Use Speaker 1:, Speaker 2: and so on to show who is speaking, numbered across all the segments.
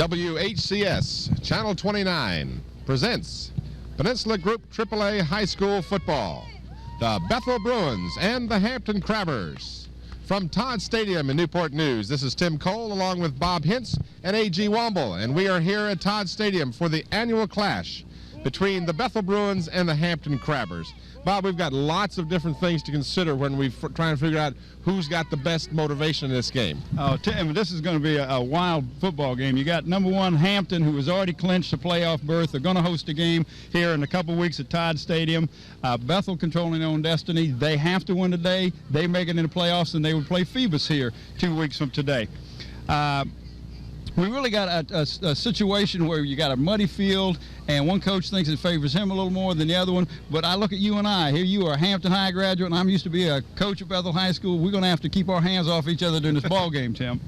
Speaker 1: WHCS Channel 29 presents Peninsula Group AAA High School Football. The Bethel Bruins and the Hampton Crabbers. From Todd Stadium in Newport News, this is Tim Cole along with Bob Hintz and A.G. Womble, and we are here at Todd Stadium for the annual clash between the Bethel Bruins and the Hampton Crabbers. Bob, we've got lots of different things to consider when we try and figure out who's got the best motivation in this game.
Speaker 2: Oh, Tim, this is going to be a wild football game. You got number one Hampton, who has already clinched a playoff berth. They're going to host a game here in a couple weeks at Todd Stadium. Bethel controlling their own destiny. They have to win today. They make it into the playoffs, and they would play Phoebus here 2 weeks from today. We really got a situation where you got a muddy field, and one coach thinks it favors him a little more than the other one. But I look at you and I. Here you are a Hampton High graduate, and I'm used to be a coach at Bethel High School. We're going to have to keep our hands off each other during this ball game, Tim.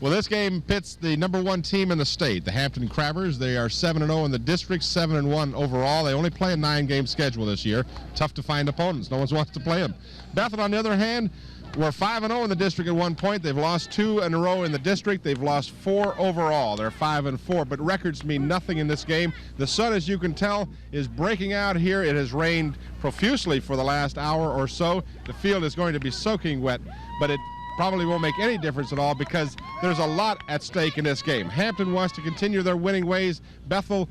Speaker 1: Well, this game pits the number one team in the state, the Hampton Crabbers. They are 7-0 in the district, 7-1 overall. They only play a 9-game schedule this year. Tough to find opponents. No one wants to play them. Bethel, on the other hand, we're 5-0 in the district at one point. They've lost 2 in a row in the district. They've lost 4 overall. They're 5-4, but records mean nothing in this game. The sun, as you can tell, is breaking out here. It has rained profusely for the last hour or so. The field is going to be soaking wet, but it probably won't make any difference at all because there's a lot at stake in this game. Hampton wants to continue their winning ways. Bethel,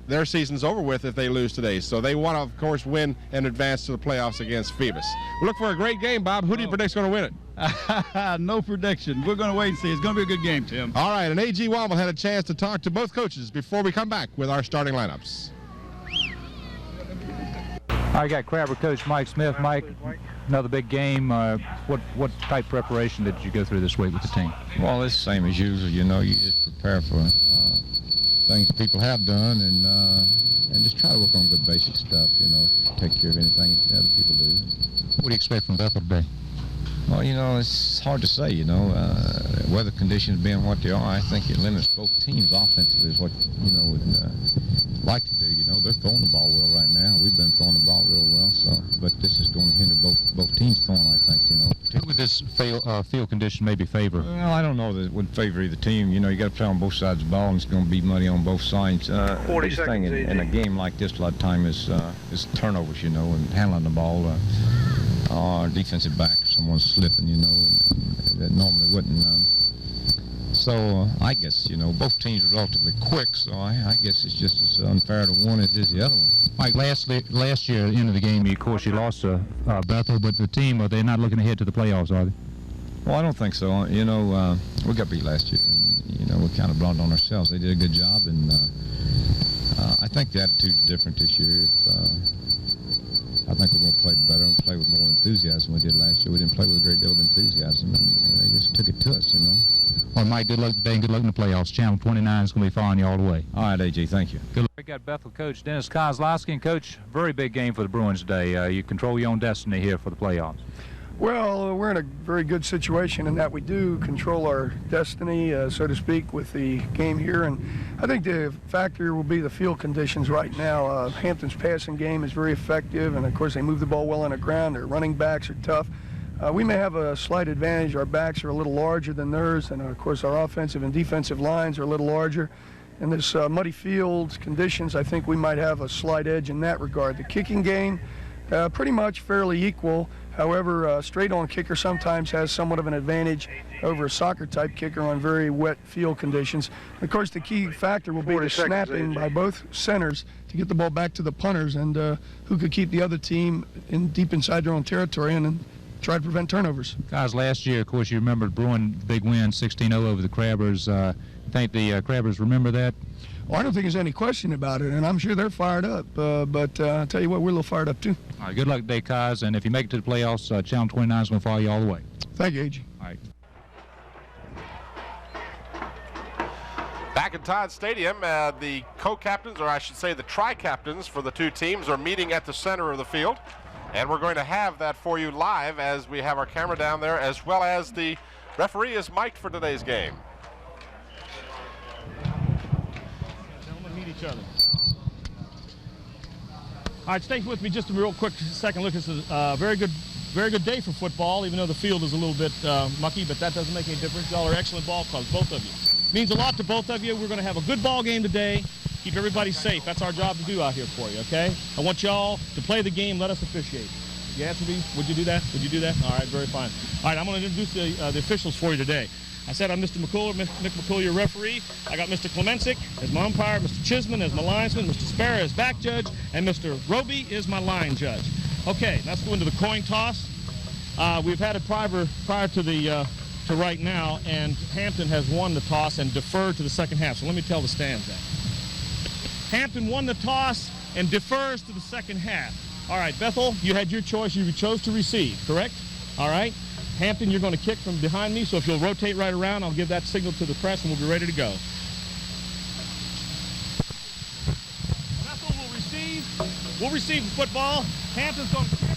Speaker 1: their season's over with if they lose today. So they want to, of course, win and advance to the playoffs against Phoebus. We look for a great game, Bob. Who do you predict's going to win it?
Speaker 2: No prediction. We're going to wait and see. It's going to be a good game, Tim.
Speaker 1: All right, and A.G. Womble had a chance to talk to both coaches before we come back with our starting lineups.
Speaker 3: I got Crabber coach Mike Smith. Mike, another big game. What type of preparation did you go through this week with the team?
Speaker 4: Well, it's the same as usual. You know, you just prepare for things people have done and just try to work on good basic stuff, you know, take care of anything that other people do.
Speaker 3: What do you expect from Bethel today?
Speaker 4: Well, you know, it's hard to say, you know. Weather conditions being what they are, I think it limits both teams offensively is what, you know, would like to do. You know, they're throwing the ball well right now. We've been throwing the ball real well, so, but this is going to hinder both teams throwing, I think, you know.
Speaker 3: Who would this field condition maybe favor?
Speaker 4: Well, I don't know that it would favor either team. You know, you got to play on both sides of the ball, and it's going to be muddy on both sides.
Speaker 5: 40
Speaker 4: biggest
Speaker 5: seconds
Speaker 4: thing in a game like this a lot of time is turnovers, you know, and handling the ball. Our defensive back, someone's slipping, you know, and that normally wouldn't. So I guess, you know, both teams are relatively quick, so I guess it's just as unfair to one as is the other one.
Speaker 3: Mike, last year, at the end of the game, of course, you lost to Bethel, but the team, they're not looking ahead to the playoffs, are they?
Speaker 4: Well, I don't think so. You know, we got beat last year, and, you know, we kind of brought it on ourselves. They did a good job, and I think the attitude's different this year. I think we're going to play better and play with more enthusiasm than we did last year. We didn't play with a great deal of enthusiasm, and they just took it to us, you know.
Speaker 3: Well, Mike, good luck today and good luck in the playoffs. Channel 29 is going to be following you all the way.
Speaker 4: All right, A.J., thank you.
Speaker 3: Good luck. We got Bethel coach Dennis Kozlowski. And, Coach, very big game for the Bruins today. You control your own destiny here for the playoffs.
Speaker 5: Well, we're in a very good situation in that we do control our destiny, so to speak, with the game here. And I think the factor will be the field conditions right now. Hampton's passing game is very effective, and, of course, they move the ball well on the ground. Their running backs are tough. We may have a slight advantage. Our backs are a little larger than theirs, and, of course, our offensive and defensive lines are a little larger. In this muddy field conditions, I think we might have a slight edge in that regard. The kicking game, pretty much fairly equal. However, straight-on kicker sometimes has somewhat of an advantage over a soccer-type kicker on very wet field conditions. Of course, the key factor will be the snapping by both centers to get the ball back to the punters, and who could keep the other team deep inside their own territory and try to prevent turnovers.
Speaker 3: Guys, last year, of course, you remember the Bruin big win, 16-0 over the Crabbers. You think the Crabbers remember that?
Speaker 5: Well, I don't think there's any question about it, and I'm sure they're fired up. But I'll tell you what, we're a little fired up, too.
Speaker 3: All right, good luck today, Kaz, and if you make it to the playoffs, Channel 29 is going to follow you all the way.
Speaker 5: Thank you, A.J.
Speaker 3: All right.
Speaker 1: Back at Todd Stadium, the co-captains, or I should say the tri-captains for the two teams, are meeting at the center of the field. And we're going to have that for you live as we have our camera down there, as well as the referee is mic'd for today's game.
Speaker 6: Each other. All right, stay with me just a real quick second. Look, this is a very good day for football, even though the field is a little bit mucky, but that doesn't make any difference. Y'all are excellent ball clubs, both of you. Means a lot to both of you. We're going to have a good ball game today. Keep everybody safe. That's our job to do out here for you, okay? I want y'all to play the game. Let us officiate. You answer me? Would you do that? Would you do that? All right, very fine. All right, I'm going to introduce the officials for you today. I said I'm Mr. McCuller, Mick McCuller, your referee. I got Mr. Klemensick as my umpire, Mr. Chisman as my linesman, Mr. Sparrow as back judge, and Mr. Roby is my line judge. Okay, let's go into the coin toss. We've had it prior to right now, and Hampton has won the toss and deferred to the second half. So let me tell the stands that. Hampton won the toss and defers to the second half. All right, Bethel, you had your choice. You chose to receive, correct? All right. Hampton, you're going to kick from behind me, so if you'll rotate right around, I'll give that signal to the press, and we'll be ready to go. Bethel will receive the football. Hampton's going to kick.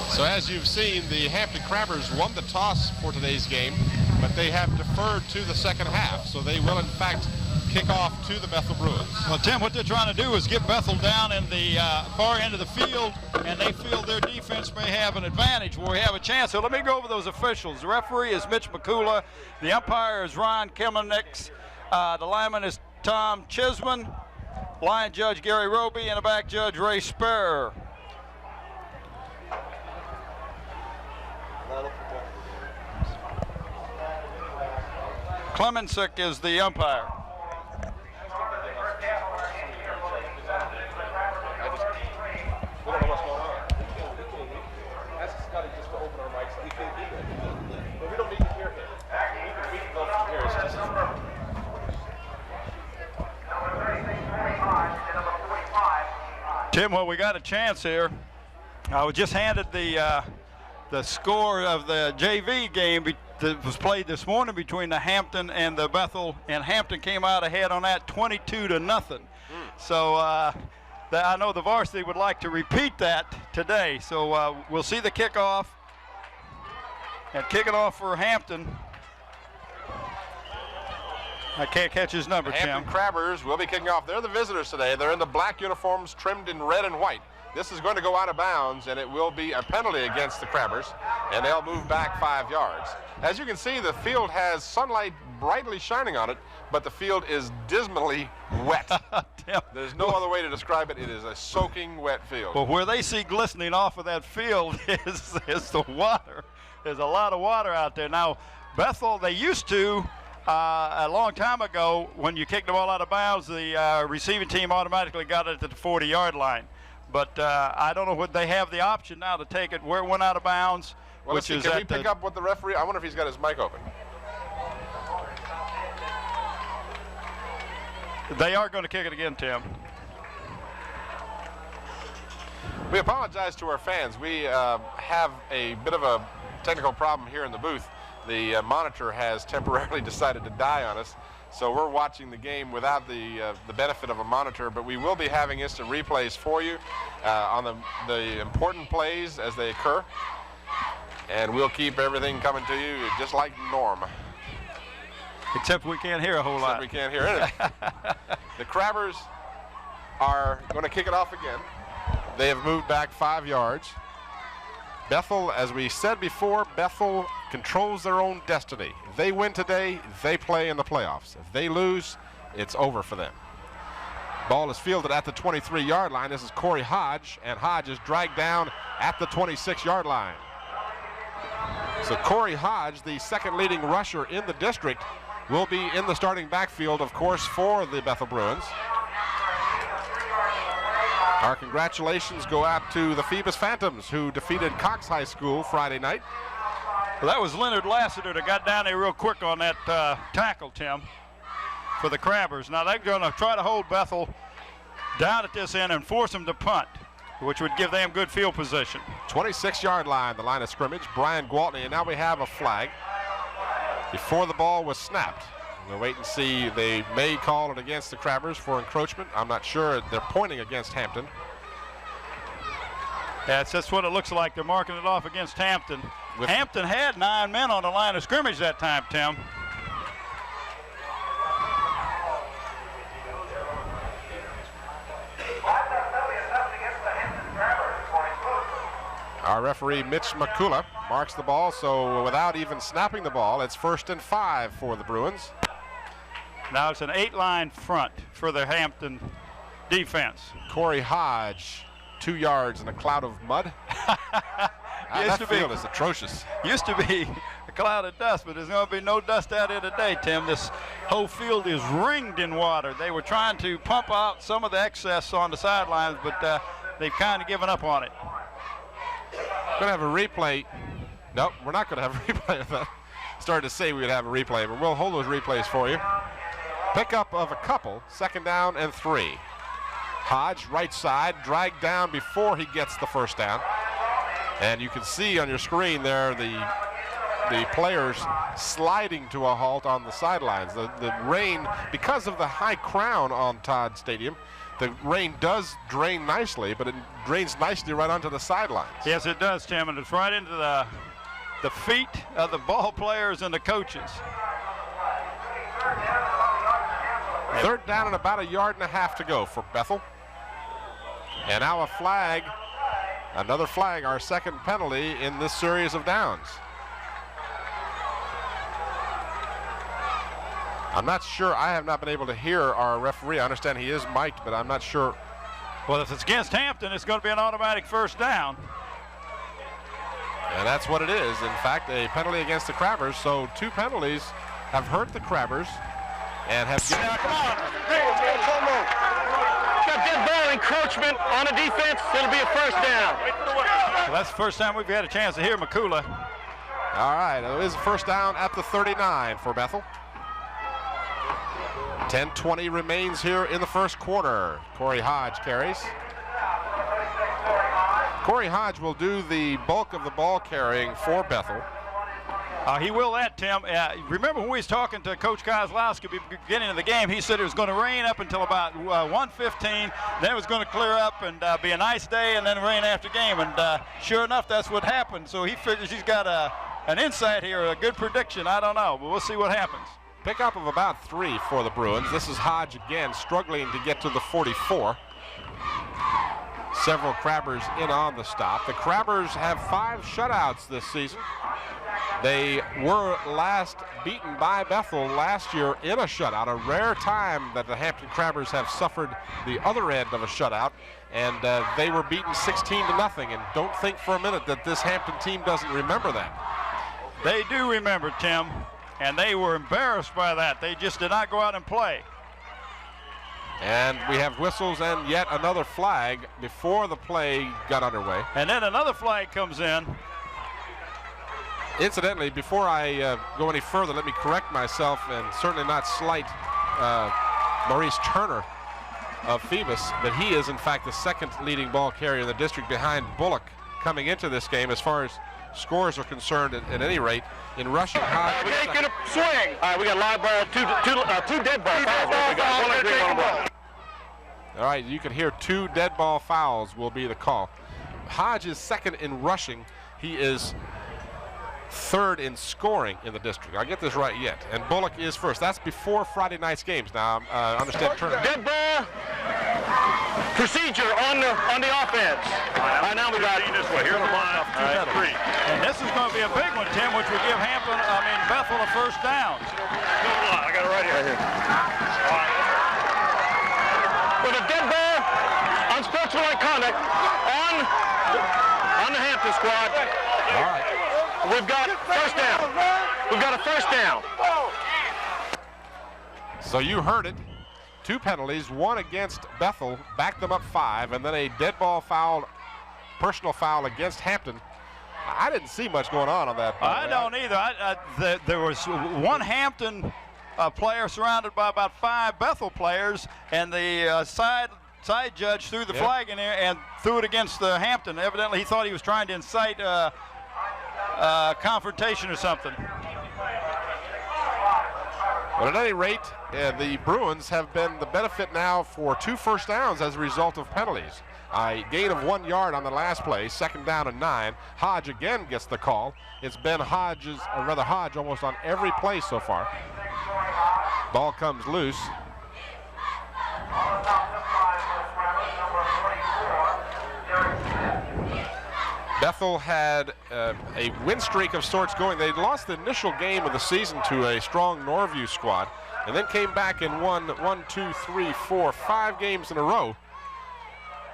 Speaker 1: So as you've seen, the Hampton Crabbers won the toss for today's game, but they have deferred to the second half, so they will in fact kick off to the Bethel Bruins.
Speaker 2: Well, Tim, what they're trying to do is get Bethel down in the far end of the field, and they feel their defense may have an advantage where we have a chance. So let me go over those officials. The referee is Mitch McCuller. The umpire is Ryan Kilmanix. The lineman is Tom Chisman. Line judge Gary Roby, and the back judge Ray Sparrow. Klemensick is the umpire. Tim, well, we got a chance here. I was just handed the score of the JV game that was played this morning between the Hampton and the Bethel, and Hampton came out ahead on that 22-0. So I know the varsity would like to repeat that today. So we'll see the kickoff, and kicking off for Hampton. I can't catch his number, Tim.
Speaker 1: Hampton Crabbers will be kicking off. They're the visitors today. They're in the black uniforms trimmed in red and white. This is going to go out of bounds, and it will be a penalty against the Crabbers, and they'll move back 5 yards. As you can see, the field has sunlight brightly shining on it, but the field is dismally wet. There's no other way to describe it. It is a soaking wet field.
Speaker 2: Well, where they see glistening off of that field is the water. There's a lot of water out there. Now, Bethel, they used to, a long time ago, when you kicked the ball out of bounds, the receiving team automatically got it at the 40-yard line. But I don't know what they have the option now to take it where it went out of bounds.
Speaker 1: Well, can we pick up what the referee? I wonder if he's got his mic open.
Speaker 2: They are going to kick it again, Tim.
Speaker 1: We apologize to our fans. We have a bit of a technical problem here in the booth. The monitor has temporarily decided to die on us, so we're watching the game without the benefit of a monitor, but we will be having instant replays for you on the important plays as they occur, and we'll keep everything coming to you just like norm.
Speaker 2: Except we can't hear a whole lot.
Speaker 1: We can't hear anything. The Crabbers are going to kick it off again. They have moved back 5 yards. Bethel, as we said before, Bethel controls their own destiny. If they win today, they play in the playoffs. If they lose, it's over for them. Ball is fielded at the 23-yard line. This is Corey Hodge, and Hodge is dragged down at the 26-yard line. So Corey Hodge, the second leading rusher in the district, will be in the starting backfield, of course, for the Bethel Bruins. Our congratulations go out to the Phoebus Phantoms, who defeated Cox High School Friday night.
Speaker 2: Well, that was Leonard Lassiter that got down there real quick on that tackle, Tim, for the Crabbers. Now they're going to try to hold Bethel down at this end and force them to punt, which would give them good field position.
Speaker 1: 26-yard line, the line of scrimmage. Brian Gwaltney, and now we have a flag before the ball was snapped. We'll wait and see. They may call it against the Crabbers for encroachment. I'm not sure. They're pointing against Hampton.
Speaker 2: That's what it looks like. They're marking it off against Hampton. Hampton had 9 men on the line of scrimmage that time, Tim.
Speaker 1: All Our referee, Mitch McCullough, marks the ball, so without even snapping the ball, it's 1st and 5 for the Bruins.
Speaker 2: Now it's an 8-line front for the Hampton defense.
Speaker 1: Corey Hodge, 2 yards in a cloud of mud. That field is atrocious.
Speaker 2: Used to be a cloud of dust, but there's going to be no dust out here today, Tim. This whole field is ringed in water. They were trying to pump out some of the excess on the sidelines, but they've kind of given up on it.
Speaker 1: Going to have a replay. Nope, we're not going to have a replay of that. Started to say we would have a replay, but we'll hold those replays for you. Pickup of a couple, 2nd down and 3. Hodge, right side, dragged down before he gets the 1st down. And you can see on your screen there the players sliding to a halt on the sidelines. The rain, because of the high crown on Todd Stadium, the rain does drain nicely, but it drains nicely right onto the sidelines.
Speaker 2: Yes, it does, Tim, and it's right into the feet of the ball players and the coaches.
Speaker 1: 3rd down and about 1.5 yards to go for Bethel. And now a flag, another flag, our 2nd penalty in this series of downs. I'm not sure. I have not been able to hear our referee. I understand he is mic'd, but I'm not sure.
Speaker 2: Well, if it's against Hampton, it's going to be an automatic 1st down.
Speaker 1: And that's what it is. In fact, a penalty against the Crabbers. So 2 penalties have hurt the Crabbers and have given.
Speaker 6: Got dead ball encroachment on the defense. It'll be a 1st down.
Speaker 2: Well, that's the first time we've had a chance to hear McCullough.
Speaker 1: All right, it is a 1st down at the 39 for Bethel. 10:20 remains here in the 1st quarter. Corey Hodge carries. Corey Hodge will do the bulk of the ball carrying for Bethel.
Speaker 2: He will that, Tim. Remember when we was talking to Coach Kozlowski at the beginning of the game, he said it was going to rain up until about 1:15. Then it was going to clear up and be a nice day and then rain after game. And sure enough, that's what happened. So he figures he's got an insight here, a good prediction. I don't know, but we'll see what happens.
Speaker 1: Pickup of about 3 for the Bruins. This is Hodge again, struggling to get to the 44. Several Crabbers in on the stop. The Crabbers have 5 shutouts this season. They were last beaten by Bethel last year in a shutout, a rare time that the Hampton Crabbers have suffered the other end of a shutout, and they were beaten 16-0. And don't think for a minute that this Hampton team doesn't remember that.
Speaker 2: They do remember, Tim, and they were embarrassed by that. They just did not go out and play.
Speaker 1: And we have whistles and yet another flag before the play got underway.
Speaker 2: And then another flag comes in.
Speaker 1: Incidentally, before I go any further, let me correct myself and certainly not slight Maurice Turner of Phoebus, but he is in fact the 2nd leading ball carrier in the district behind Bullock coming into this game as far as scores are concerned at any rate. In rushing, Hodge.
Speaker 6: Taking a swing. All right, we got live ball, two dead ball fouls. We got 1 green, 1 ball.
Speaker 1: All right, you can hear 2 dead ball fouls will be the call. Hodge is 2nd in rushing. He is 3rd in scoring in the district. I'll get this right yet. And Bullock is 1st. That's before Friday night's games. Now, understand Turner.
Speaker 6: Dead ball procedure on the offense. All right, now we got this way. Here's the line off 2-3.
Speaker 2: And this is going to be a big one, Tim, which would give Bethel a 1st down.
Speaker 6: I got it right here. All right. With a dead ball, unsportsmanlike conduct on the Hampton squad.
Speaker 1: All right.
Speaker 6: We've got 1st down. We've got a 1st down.
Speaker 1: So you heard it. 2 penalties, 1 against Bethel, backed them up 5, and then a dead ball foul, personal foul against Hampton. I didn't see much going on that.
Speaker 2: I don't either. There was 1 Hampton player surrounded by about 5 Bethel players, and the side judge threw the flag in there and threw it against Hampton. Evidently, he thought he was trying to incite confrontation or something.
Speaker 1: But at any rate, the Bruins have been the benefit now for 2 1st downs as a result of penalties. A gain of 1 yard on the last play, 2nd down and 9. Hodge again gets the call. It's been Hodge almost on every play so far. Ball comes loose.
Speaker 7: Bethel had a win streak of sorts going. They lost the initial game of the season to a strong Norview squad, and then came back and won 5 games in a row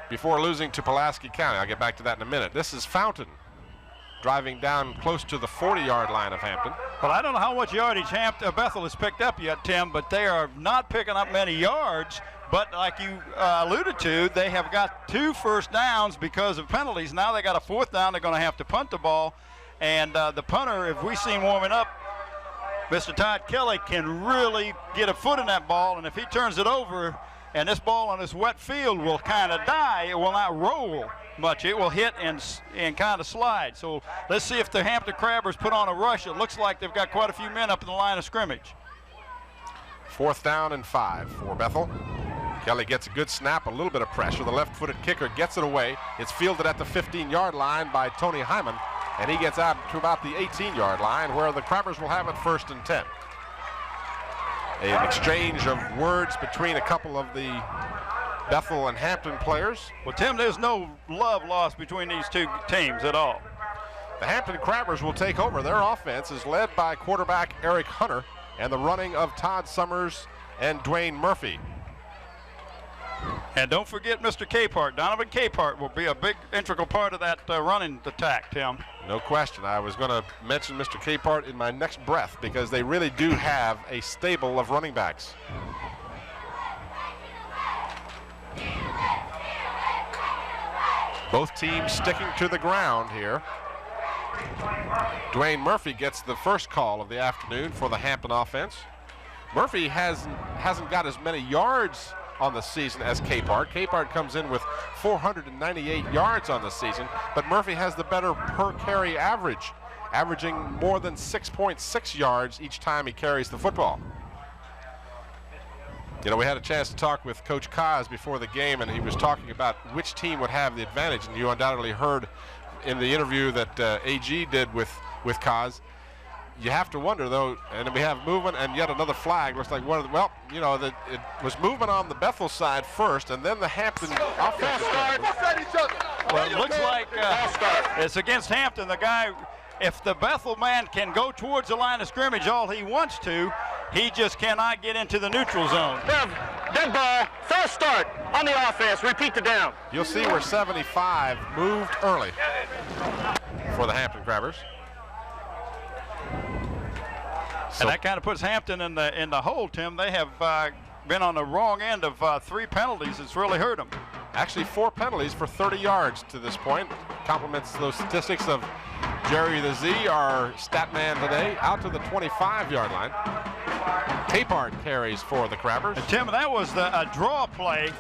Speaker 7: before losing to Pulaski County. I'll get back to that in a minute. This is Fountain driving down close to the 40-yard line of Hampton.
Speaker 2: Well, I don't know how much yardage Bethel has picked up yet, Tim, but they are not picking up many yards. But like you alluded to, they have got 2 first downs because of penalties. Now they got a 4th down. They're going to have to punt the ball. And the punter, if we see him warming up, Mr. Todd Kelly can really get a foot in that ball. And if he turns it over and this ball on this wet field will kind of die, it will not roll much. It will hit and kind of slide. So let's see if the Hampton Crabbers put on a rush. It looks like they've got quite a few men up in the line of scrimmage.
Speaker 7: 4th down and 5 for Bethel. Kelly gets a good snap, a little bit of pressure. The left-footed kicker gets it away. It's fielded at the 15-yard line by Tony Hyman, and he gets out to about the 18-yard line where the Crabbers will have it 1st and 10. An exchange of words between a couple of the Bethel and Hampton players.
Speaker 2: Well, Tim, there's no love lost between these 2 teams at all.
Speaker 7: The Hampton Crabbers will take over. Their offense is led by quarterback Eric Hunter and the running of Todd Summers and Dwayne Murphy.
Speaker 2: And don't forget Mr. Capehart. Donovan Capehart will be a big integral part of that running attack, Tim.
Speaker 7: No question. I was going to mention Mr. Capehart in my next breath because they really do have a stable of running backs. Both teams sticking to the ground here. Dwayne Murphy gets the first call of the afternoon for the Hampton offense. Murphy hasn't got as many yards on the season as Capehart. Capehart comes in with 498 yards on the season, but Murphy has the better per carry average, averaging more than 6.6 yards each time he carries the football. You know, we had a chance to talk with Coach Kaz before the game, and he was talking about which team would have the advantage, and you undoubtedly heard in the interview that AG did with Kaz. You have to wonder, though, and we have movement and yet another flag. Looks like one of the, well, you know, it was movement on the Bethel side first, and then the Hampton offense.
Speaker 2: Well, it looks like it's against Hampton. The guy, if the Bethel man can go towards the line of scrimmage all he wants to, he just cannot get into the neutral zone.
Speaker 8: Dead ball, first start on the offense. Repeat the down.
Speaker 7: You'll see where 75 moved early for the Hampton Crabbers.
Speaker 2: And that kind of puts Hampton in the hole, Tim. They have been on the wrong end of 3 penalties. It's really hurt them.
Speaker 7: Actually, 4 penalties for 30 yards to this point. Complements those statistics of Jerry the Z, our stat man today, out to the 25-yard line. Capehart carries for the Crabbers.
Speaker 2: And Tim, that was a draw play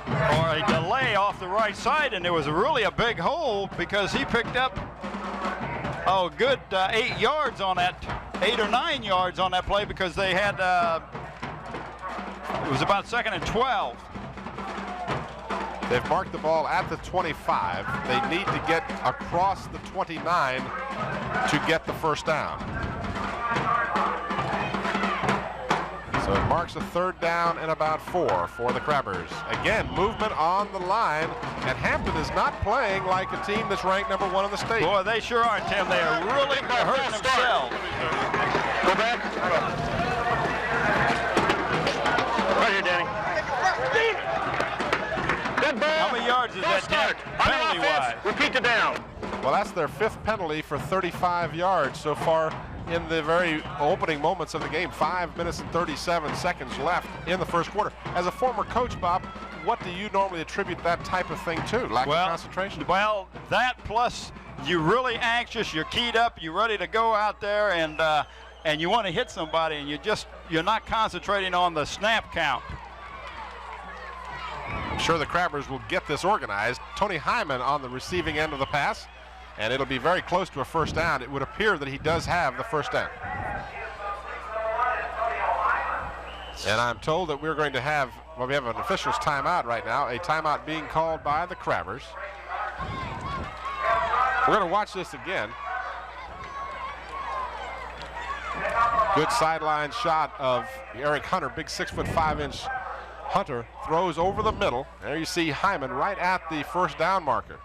Speaker 2: or a delay off the right side, and there was really a big hole because he picked up a good 8 yards on that, 8 or 9 yards on that play because they had, it was about 2nd and 12.
Speaker 7: They've marked the ball at the 25. They need to get across the 29 to get the first down. So it marks a 3rd down and about 4 for the Crabbers. Again, movement on the line, and Hampton is not playing like a team that's ranked #1 in the state.
Speaker 2: Boy, they sure aren't, Tim. They are really hurting themselves.
Speaker 8: Go back. Right here, Danny. Dead ball.
Speaker 2: How many yards is that, Tim? Penalty-wise.
Speaker 8: Repeat the down.
Speaker 7: Well, that's their 5th penalty for 35 yards so far in the very opening moments of the game. 5 minutes and 37 seconds left in the first quarter. As a former coach, Bob, what do you normally attribute that type of thing to? Lack of concentration?
Speaker 2: Well, that plus you're really anxious, you're keyed up, you're ready to go out there and you want to hit somebody, and you're not concentrating on the snap count.
Speaker 7: I'm sure the Crabbers will get this organized. Tony Hyman on the receiving end of the pass, and it'll be very close to a first down. It would appear that he does have the first down. And I'm told that we're going to have, well, we have an official's timeout right now, a timeout being called by the Crabbers. We're going to watch this again. Good sideline shot of Eric Hunter, big 6'5" Hunter, throws over the middle. There you see Hyman right at the first down marker.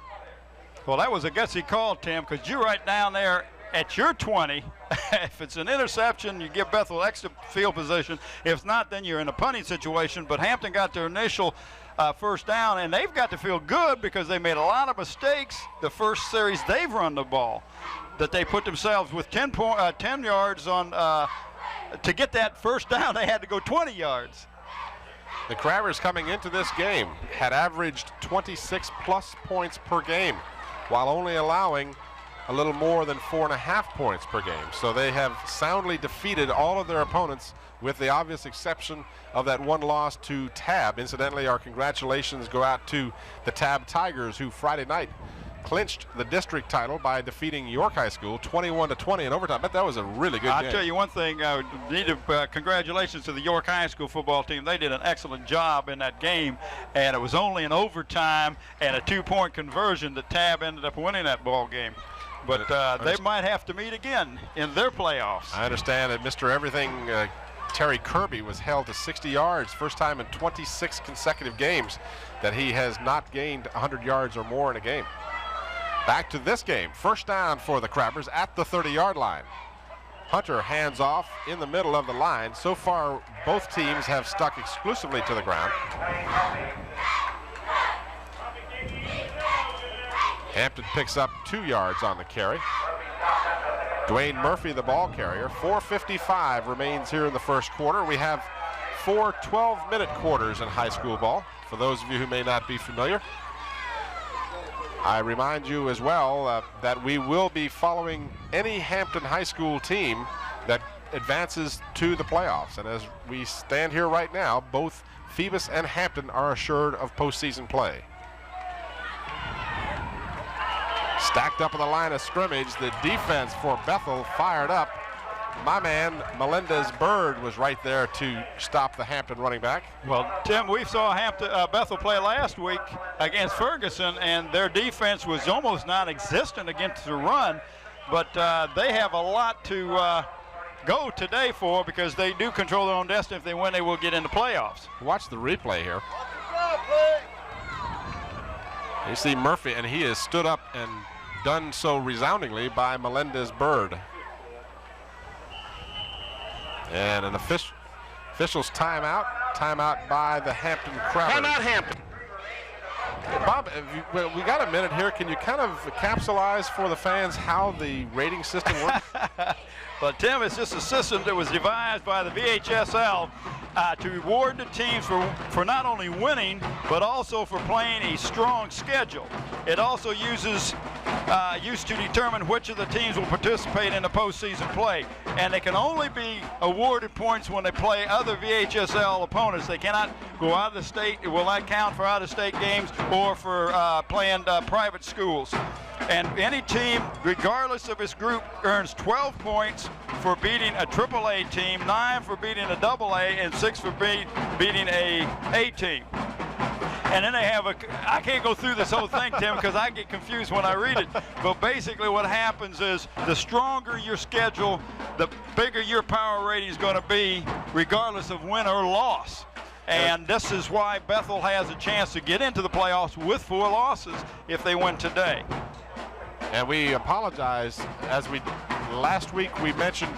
Speaker 2: Well, that was a gutsy call, Tim, because you're right down there at your 20. If it's an interception, you give Bethel extra field position. If not, then you're in a punting situation. But Hampton got their initial first down, and they've got to feel good because they made a lot of mistakes the first series they've run the ball, that they put themselves with 10 yards on to get that first down. They had to go 20 yards.
Speaker 7: The Crabbers coming into this game had averaged 26+ points per game, while only allowing a little more than 4.5 points per game. So they have soundly defeated all of their opponents, with the obvious exception of that one loss to Tab. Incidentally, our congratulations go out to the Tab Tigers, who Friday night clinched the district title by defeating York High School 21-20 in overtime. I bet that was a really good game.
Speaker 2: I'll tell you one thing, congratulations to the York High School football team. They did an excellent job in that game, and it was only in overtime and a 2-point conversion that Tab ended up winning that ball game. But they might have to meet again in their playoffs.
Speaker 7: I understand that Mr. Everything, Terry Kirby, was held to 60 yards, first time in 26 consecutive games that he has not gained 100 yards or more in a game. Back to this game, first down for the Crabbers at the 30-yard line. Hunter hands off in the middle of the line. So far, both teams have stuck exclusively to the ground. Hampton picks up 2 yards on the carry. Dwayne Murphy, the ball carrier. 4:55 remains here in the first quarter. We have 4 12-minute quarters in high school ball, for those of you who may not be familiar. I remind you as well that we will be following any Hampton High School team that advances to the playoffs. And as we stand here right now, both Phoebus and Hampton are assured of postseason play. Stacked up on the line of scrimmage, the defense for Bethel fired up. My man, Melendez-Bird, was right there to stop the Hampton running back.
Speaker 2: Well, Tim, we saw Bethel play last week against Ferguson, and their defense was almost non-existent against the run. But they have a lot to go today for, because they do control their own destiny. If they win, they will get into playoffs.
Speaker 7: Watch the replay here. You see Murphy, and he has stood up and done so resoundingly by Melendez-Bird. And an official's timeout by the Hampton Crabbers.
Speaker 8: Timeout, Hampton.
Speaker 7: Bob, we got a minute here. Can you kind of capsulize for the fans how the rating system works?
Speaker 2: Well, Tim, it's just a system that was devised by the VHSL to reward the teams for not only winning, but also for playing a strong schedule. It also used to determine which of the teams will participate in the postseason play. And they can only be awarded points when they play other VHSL opponents. They cannot go out of the state. It will not count for out-of-state games or for playing private schools. And any team, regardless of its group, earns 12 points for beating a AAA team, 9 for beating a AA, and 6 for beating a team. And then they have I can't go through this whole thing, Tim, because I get confused when I read it. But basically what happens is the stronger your schedule, the bigger your power rating is going to be, regardless of win or loss. And this is why Bethel has a chance to get into the playoffs with 4 losses if they win today.
Speaker 7: And we apologize, last week we mentioned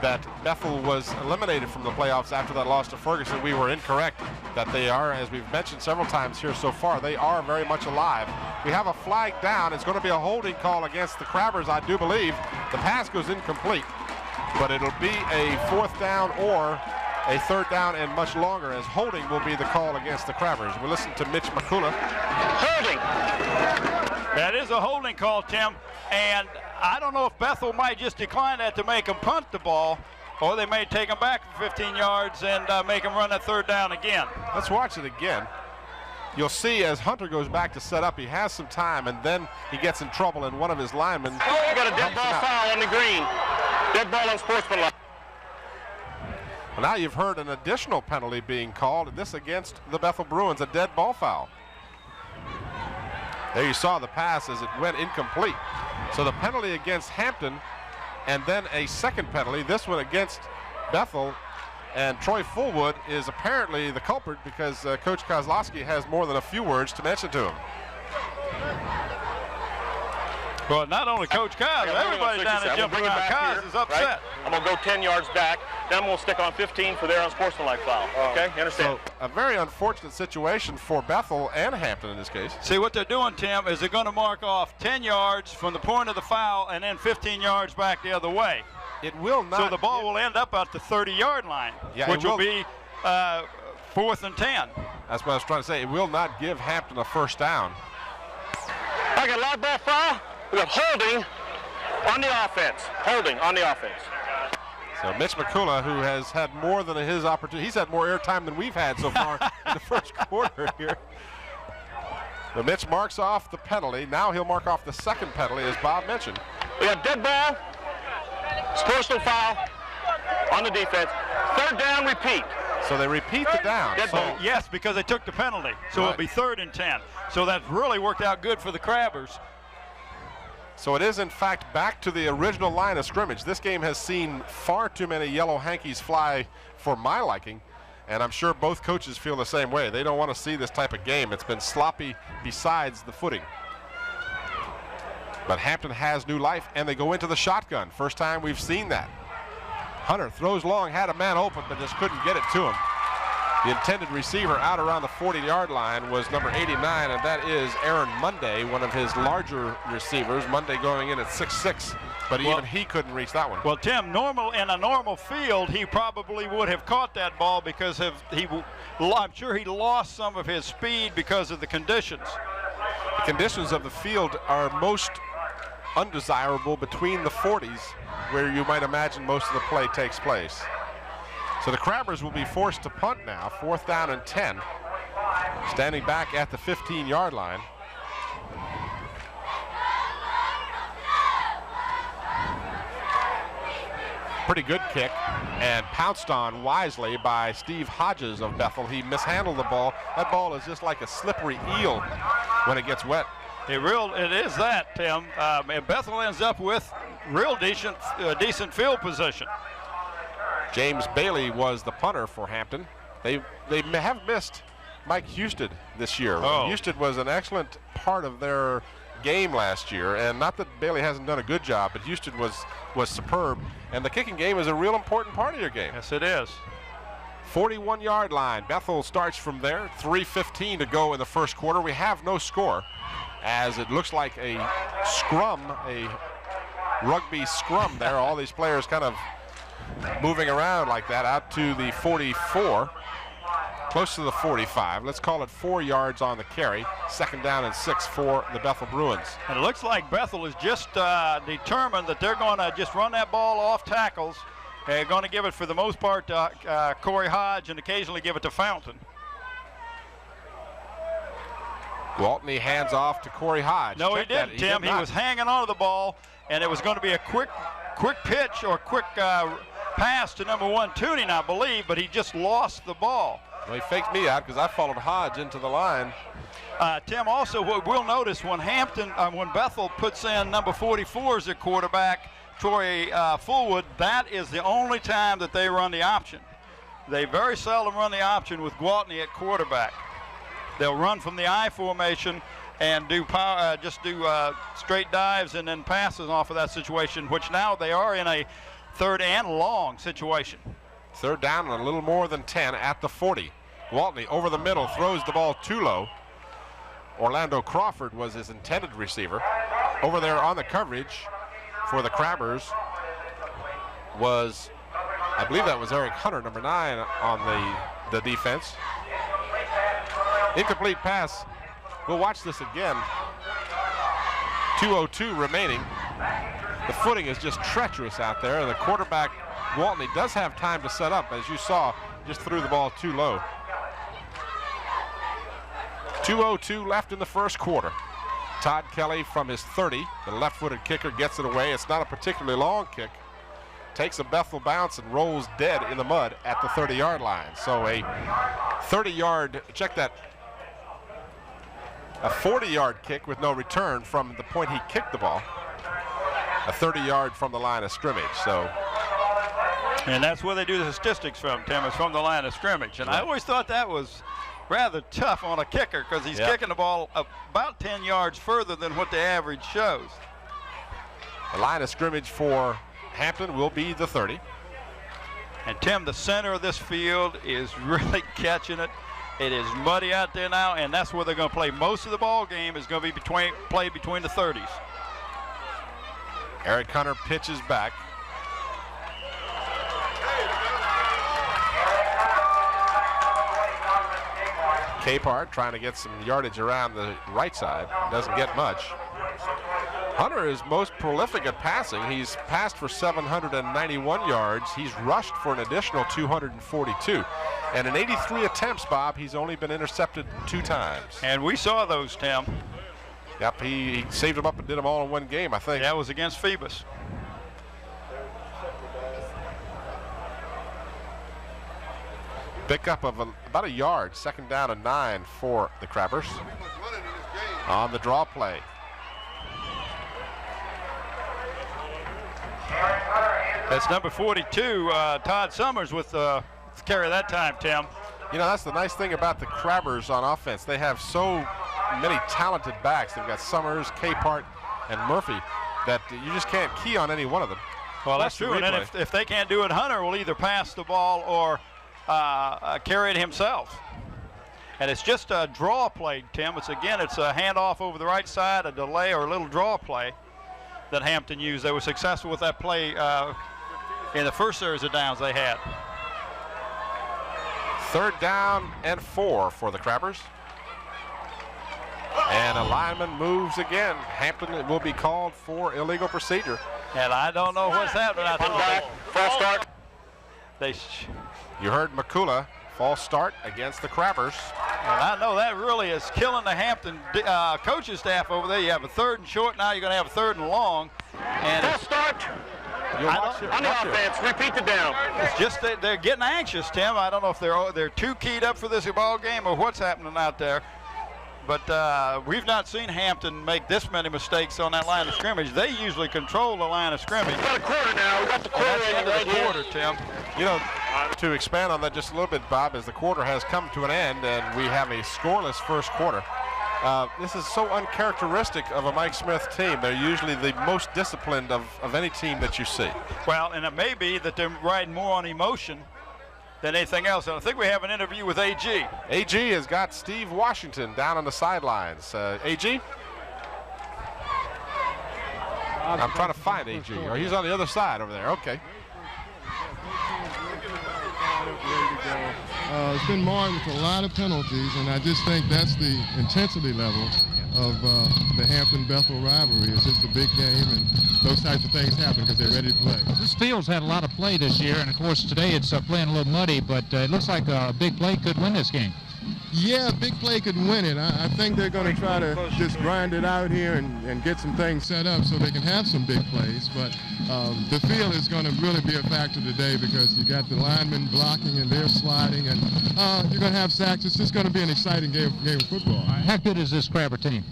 Speaker 7: that Bethel was eliminated from the playoffs after that loss to Ferguson. We were incorrect. That they are, as we've mentioned several times here so far, they are very much alive. We have a flag down. It's going to be a holding call against the Crabbers, I do believe. The pass goes incomplete, but it'll be a 4th down or a 3rd down and much longer, as holding will be the call against the Crabbers. We listen to Mitch McCullough.
Speaker 8: Holding.
Speaker 2: That is a holding call, Tim, and I don't know if Bethel might just decline that to make them punt the ball, or they may take them back for 15 yards and make them run that 3rd down again.
Speaker 7: Let's watch it again. You'll see as Hunter goes back to set up, he has some time, and then he gets in trouble, and one of his linemen.
Speaker 8: Oh, we got a dead ball foul on the green. Dead ball on sportsmanlike.
Speaker 7: Well, now you've heard an additional penalty being called, and this against the Bethel Bruins, a dead ball foul. There you saw the pass as it went incomplete. So the penalty against Hampton, and then a second penalty, this one against Bethel, and Troy Fullwood is apparently the culprit because Coach Kozlowski has more than a few words to mention to him.
Speaker 2: Well, not only Coach Kaz, everybody down there jumping around. Kaz is upset.
Speaker 8: Right? I'm going to go 10 yards back. Then I'm going to stick on 15 for their unsportsmanlike foul. Okay, you understand?
Speaker 7: So a very unfortunate situation for Bethel and Hampton in this case.
Speaker 2: See, what they're doing, Tim, is they're going to mark off 10 yards from the point of the foul and then 15 yards back the other way.
Speaker 7: It will not.
Speaker 2: So the ball will end up at the 30-yard line, which will be 4th and 10.
Speaker 7: That's what I was trying to say. It will not give Hampton a first down.
Speaker 8: I got a live ball foul. We got holding on the offense. Holding on the offense.
Speaker 7: So Mitch McCullough, who has had more than his opportunity, he's had more airtime than we've had so far in the first quarter here. So Mitch marks off the penalty. Now he'll mark off the second penalty, as Bob mentioned.
Speaker 8: We got dead ball, personal foul on the defense. 3rd down, repeat.
Speaker 7: So they repeat the down.
Speaker 2: Yes, because they took the penalty. So it'll be 3rd and 10. So that's really worked out good for the Crabbers.
Speaker 7: So it is, in fact, back to the original line of scrimmage. This game has seen far too many yellow hankies fly for my liking, and I'm sure both coaches feel the same way. They don't want to see this type of game. It's been sloppy besides the footing. But Hampton has new life, and they go into the shotgun. First time we've seen that. Hunter throws long, had a man open, but just couldn't get it to him. The intended receiver out around the 40-yard line was number 89, and that is Aaron Monday, one of his larger receivers. Monday going in at 6'6", but even he couldn't reach that one.
Speaker 2: Well, Tim, in a normal field, he probably would have caught that ball because I'm sure he lost some of his speed because of the conditions.
Speaker 7: The conditions of the field are most undesirable between the 40s, where you might imagine most of the play takes place. So the Crabbers will be forced to punt now, 4th down and 10, standing back at the 15-yard line. Pretty good kick, and pounced on wisely by Steve Hodges of Bethel. He mishandled the ball. That ball is just like a slippery eel when it gets wet.
Speaker 2: It is that, Tim. And Bethel ends up with real decent field position.
Speaker 7: James Bailey was the punter for Hampton. They have missed Mike Husted this year. Husted was an excellent part of their game last year, and not that Bailey hasn't done a good job, but Husted was superb. And the kicking game is a real important part of your game.
Speaker 2: Yes, it is.
Speaker 7: 41-yard line. Bethel starts from there. 3:15 to go in the first quarter. We have no score, as it looks like a scrum, a rugby scrum there. All these players kind of moving around like that out to the 44, close to the 45. Let's call it 4 yards on the carry. 2nd down and 6 for the Bethel Bruins.
Speaker 2: And it looks like Bethel is just determined that they're going to just run that ball off tackles. They're going to give it for the most part to Corey Hodge and occasionally give it to Fountain.
Speaker 7: Gwaltney hands off to Corey Hodge.
Speaker 2: No, he didn't, Tim. He was hanging onto the ball, and it was going to be a quick pitch or quick pass to number 1 Tuning, I believe, but he just lost the ball.
Speaker 7: Well, he faked me out because I followed Hodge into the line.
Speaker 2: Tim, also what we'll notice when when Bethel puts in number 44 as their quarterback, Troy Fullwood, that is the only time that they run the option. They very seldom run the option with Gwaltney at quarterback. They'll run from the I formation and do straight dives and then passes off of that situation, which now they are in a 3rd and long situation.
Speaker 7: 3rd down and a little more than 10 at the 40. Gwaltney over the middle throws the ball too low. Orlando Crawford was his intended receiver. Over there on the coverage for the Crabbers was, I believe that was Eric Hunter, number 9 on the defense. Incomplete pass. We'll watch this again. 2:02 remaining. The footing is just treacherous out there. The quarterback, Gwaltney, does have time to set up. As you saw, just threw the ball too low. 2:02 left in the first quarter. Todd Kelly from his 30, the left-footed kicker, gets it away. It's not a particularly long kick. Takes a Bethel bounce and rolls dead in the mud at the 30-yard line. So a 30-yard, check that, a 40-yard kick with no return from the point he kicked the ball. A 30-yard from the line of scrimmage.
Speaker 2: And that's where they do the statistics from, Tim, is from the line of scrimmage. And I always thought that was rather tough on a kicker because he's kicking the ball about 10 yards further than what the average shows.
Speaker 7: The line of scrimmage for Hampton will be the 30.
Speaker 9: And Tim, the center of this field is really catching it. It is muddy out there now, and that's where they're going to play most of the ball game. Is going to be played between the 30s.
Speaker 7: Eric Hunter pitches back. Capehart trying to get some yardage around the right side. Doesn't get much. Hunter is most prolific at passing. He's passed for 791 yards. He's rushed for an additional 242. And in 83 attempts, Bob, he's only been intercepted 2 times.
Speaker 9: And we saw those, Tim.
Speaker 7: Yep, he saved them up and did them all in one game, I think.
Speaker 9: That was against Phoebus.
Speaker 7: Pickup of about a yard, 2nd down and 9 for the Crabbers. On the draw play.
Speaker 9: That's number 42, Todd Summers with carry that time, Tim.
Speaker 7: You know, that's the nice thing about the Crabbers on offense. They have so many talented backs. They've got Summers, Capehart, and Murphy that you just can't key on any one of them.
Speaker 9: Well, that's true. And then if they can't do it, Hunter will either pass the ball or carry it himself. And it's just a draw play, Tim. It's a handoff over the right side, a delay or a little draw play that Hampton used. They were successful with that play in the first series of downs they had.
Speaker 7: 3rd down and 4 for the Crabbers. And a lineman moves again. Hampton will be called for illegal procedure.
Speaker 9: And I don't know what's happening out there.
Speaker 8: False start.
Speaker 7: You heard McCullough, false start against the Crabbers.
Speaker 9: And I know that really is killing the Hampton coaching staff over there. You have a 3rd and short, now you're going to have a 3rd and long. And
Speaker 8: False start. On the offense, repeat the down.
Speaker 9: It's just that they're getting anxious, Tim. I don't know if they're too keyed up for this ball game or what's happening out there. But we've not seen Hampton make this many mistakes on that line of scrimmage. They usually control the line of scrimmage.
Speaker 8: We've got a quarter now. We've got the quarter.
Speaker 9: That's the end of the quarter, Tim.
Speaker 7: You know, to expand on that just a little bit, Bob, as the quarter has come to an end and we have a scoreless first quarter. This is so uncharacteristic of a Mike Smith team. They're usually the most disciplined of any team that you see.
Speaker 9: Well, and it may be that they're riding more on emotion than anything else. And I think we have an interview with AG.
Speaker 7: AG has got Steve Washington down on the sidelines. AG? I'm trying to find AG. Oh, he's on the other side over there. Okay.
Speaker 10: It's been marred with a lot of penalties, and I just think that's the intensity level of the Hampton-Bethel rivalry. It's just a big game, and those types of things happen because they're ready to play.
Speaker 3: This field's had a lot of play this year, and of course today it's playing a little muddy, but it looks like a big play could win this game.
Speaker 10: Yeah, big play could win it. I think they're going to try to just grind it out here and get some things set up so they can have some big plays. But the field is going to really be a factor today because you got the linemen blocking and they're sliding, and you're going to have sacks. It's just going to be an exciting game of football.
Speaker 3: How good is this Crabber team?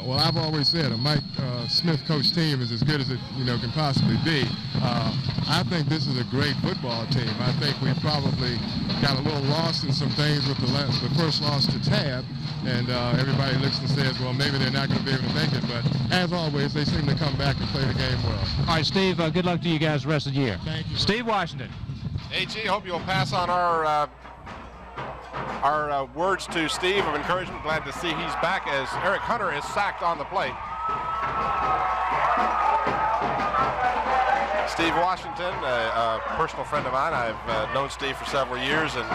Speaker 10: Well, I've always said a Mike Smith coach team is as good as it can possibly be. I think this is a great football team. I think we probably got a little lost in some things with the first loss to Tab, and everybody looks and says, well, maybe they're not going to be able to make it. But as always, they seem to come back and play the game well.
Speaker 3: All right, Steve, good luck to you guys the rest of the year.
Speaker 10: Thank you.
Speaker 3: Steve Washington.
Speaker 7: AG, hope you'll pass on our words to Steve of encouragement. Glad to see he's back as Eric Hunter is sacked on the play. Steve Washington, a personal friend of mine. I've known Steve for several years, and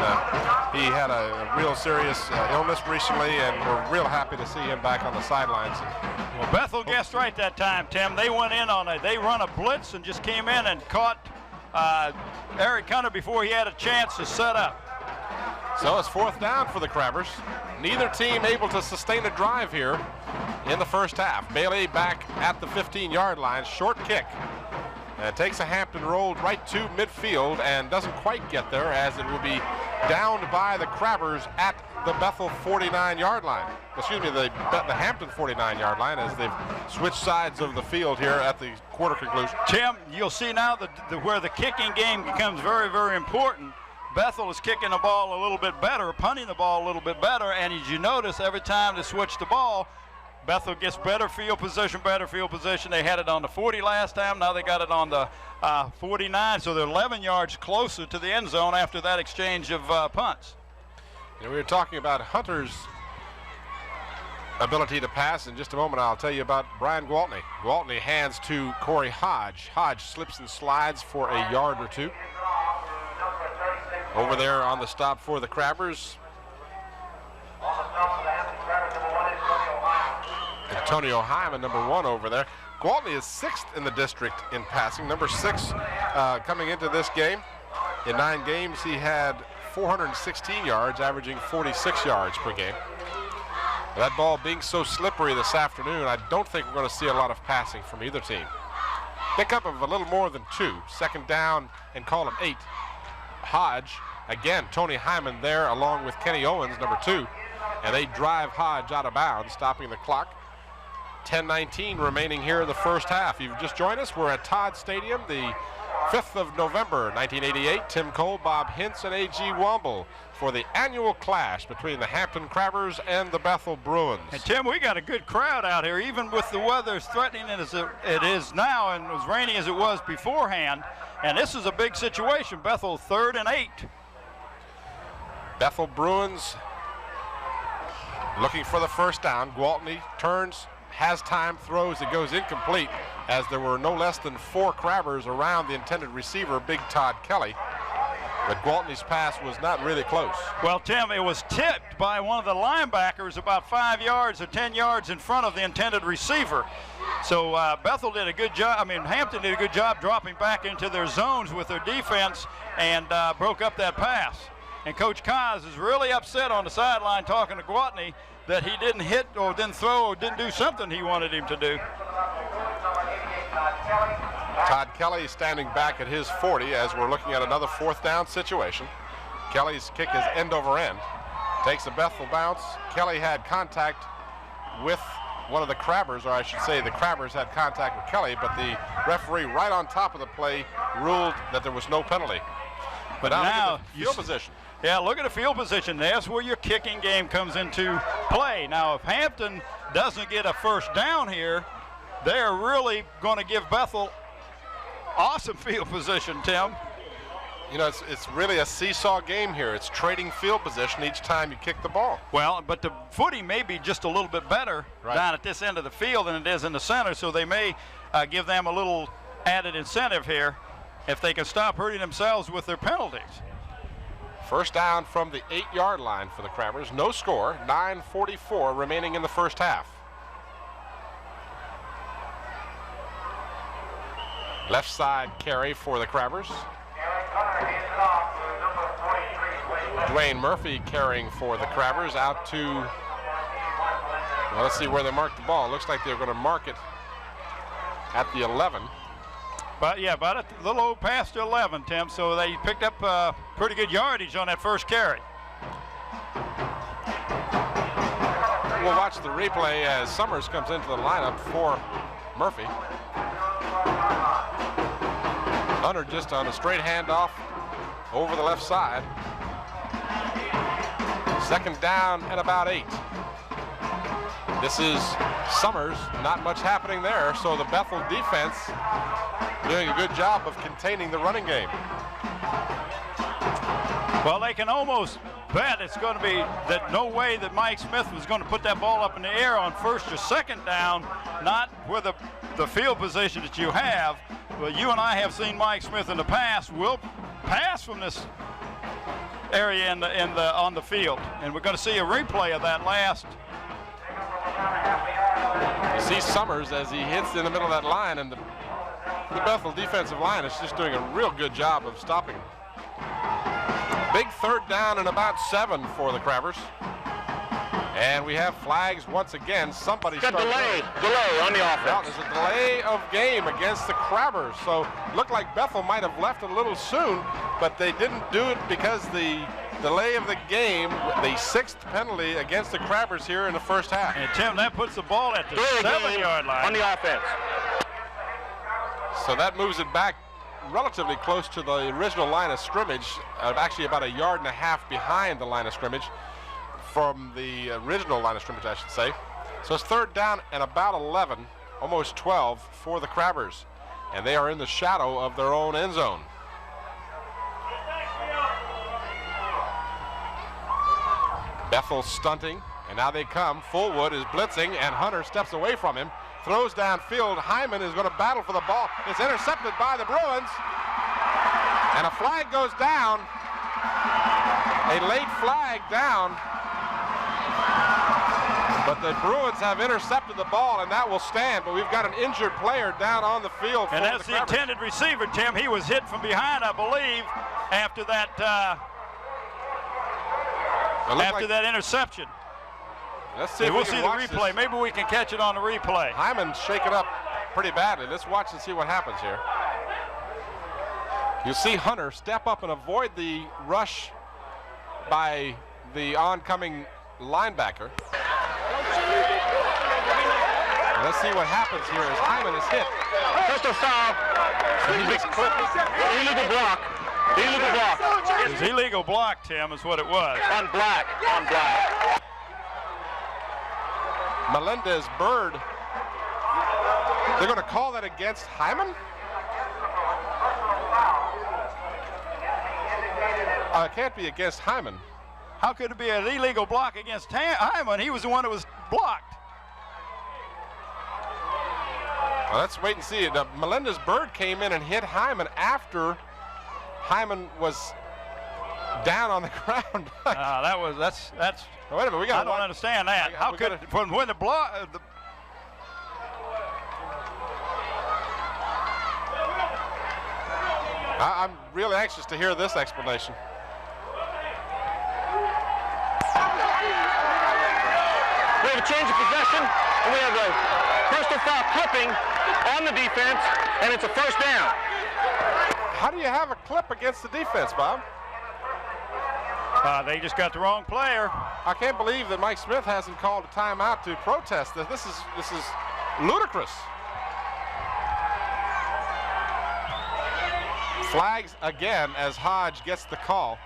Speaker 7: he had a real serious illness recently, and we're real happy to see him back on the sidelines.
Speaker 9: Well, Bethel guessed right that time, Tim. They went in on they run a blitz and just came in and caught Eric Hunter before he had a chance to set up.
Speaker 7: So it's 4th down for the Crabbers. Neither team able to sustain a drive here in the first half. Bailey back at the 15-yard line, short kick. And it takes a Hampton roll right to midfield and doesn't quite get there as it will be downed by the Crabbers at the Bethel 49-yard line. Excuse me, the Hampton 49-yard line as they've switched sides of the field here at the quarter conclusion.
Speaker 9: Tim, you'll see now where the kicking game becomes very, very important. Bethel is kicking the ball a little bit better, punting the ball a little bit better, and as you notice, every time they switch the ball, Bethel gets better field position. They had it on the 40 last time. Now they got it on the 49, so they're 11 yards closer to the end zone after that exchange of punts.
Speaker 7: We were talking about Hunter's ability to pass. In just a moment, I'll tell you about Brian Gwaltney. Gwaltney hands to Corey Hodge. Hodge slips and slides for a yard or two. Over there on the stop for the Crabbers, Antonio Hyman, number 1 over there. Gwaltney is 6th in the district in passing, number 6 coming into this game. In 9 games, he had 416 yards, averaging 46 yards per game. That ball being so slippery this afternoon, I don't think we're going to see a lot of passing from either team. Pickup of a little more than 2. Second down and call him 8. Hodge, again, Tony Hyman there along with Kenny Owens, number 2. And they drive Hodge out of bounds, stopping the clock. 10:19 remaining here in the first half. You've just joined us. We're at Todd Stadium, the 5th of November, 1988. Tim Cole, Bob Hintz, and A.G. Womble for the annual clash between the Hampton Crabbers and the Bethel Bruins.
Speaker 9: And Tim, we got a good crowd out here, even with the weather as threatening as it is now and as rainy as it was beforehand. And this is a big situation. Bethel 3rd and 8.
Speaker 7: Bethel Bruins looking for the first down. Gwaltney turns, has time, throws. It goes incomplete as there were no less than 4 Crabbers around the intended receiver, Big Todd Kelly. But Gwaltney's pass was not really close.
Speaker 9: Well, Tim, it was tipped by one of the linebackers about 5 yards or 10 yards in front of the intended receiver. So Bethel did a good job. I mean, Hampton did a good job dropping back into their zones with their defense and broke up that pass. And Coach Kaz is really upset on the sideline talking to Gwaltney that he didn't hit or didn't throw or didn't do something he wanted him to do.
Speaker 7: Todd Kelly standing back at his 40 as we're looking at another 4th down situation. Kelly's kick is end over end. Takes a Bethel bounce. Kelly had contact with one of the Crabbers, or I should say the Crabbers had contact with Kelly, but the referee right on top of the play ruled that there was no penalty.
Speaker 9: But now
Speaker 7: field position.
Speaker 9: Yeah, look at the field position. That's where your kicking game comes into play. Now, if Hampton doesn't get a first down here, they're really going to give Bethel awesome field position, Tim.
Speaker 7: You know, it's really a seesaw game here. It's trading field position each time you kick the ball.
Speaker 9: Well, but the footing may be just a little bit better down at this end of the field than it is in the center, so they may give them a little added incentive here if they can stop hurting themselves with their penalties.
Speaker 7: First down from the 8-yard line for the Crabbers. No score, 9:44 remaining in the first half. Left side carry for the Crabbers. Dwayne Murphy carrying for the Crabbers out to, well, let's see where they mark the ball. Looks like they're going to mark it at the 11.
Speaker 9: But yeah, about a little old past the 11, Tim, so they picked up pretty good yardage on that first carry.
Speaker 7: We'll watch the replay as Summers comes into the lineup for Murphy. Hunter just on a straight handoff over the left side. Second down and about 8. This is Summers, not much happening there, so the Bethel defense doing a good job of containing the running game.
Speaker 9: Well, they can almost bet it's going to be that no way that Mike Smith was going to put that ball up in the air on first or second down, not with the field position that you have. But you and I have seen Mike Smith in the past will pass from this area on the field, and we're going to see a replay of that last.
Speaker 7: You see Summers as he hits in the middle of that line, and the Bethel defensive line is just doing a real good job of stopping him. Big third down and about 7 for the Crabbers. And we have flags once again. Somebody
Speaker 8: got delay on the offense.
Speaker 7: Well, there's a delay of game against the Crabbers. So it looked like Bethel might have left a little soon, but they didn't do it because the delay of the game, the 6th penalty against the Crabbers here in the first half.
Speaker 9: And Tim, that puts the ball at the 7-yard line
Speaker 8: on the offense.
Speaker 7: So that moves it back relatively close to the original line of scrimmage, actually about 1.5 yards behind the line of scrimmage from the original line of scrimmage, I should say. So it's 3rd down and about 11, almost 12 for the Crabbers. And they are in the shadow of their own end zone. Bethel stunting, and now they come. Fullwood is blitzing, and Hunter steps away from him. Throws downfield. Hyman is going to battle for the ball. It's intercepted by the Bruins. And a flag goes down. A late flag down. But the Bruins have intercepted the ball, and that will stand. But we've got an injured player down on the field.
Speaker 9: And that's the intended receiver, Tim. He was hit from behind, I believe, after that that interception.
Speaker 7: Let's see if
Speaker 9: we'll see the replay.
Speaker 7: This.
Speaker 9: Maybe we can catch it on the replay.
Speaker 7: Hyman's shaken up pretty badly. Let's watch and see what happens here. You see Hunter step up and avoid the rush by the oncoming linebacker. Let's see what happens here as Hyman is hit.
Speaker 8: First of foul. Illegal block. Illegal block.
Speaker 9: It was illegal block, Tim, is what it was.
Speaker 8: On Black. On Black.
Speaker 7: Melendez-Bird. They're going to call that against Hyman? It can't be against Hyman.
Speaker 9: How could it be an illegal block against Hyman? He was the one that was blocked.
Speaker 7: Well, let's wait and see. Melendez-Bird came in and hit Hyman after Hyman was down on the ground.
Speaker 9: That's.
Speaker 7: Wait a minute, we got.
Speaker 9: I don't understand that. How could it? When the block?
Speaker 7: I'm really anxious to hear this explanation.
Speaker 8: We have a change of possession, and we have a personal foul clipping on the defense, and it's a first down.
Speaker 7: How do you have a clip against the defense, Bob?
Speaker 9: They just got the wrong player.
Speaker 7: I can't believe that Mike Smith hasn't called a timeout to protest this. This is ludicrous. Flags again as Hodge gets the call.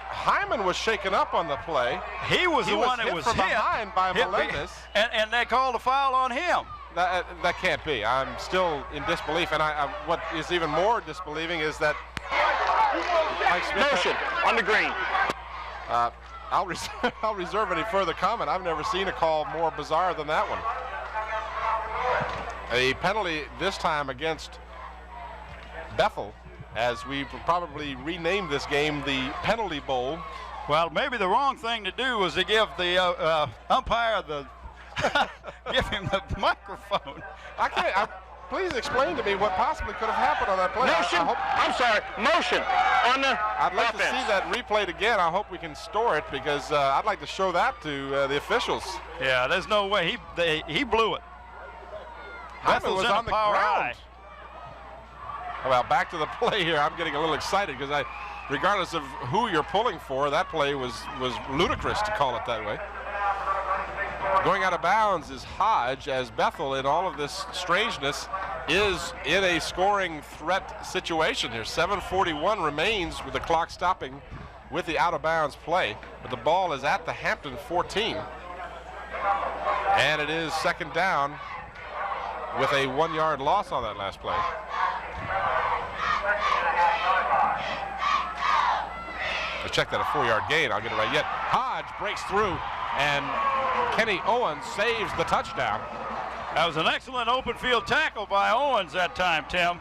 Speaker 7: Hyman was shaken up on the play.
Speaker 9: He was the one that was
Speaker 7: hit from behind by
Speaker 9: hit
Speaker 7: Melendez.
Speaker 9: And they called a foul on him.
Speaker 7: That can't be. I'm still in disbelief, and what is even more disbelieving is that Mike Smith
Speaker 8: motion on the green.
Speaker 7: I'll reserve any further comment. I've never seen a call more bizarre than that one. A penalty this time against Bethel, as we probably renamed this game the Penalty Bowl.
Speaker 9: Well, maybe the wrong thing to do was to give the umpire give him the microphone.
Speaker 7: Please explain to me what possibly could have happened on that play.
Speaker 8: Motion. Motion on the
Speaker 7: I'd like
Speaker 8: offense.
Speaker 7: to see that replayed again. I hope we can store it because I'd like to show that to the officials.
Speaker 9: Yeah, there's no way. He blew it.
Speaker 7: Hyman was on the ground. Well, back to the play here. I'm getting a little excited because regardless of who you're pulling for, that play was ludicrous to call it that way. Going out of bounds is Hodge, as Bethel, in all of this strangeness, is in a scoring threat situation here. 7:41 remains with the clock stopping with the out of bounds play. But the ball is at the Hampton 14. And it is 2nd down with a 1-yard loss on that last play. Let's check that a 4-yard gain. I'll get it right yet. Hodge breaks through, and Kenny Owens saves the touchdown.
Speaker 9: That was an excellent open field tackle by Owens that time, Tim.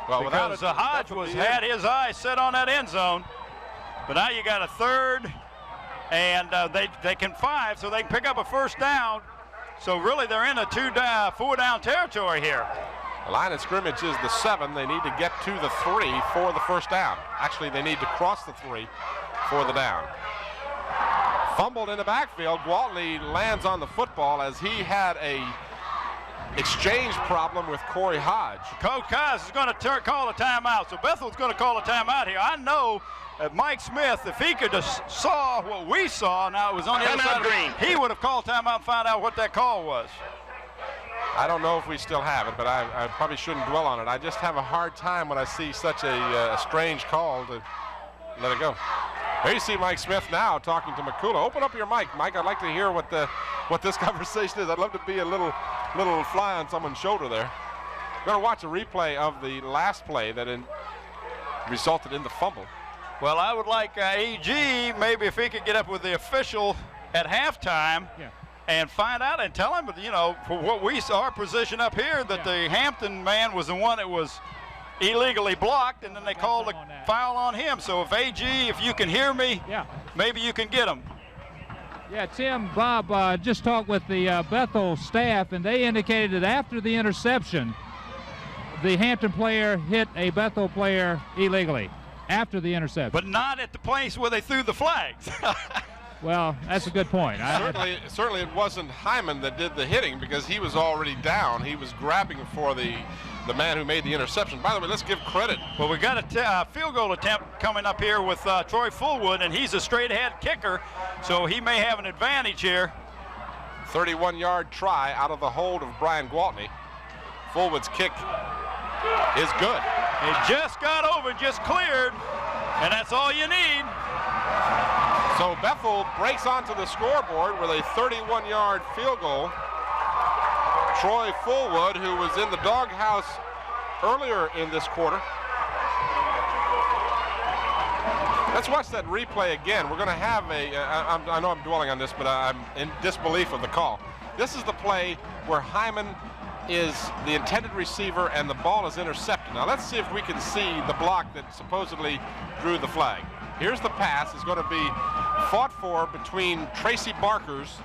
Speaker 7: Well,
Speaker 9: because Hodge had his eye set on that end zone. But now you got a 3rd, and they can 5, so they can pick up a 1st down. So really they're in a 4-down territory here.
Speaker 7: The line of scrimmage is the 7. They need to get to the 3 for the 1st down. Actually, they need to cross the 3 for the down. Fumbled in the backfield. Gwaltney lands on the football as he had a exchange problem with Corey Hodge.
Speaker 9: Coach Kaz is going to call a timeout. So Bethel's going to call a timeout here. I know that Mike Smith, if he could have saw what we saw, now it was on the other side of green, he would have called timeout and found out what that call was.
Speaker 7: I don't know if we still have it, but I probably shouldn't dwell on it. I just have a hard time when I see such a strange call to let it go. There you see Mike Smith now talking to McCullough. Open up your mic, Mike. I'd like to hear what what this conversation is. I'd love to be a little fly on someone's shoulder there. We're going to watch a replay of the last play that resulted in the fumble.
Speaker 9: Well, I would like AG, maybe if he could get up with the official at halftime and find out and tell him, you know, for what we saw, our position up here, that the Hampton man was the one that was illegally blocked, and then they called a foul on him. So if AG, if you can hear me, maybe you can get him.
Speaker 3: Yeah, Tim, Bob just talked with the Bethel staff, and they indicated that after the interception, the Hampton player hit a Bethel player illegally after the interception.
Speaker 9: But not at the place where they threw the flags.
Speaker 3: Well, that's a good point.
Speaker 7: Certainly it wasn't Hyman that did the hitting, because he was already down. He was grabbing for the man who made the interception. By the way, let's give credit.
Speaker 9: Well, we got a field goal attempt coming up here with Troy Fullwood, and he's a straight-ahead kicker, so he may have an advantage here.
Speaker 7: 31-yard try out of the hold of Brian Gwaltney. Fullwood's kick is good.
Speaker 9: It just got over, just cleared, and that's all you need.
Speaker 7: So Bethel breaks onto the scoreboard with a 31-yard field goal. Troy Fullwood, who was in the doghouse earlier in this quarter. Let's watch that replay again. We're going to have I know I'm dwelling on this, but I'm in disbelief of the call. This is the play where Hyman is the intended receiver and the ball is intercepted. Now let's see if we can see the block that supposedly drew the flag. Here's the pass. It's going to be fought for between Tracy Barkers.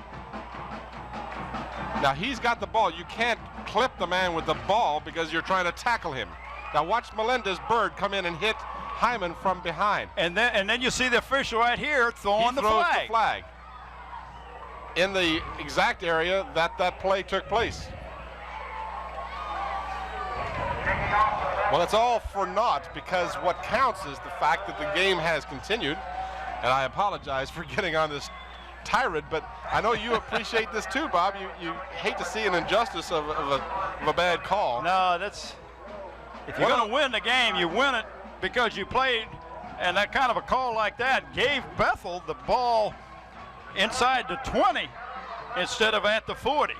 Speaker 7: Now he's got the ball. You can't clip the man with the ball because you're trying to tackle him. Now watch Melendez Bird come in and hit Hyman from behind.
Speaker 9: And then you see the official right here throwing the flag.
Speaker 7: He throws the flag in the exact area that play took place. Well, it's all for naught, because what counts is the fact that the game has continued. And I apologize for getting on this tirade, but I know you appreciate this too, Bob. You hate to see an injustice of a bad call.
Speaker 9: No, that's, if you're going to win the game, you win it because you played, and that kind of a call like that gave Bethel the ball inside the 20 instead of at the 40.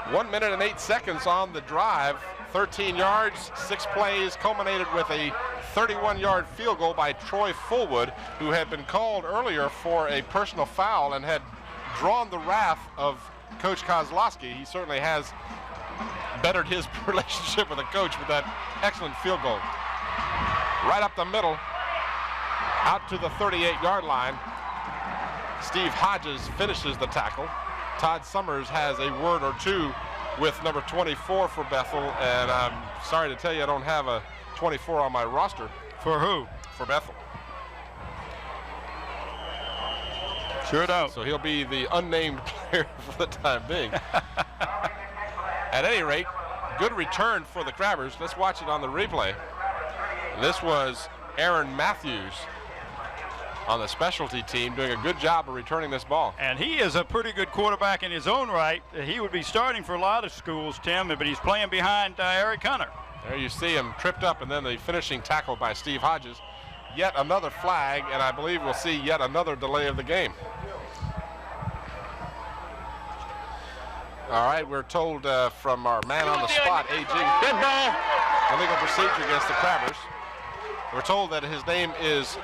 Speaker 7: 1 minute and 8 seconds on the drive. 13 yards, 6 plays, culminated with a 31-yard field goal by Troy Fullwood, who had been called earlier for a personal foul and had drawn the wrath of Coach Kozlowski. He certainly has bettered his relationship with the coach with that excellent field goal. Right up the middle, out to the 38-yard line. Steve Hodges finishes the tackle. Todd Summers has a word or two with number 24 for Bethel, and I'm sorry to tell you I don't have a 24 on my roster.
Speaker 9: For who?
Speaker 7: For Bethel.
Speaker 9: Sure don't.
Speaker 7: So he'll be the unnamed player for the time being. At any rate, good return for the Crabbers. Let's watch it on the replay. This was Aaron Matthews on the specialty team, doing a good job of returning this ball.
Speaker 9: And he is a pretty good quarterback in his own right. He would be starting for a lot of schools, Tim, but he's playing behind Eric Hunter.
Speaker 7: There you see him tripped up, and then the finishing tackle by Steve Hodges. Yet another flag, and I believe we'll see yet another delay of the game. All right, we're told from our man on the spot, AG,
Speaker 8: Good ball.
Speaker 7: illegal procedure against the Crabbers. We're told that his name is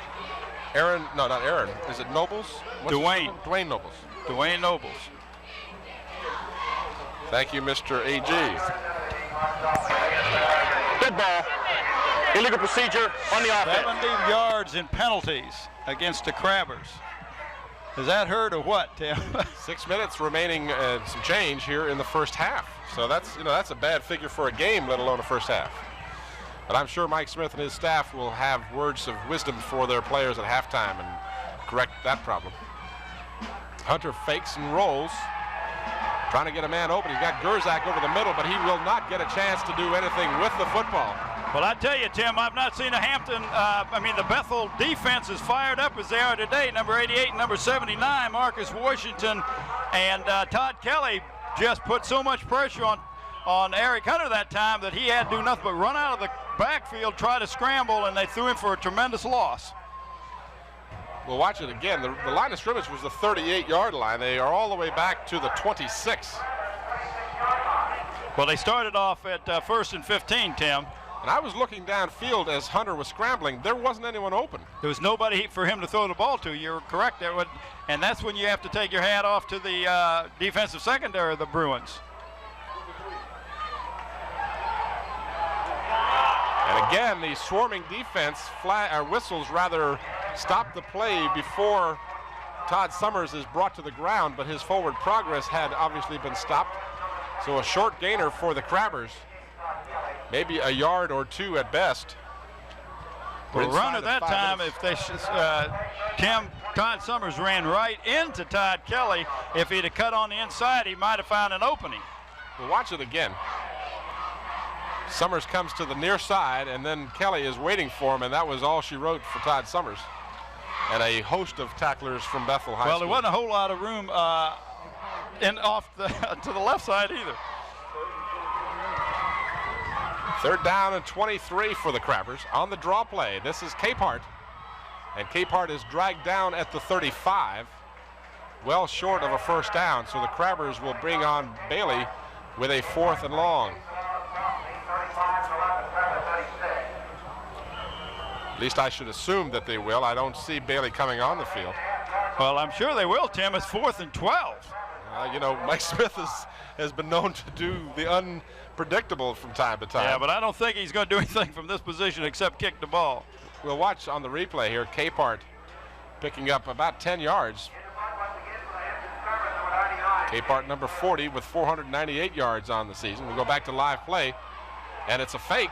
Speaker 7: Aaron, no, not Aaron. Is it Nobles?
Speaker 9: Dwayne.
Speaker 7: Dwayne Nobles.
Speaker 9: Dwayne Nobles.
Speaker 7: Thank you, Mr. AG.
Speaker 8: Good ball. Illegal procedure on the offense.
Speaker 9: 70 yards in penalties against the Crabbers. Is that hurt or what, Tim?
Speaker 7: 6 minutes remaining, some change here in the first half. So that's a bad figure for a game, let alone a first half. But I'm sure Mike Smith and his staff will have words of wisdom for their players at halftime and correct that problem. Hunter fakes and rolls, trying to get a man open. He's got Gerzak over the middle, but he will not get a chance to do anything with the football.
Speaker 9: Well, I tell you, Tim, I've not seen a Hampton, the Bethel defense is fired up as they are today. Number 88 and number 79, Marcus Washington and Todd Kelly just put so much pressure on Eric Hunter that time that he had to do nothing but run out of the backfield, try to scramble, and they threw him for a tremendous loss.
Speaker 7: We'll watch it again. The line of scrimmage was the 38-yard line. They are all the way back to the 26.
Speaker 9: Well, they started off at 1st and 15, Tim.
Speaker 7: And I was looking downfield as Hunter was scrambling. There wasn't anyone open.
Speaker 9: There was nobody for him to throw the ball to. You're correct there. And that's when you have to take your hat off to the defensive secondary of the Bruins.
Speaker 7: And again, the swarming defense whistles rather stopped the play before Todd Summers is brought to the ground, but his forward progress had obviously been stopped. So a short gainer for the Crabbers. Maybe a yard or two at best.
Speaker 9: Well, run at that time, if they Todd Summers ran right into Todd Kelly. If he'd have cut on the inside, he might have found an opening.
Speaker 7: We'll watch it again. Summers comes to the near side, and then Kelly is waiting for him, and that was all she wrote for Todd Summers. And a host of tacklers from Bethel High School.
Speaker 9: Well, there wasn't a whole lot of room to the left side either.
Speaker 7: 3rd down and 23 for the Crabbers on the draw play. This is Capehart, and Capehart is dragged down at the 35, well short of a first down. So the Crabbers will bring on Bailey with a 4th and long. At least I should assume that they will. I don't see Bailey coming on the field.
Speaker 9: Well, I'm sure they will, Tim. It's 4th and 12.
Speaker 7: You know, Mike Smith has been known to do the unpredictable from time to time.
Speaker 9: Yeah, but I don't think he's going to do anything from this position except kick the ball.
Speaker 7: We'll watch on the replay here. Capehart picking up about 10 yards. Capehart number 40 with 498 yards on the season. We'll go back to live play, and it's a fake.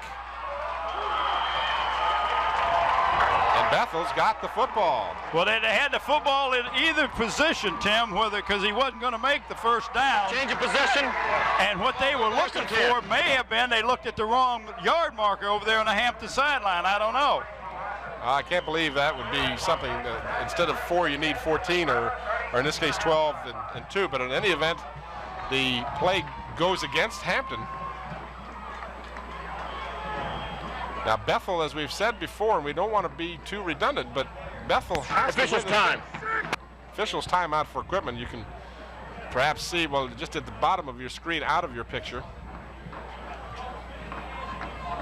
Speaker 7: And Bethel's got the football.
Speaker 9: Well, they had the football in either position, Tim, because he wasn't going to make the first down.
Speaker 8: Change of possession.
Speaker 9: And what they were looking for may have been they looked at the wrong yard marker over there on the Hampton sideline. I don't know.
Speaker 7: I can't believe that would be something that instead of 4 you need 14 or in this case 12 and 2. But in any event, the play goes against Hampton. Now Bethel, as we've said before, and we don't want to be too redundant, but Bethel has
Speaker 8: officials time.
Speaker 7: Officials timeout for equipment. You can perhaps see, well, just at the bottom of your screen, out of your picture,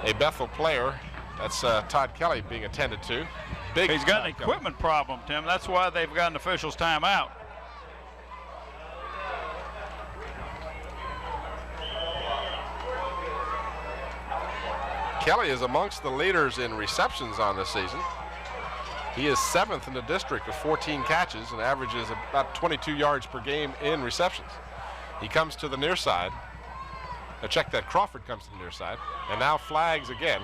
Speaker 7: a Bethel player. That's Todd Kelly being attended to.
Speaker 9: He's got an equipment problem, Tim. That's why they've got an officials timeout.
Speaker 7: Kelly is amongst the leaders in receptions on this season. He is 7th in the district with 14 catches and averages about 22 yards per game in receptions. He comes to the near side. Now check that, Crawford comes to the near side and now flags again.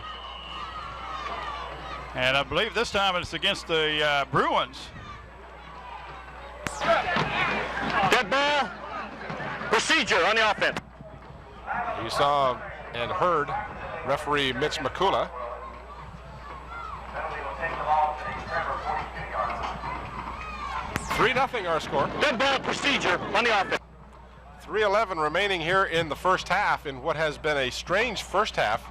Speaker 9: And I believe this time it's against the Bruins.
Speaker 8: Dead ball. Procedure on the offense.
Speaker 7: You saw and heard referee Mitch McCullough. (3-0) our score.
Speaker 8: Dead ball procedure on the offense.
Speaker 7: 3:11 remaining here in the first half in what has been a strange first half.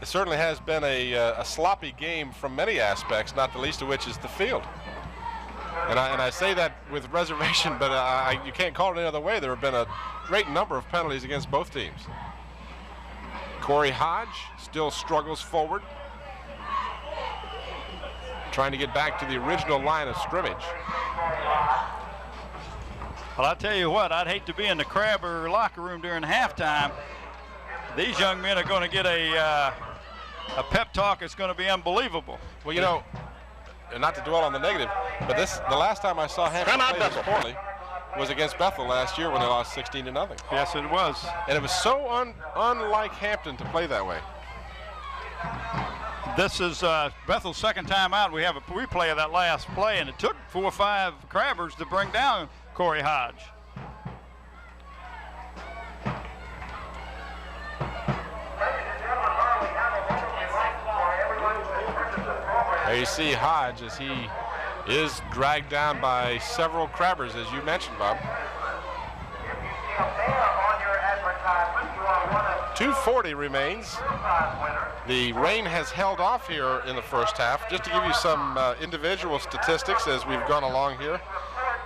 Speaker 7: It certainly has been a sloppy game from many aspects, not the least of which is the field. And I say that with reservation, but you can't call it any other way. There have been a great number of penalties against both teams. Corey Hodge still struggles forward, trying to get back to the original line of scrimmage.
Speaker 9: Well, I'll tell you what, I'd hate to be in the Crabber locker room during halftime. These young men are going to get a pep talk. It's going to be unbelievable.
Speaker 7: Well, you know, and not to dwell on the negative, but the last time I saw Hampton play this poorly was against Bethel last year when they lost 16-0.
Speaker 9: Yes, it was.
Speaker 7: And it was so unlike Hampton to play that way.
Speaker 9: This is Bethel's second time out. We have a replay of that last play, and it took 4 or 5 Crabbers to bring down Corey Hodge.
Speaker 7: There you see Hodge as he is dragged down by several Crabbers, as you mentioned, Bob. 2:40 remains. The rain has held off here in the first half. Just to give you some individual statistics as we've gone along here,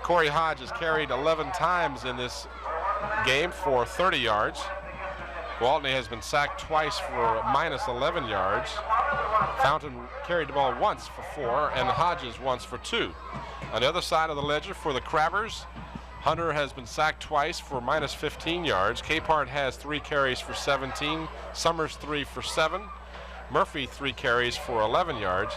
Speaker 7: Corey Hodge has carried 11 times in this game for 30 yards. Gwaltney has been sacked twice for minus 11 yards. Fountain carried the ball once for 4, and Hodges once for 2. On the other side of the ledger for the Crabbers, Hunter has been sacked twice for minus 15 yards. Capehart has 3 carries for 17. Summers 3 for 7. Murphy 3 carries for 11 yards.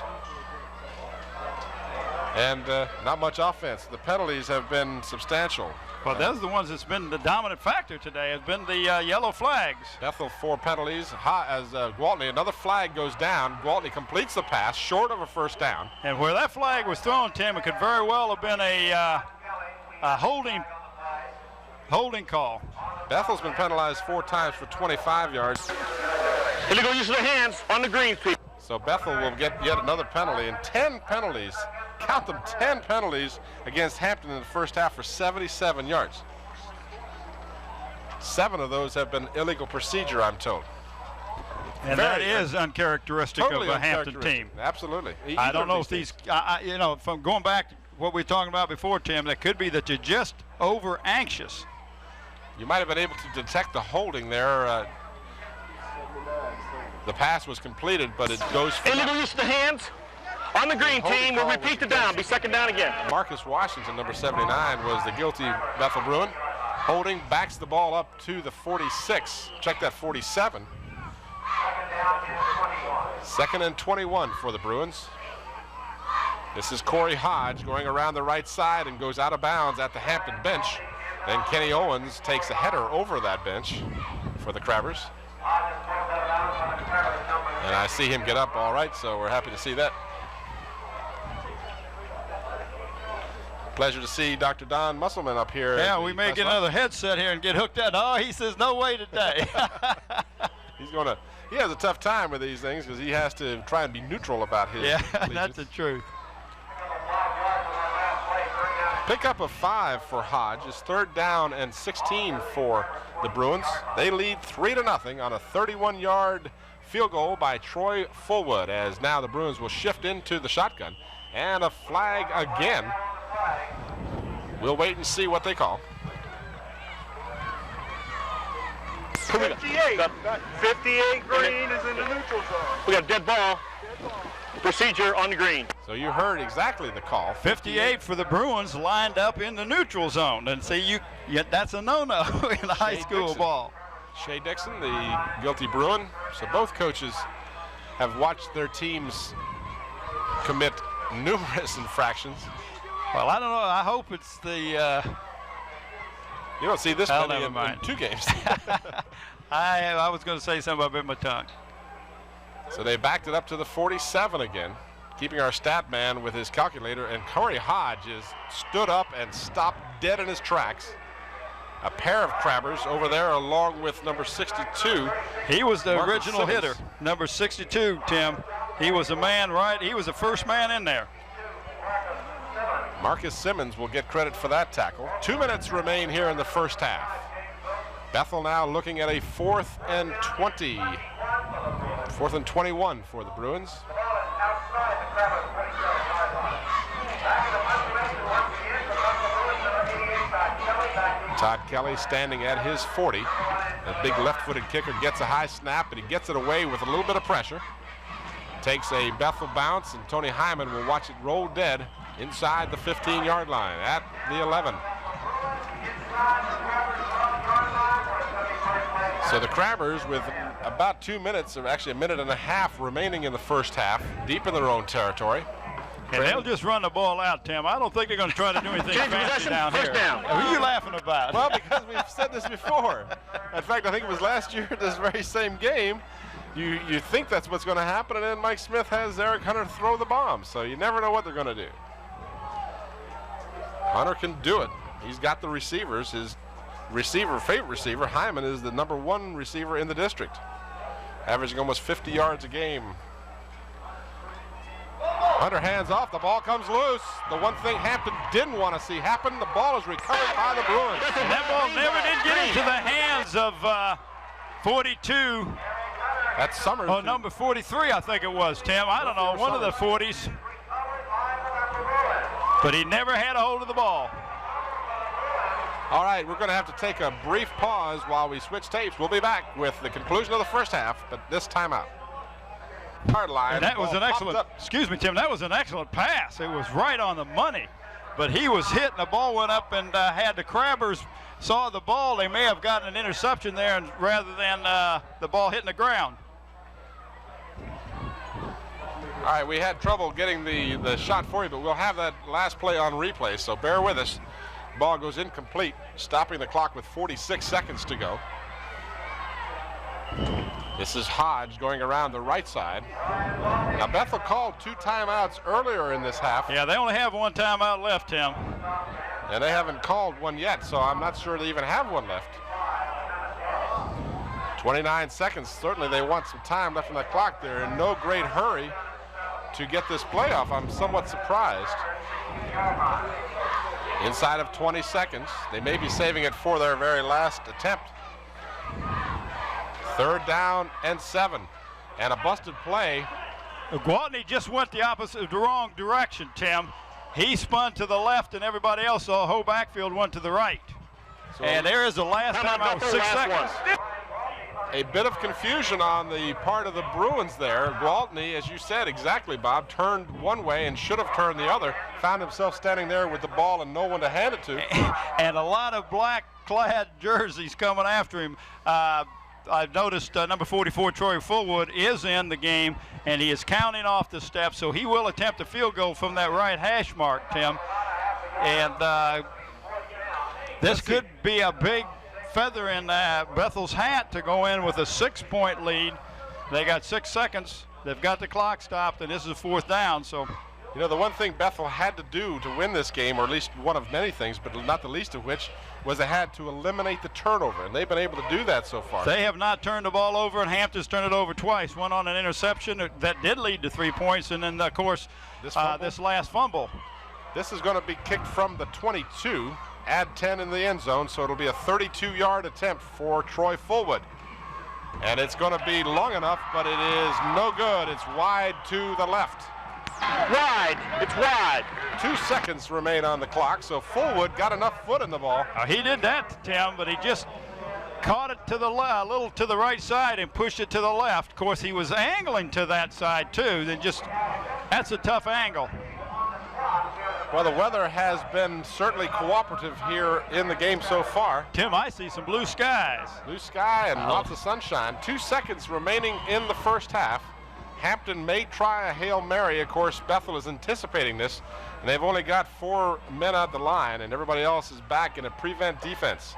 Speaker 7: And not much offense. The penalties have been substantial.
Speaker 9: Well, those are the ones that's been the dominant factor today, has been the yellow flags.
Speaker 7: Bethel 4 penalties. As Gwaltney, another flag goes down. Gwaltney completes the pass short of a first down.
Speaker 9: And where that flag was thrown, Tim, it could very well have been a holding call.
Speaker 7: Bethel's been penalized 4 times for 25 yards.
Speaker 8: Illegal use of the hands on the greens, people.
Speaker 7: So Bethel will get yet another penalty, and 10 penalties, count them, 10 penalties against Hampton in the first half for 77 yards. 7 of those have been illegal procedure, I'm told.
Speaker 9: And that is uncharacteristic
Speaker 7: totally
Speaker 9: of a Hampton team.
Speaker 7: Absolutely.
Speaker 9: I don't know if these, you know, from going back to what we were talking about before, Tim, that could be that you're just over anxious.
Speaker 7: You might have been able to detect the holding there. The pass was completed, but it goes for
Speaker 8: illegal use of the hands on the green team. We'll repeat the down. Be second down again.
Speaker 7: Marcus Washington, number 79, was the guilty Bethel Bruin. Holding, backs the ball up to the 46. Check that 47. 2nd and 21 for the Bruins. This is Corey Hodge going around the right side and goes out of bounds at the Hampton bench. Then Kenny Owens takes a header over that bench for the Crabbers. And I see him get up all right, so we're happy to see that. Pleasure to see Dr. Don Musselman up here.
Speaker 9: Yeah, we may get another headset here and get hooked up. Oh, he says no way today.
Speaker 7: He has a tough time with these things because he has to try and be neutral about his allegiance.
Speaker 9: That's the truth.
Speaker 7: Pickup of 5 for Hodge is 3rd down and 16 for the Bruins. They lead 3-0 on a 31-yard field goal by Troy Fullwood, as now the Bruins will shift into the shotgun. And a flag again. We'll wait and see what they call.
Speaker 8: 58 green is in the neutral zone. We got a dead ball. Procedure on the green.
Speaker 7: So you heard exactly the call.
Speaker 9: 58 for the Bruins lined up in the neutral zone. And see, that's a no-no in high school ball.
Speaker 7: Shea Dixon, the guilty Bruin. So both coaches have watched their teams commit numerous infractions.
Speaker 9: Well, I don't know. I hope it's the...
Speaker 7: you don't see this many in 2 games.
Speaker 9: I was going to say something, I bit my tongue.
Speaker 7: So they backed it up to the 47 again, keeping our stat man with his calculator, and Corey Hodge is stood up and stopped dead in his tracks. A pair of Crabbers over there along with number 62.
Speaker 9: He was the
Speaker 7: Marcus
Speaker 9: original
Speaker 7: Simmons.
Speaker 9: hitter, number 62, Tim. He was the man, right? He was the first man in there.
Speaker 7: Marcus Simmons will get credit for that tackle. 2 minutes remain here in the first half. Bethel now looking at a 4th and 20. 4th and 21 for the Bruins. Todd Kelly standing at his 40. A big left-footed kicker gets a high snap, and he gets it away with a little bit of pressure. Takes a Bethel bounce, and Tony Hyman will watch it roll dead inside the 15-yard line at the 11. So the Crabbers, with about 2 minutes, or actually a minute and a half remaining in the first half, deep in their own territory.
Speaker 9: And they'll just run the ball out, Tim. I don't think they're going to try to do anything fancy down here.
Speaker 8: Down.
Speaker 9: Who are you laughing about?
Speaker 7: Well, because we've said this before. In fact, I think it was last year, this very same game. You think that's what's going to happen, and then Mike Smith has Eric Hunter throw the bomb. So you never know what they're going to do. Hunter can do it. He's got the receivers. His favorite receiver, Hyman, is the #1 receiver in the district, averaging almost 50 yards a game. Hunter hands off, the ball comes loose. The one thing Hampton didn't want to see happen, the ball is recovered by the Bruins.
Speaker 9: And that ball never did get into the hands of 42.
Speaker 7: That's Summers.
Speaker 9: Oh, number 43, I think it was, Tim. I don't know, one of the 40s. But he never had a hold of the ball.
Speaker 7: All right, we're going to have to take a brief pause while we switch tapes. We'll be back with the conclusion of the first half, but this timeout. Hard line.
Speaker 9: And that was an excellent, excuse me, Tim, that was an excellent pass. It was right on the money. But he was hit, and the ball went up, and had the Crabbers saw the ball, they may have gotten an interception there and rather than the ball hitting the ground.
Speaker 7: All right, we had trouble getting the shot for you, but we'll have that last play on replay, so bear with us. Ball goes incomplete, stopping the clock with 46 seconds to go. This is Hodge going around the right side. Now, Bethel called 2 timeouts earlier in this half.
Speaker 9: Yeah, they only have 1 timeout left, Tim.
Speaker 7: And they haven't called one yet, so I'm not sure they even have one left. 29 seconds. Certainly they want some time left on the clock. They're in no great hurry to get this playoff. I'm somewhat surprised. Inside of 20 seconds. They may be saving it for their very last attempt. 3rd down and 7. And a busted play.
Speaker 9: Gwaltney just went the wrong direction, Tim. He spun to the left, and everybody else, the whole backfield went to the right. So and there is the last time out with 6 seconds.
Speaker 7: A bit of confusion on the part of the Bruins there. Gwaltney, as you said exactly, Bob, turned one way and should have turned the other. Found himself standing there with the ball and no one to hand it to.
Speaker 9: And a lot of black-clad jerseys coming after him. I've noticed number 44, Troy Fullwood, is in the game, and he is counting off the steps, so he will attempt a field goal from that right hash mark, Tim. And this could be a big feather in Bethel's hat to go in with a 6-point lead. They got 6 seconds. They've got the clock stopped, and this is 4th down. So,
Speaker 7: you know, the one thing Bethel had to do to win this game, or at least one of many things, but not the least of which, was they had to eliminate the turnover, and they've been able to do that so far.
Speaker 9: They have not turned the ball over, and Hampton's turned it over twice. One on an interception that did lead to 3 points, and then, of course, this last fumble.
Speaker 7: This is going to be kicked from the 22, add 10 in the end zone, so it'll be a 32-yard attempt for Troy Fullwood. And it's going to be long enough, but it is no good. It's wide to the left.
Speaker 8: Wide. It's wide.
Speaker 7: 2 seconds remain on the clock, so Fullwood got enough foot in the ball.
Speaker 9: He did that, Tim, but he just caught it to the a little to the right side and pushed it to the left. Of course, he was angling to that side too. Then that's a tough angle.
Speaker 7: Well, the weather has been certainly cooperative here in the game so far.
Speaker 9: Tim, I see some blue skies.
Speaker 7: Blue sky and lots of sunshine. 2 seconds remaining in the first half. Hampton may try a Hail Mary. Of course, Bethel is anticipating this, and they've only got 4 men at the line, and everybody else is back in a prevent defense.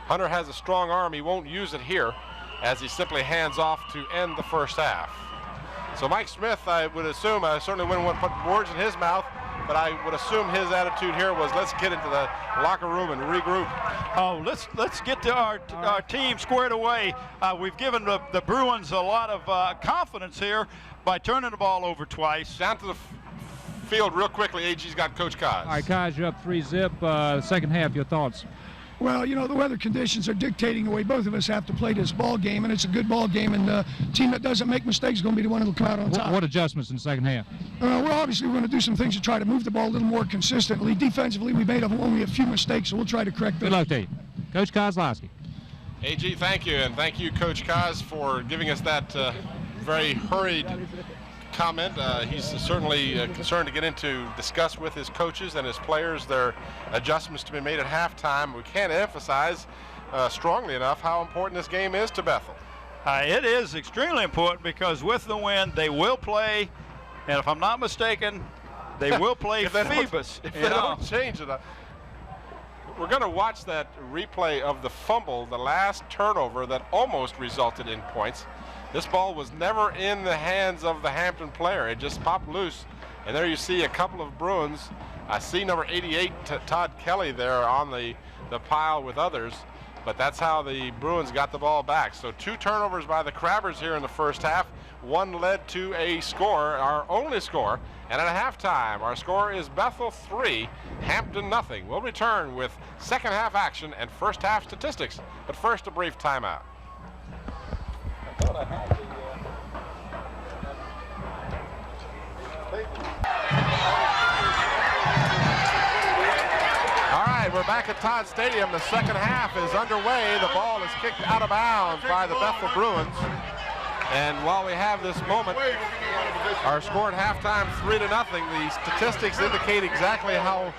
Speaker 7: Hunter has a strong arm. He won't use it here, as he simply hands off to end the first half. So Mike Smith, I would assume, I certainly wouldn't want to put words in his mouth, but I would assume his attitude here was, let's get into the locker room and regroup.
Speaker 9: Oh, let's get to our team squared away. We've given the Bruins a lot of confidence here by turning the ball over twice.
Speaker 7: Down to the field real quickly. AG's got Coach Kaz.
Speaker 3: All right, Kaz, you're up 3-zip. Second half, your thoughts?
Speaker 5: Well, you know, the weather conditions are dictating the way both of us have to play this ball game, and it's a good ball game, and the team that doesn't make mistakes is going to be the one that will come out on top.
Speaker 3: What adjustments in the second half?
Speaker 5: Well, obviously, we're going to do some things to try to move the ball a little more consistently. Defensively, we made only a few mistakes, so we'll try to correct those.
Speaker 3: Good luck to you. Coach Kozlowski.
Speaker 7: AG, thank you, and thank you, Coach Kaz, for giving us that very hurried comment. He's certainly concerned to discuss with his coaches and his players their adjustments to be made at halftime. We can't emphasize strongly enough how important this game is to Bethel.
Speaker 9: It is extremely important because with the win, they will play, and if I'm not mistaken, they will play Phoebus.
Speaker 7: If they don't change it, we're going to watch that replay of the fumble, the last turnover that almost resulted in points. This ball was never in the hands of the Hampton player. It just popped loose. And there you see a couple of Bruins. I see number 88, Todd Kelly, there on the pile with others. But that's how the Bruins got the ball back. So 2 turnovers by the Crabbers here in the first half. 1 led to a score, our only score. And at halftime, our score is Bethel 3, Hampton nothing. We'll return with second half action and first half statistics. But first, a brief timeout. We're back at Todd Stadium. The second half is underway. The ball is kicked out of bounds by the Bethel Bruins. And while we have this moment, our score at halftime 3-0. The statistics indicate exactly how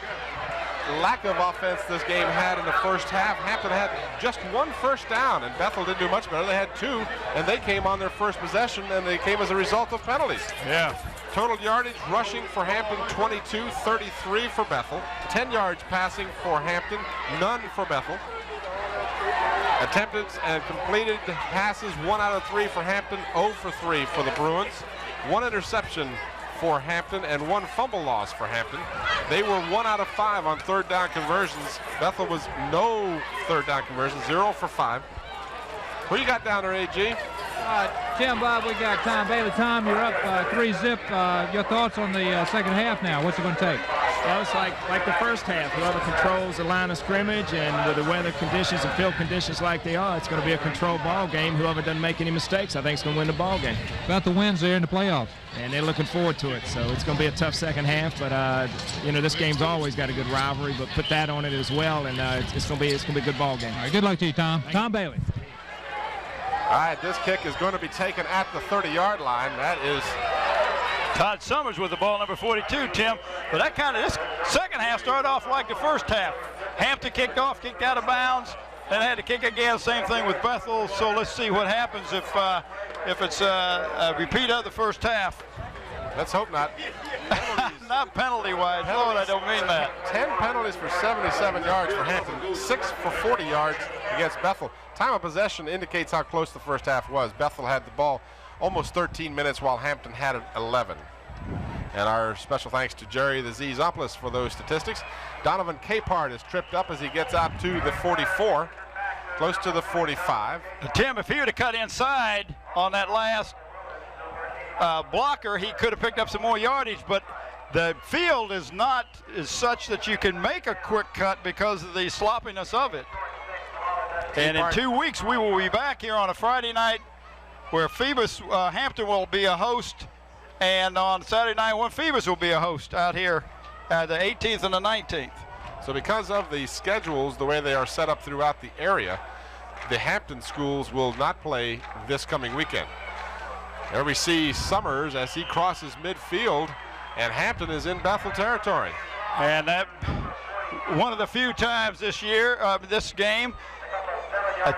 Speaker 7: lack of offense this game had in the first half. Hampton had just one first down, and Bethel didn't do much better. They had two, and they came on their first possession, and they came as a result of penalties.
Speaker 9: Yeah.
Speaker 7: Total yardage rushing for Hampton, 22, 33 for Bethel. 10 yards passing for Hampton, none for Bethel. Attempted and completed passes, 1 out of 3 for Hampton, 0 for 3 for the Bruins. 1 interception for Hampton and 1 fumble loss for Hampton. They were 1 out of 5 on third down conversions. Bethel was no third down conversions, 0 for 5. Who you got down there, AG?
Speaker 3: Tim, Bob, we got Tom Bailey. Tom, you're up 3-0. Your thoughts on the second half now? What's it going to take?
Speaker 11: Well, it's like the first half. Whoever controls the line of scrimmage, and with the weather conditions and field conditions like they are, it's going to be a controlled ball game. Whoever doesn't make any mistakes, I think, is going to win the ball game.
Speaker 3: About the wins there in the playoffs.
Speaker 11: And they're looking forward to it. So it's going to be a tough second half. But you know, this game's always got a good rivalry. But put that on it as well, and it's going to be a good ball game.
Speaker 3: All right, good luck to you, Tom. Tom Bailey.
Speaker 7: All right, this kick is going to be taken at the 30-yard line. That is
Speaker 9: Todd Summers with the ball, number 42, Tim. But this second half started off like the first half. Hampton kicked off, kicked out of bounds, then had to kick again. Same thing with Bethel. So let's see what happens if it's a repeat of the first half.
Speaker 7: Let's hope not.
Speaker 9: Not penalty-wise. Lord, I don't mean that.
Speaker 7: 10 penalties for 77 yards for Hampton, 6 for 40 yards against Bethel. Time of possession indicates how close the first half was. Bethel had the ball almost 13 minutes while Hampton had it 11. And our special thanks to Jerry the Zompoulos for those statistics. Donovan Capehart is tripped up as he gets out to the 44, close to the 45.
Speaker 9: Tim, if he would have cut inside on that last blocker, he could have picked up some more yardage, but the field is such that you can make a quick cut because of the sloppiness of it. And in 2 weeks, we will be back here on a Friday night where Phoebus Hampton will be a host, and on Saturday night, Phoebus will be a host out here the 18th and the 19th.
Speaker 7: So because of the schedules, the way they are set up throughout the area, the Hampton schools will not play this coming weekend. There we see Summers as he crosses midfield, and Hampton is in Bethel territory.
Speaker 9: And that one of the few times this year, this game,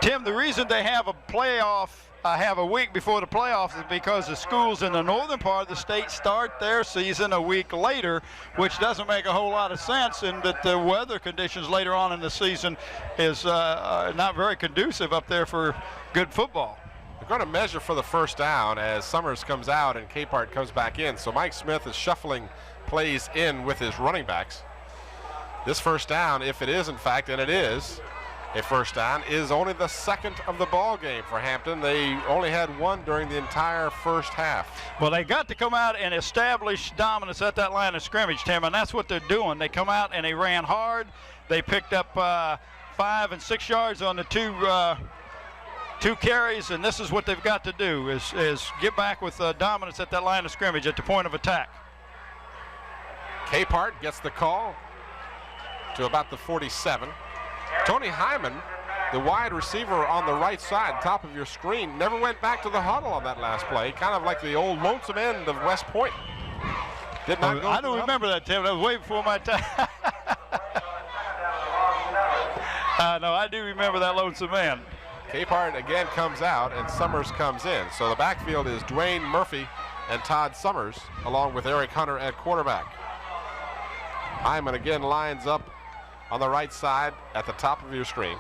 Speaker 9: Tim, the reason they have a playoff, have a week before the playoffs is because the schools in the northern part of the state start their season a week later, which doesn't make a whole lot of sense, and that the weather conditions later on in the season is not very conducive up there for good football.
Speaker 7: They're going to measure for the first down as Summers comes out and Capehart comes back in. So Mike Smith is shuffling plays in with his running backs. This first down, if it is in fact, and it is a first down, is only the second of the ball game for Hampton. They only had one during the entire first half.
Speaker 9: Well, they got to come out and establish dominance at that line of scrimmage, Tim, and that's what they're doing. They come out and they ran hard. They picked up 5 and 6 yards on the two carries, and this is what they've got to do, is get back with dominance at that line of scrimmage at the point of attack.
Speaker 7: Capehart gets the call to about the 47. Tony Hyman, the wide receiver on the right side, top of your screen, never went back to the huddle on that last play, kind of like the old lonesome end of West Point. Did not go.
Speaker 9: I don't remember that, Tim. That was way before my time. No, I do remember that lonesome end.
Speaker 7: Capehart again comes out and Summers comes in. So the backfield is Dwayne Murphy and Todd Summers, along with Eric Hunter at quarterback. Hyman again lines up on the right side at the top of your screen.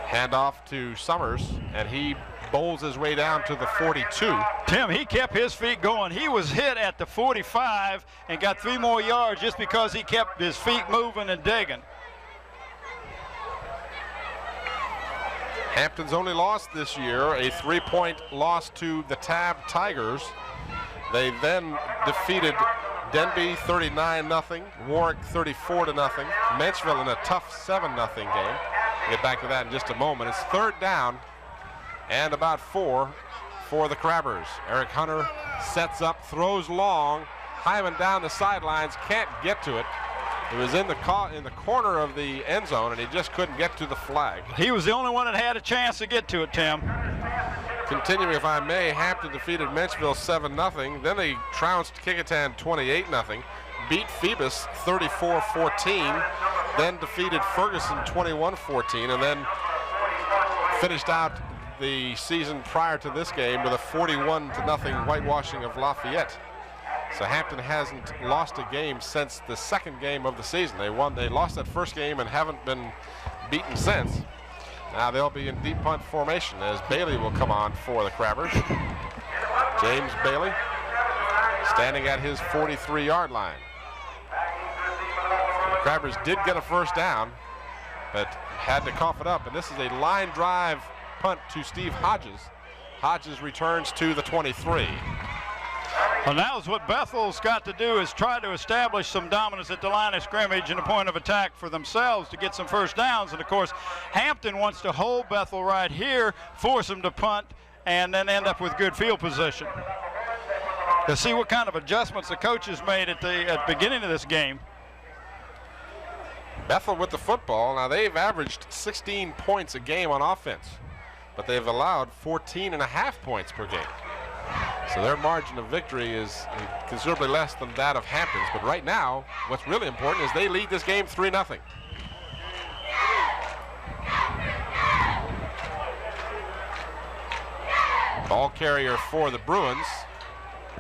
Speaker 7: Handoff to Summers, and he bowls his way down to the 42.
Speaker 9: Tim, he kept his feet going. He was hit at the 45 and got 3 more yards just because he kept his feet moving and digging.
Speaker 7: Hampton's only lost this year, a 3-point loss to the Tab Tigers. They then defeated Denby 39-0, Warwick 34-0, Menchville in a tough 7-0 game. We'll get back to that in just a moment. It's third down and about 4 for the Crabbers. Eric Hunter sets up, throws long. Hyman down the sidelines, can't get to it. It was in the corner of the end zone, and he just couldn't get to the flag.
Speaker 9: He was the only one that had a chance to get to it, Tim.
Speaker 7: Continuing, if I may, Hampton defeated Menchville 7-0. Then they trounced Kecoughtan 28-0. Beat Phoebus 34-14. Then defeated Ferguson 21-14, and then finished out the season prior to this game with a 41-0 whitewashing of Lafayette. So Hampton hasn't lost a game since the second game of the season. They lost that first game and haven't been beaten since. Now they'll be in deep punt formation as Bailey will come on for the Crabbers. James Bailey standing at his 43-yard line. The Crabbers did get a first down, but had to cough it up. And this is a line drive punt to Steve Hodges. Hodges returns to the 23.
Speaker 9: Well, now is what Bethel's got to do, is try to establish some dominance at the line of scrimmage and a point of attack for themselves to get some first downs. And of course, Hampton wants to hold Bethel right here, force them to punt, and then end up with good field position. To see what kind of adjustments the coaches made at the beginning of this game.
Speaker 7: Bethel with the football. Now they've averaged 16 points a game on offense, but they've allowed 14.5 points per game. So their margin of victory is considerably less than that of Hampton's. But right now, what's really important is they lead this game 3-0. Ball carrier for the Bruins.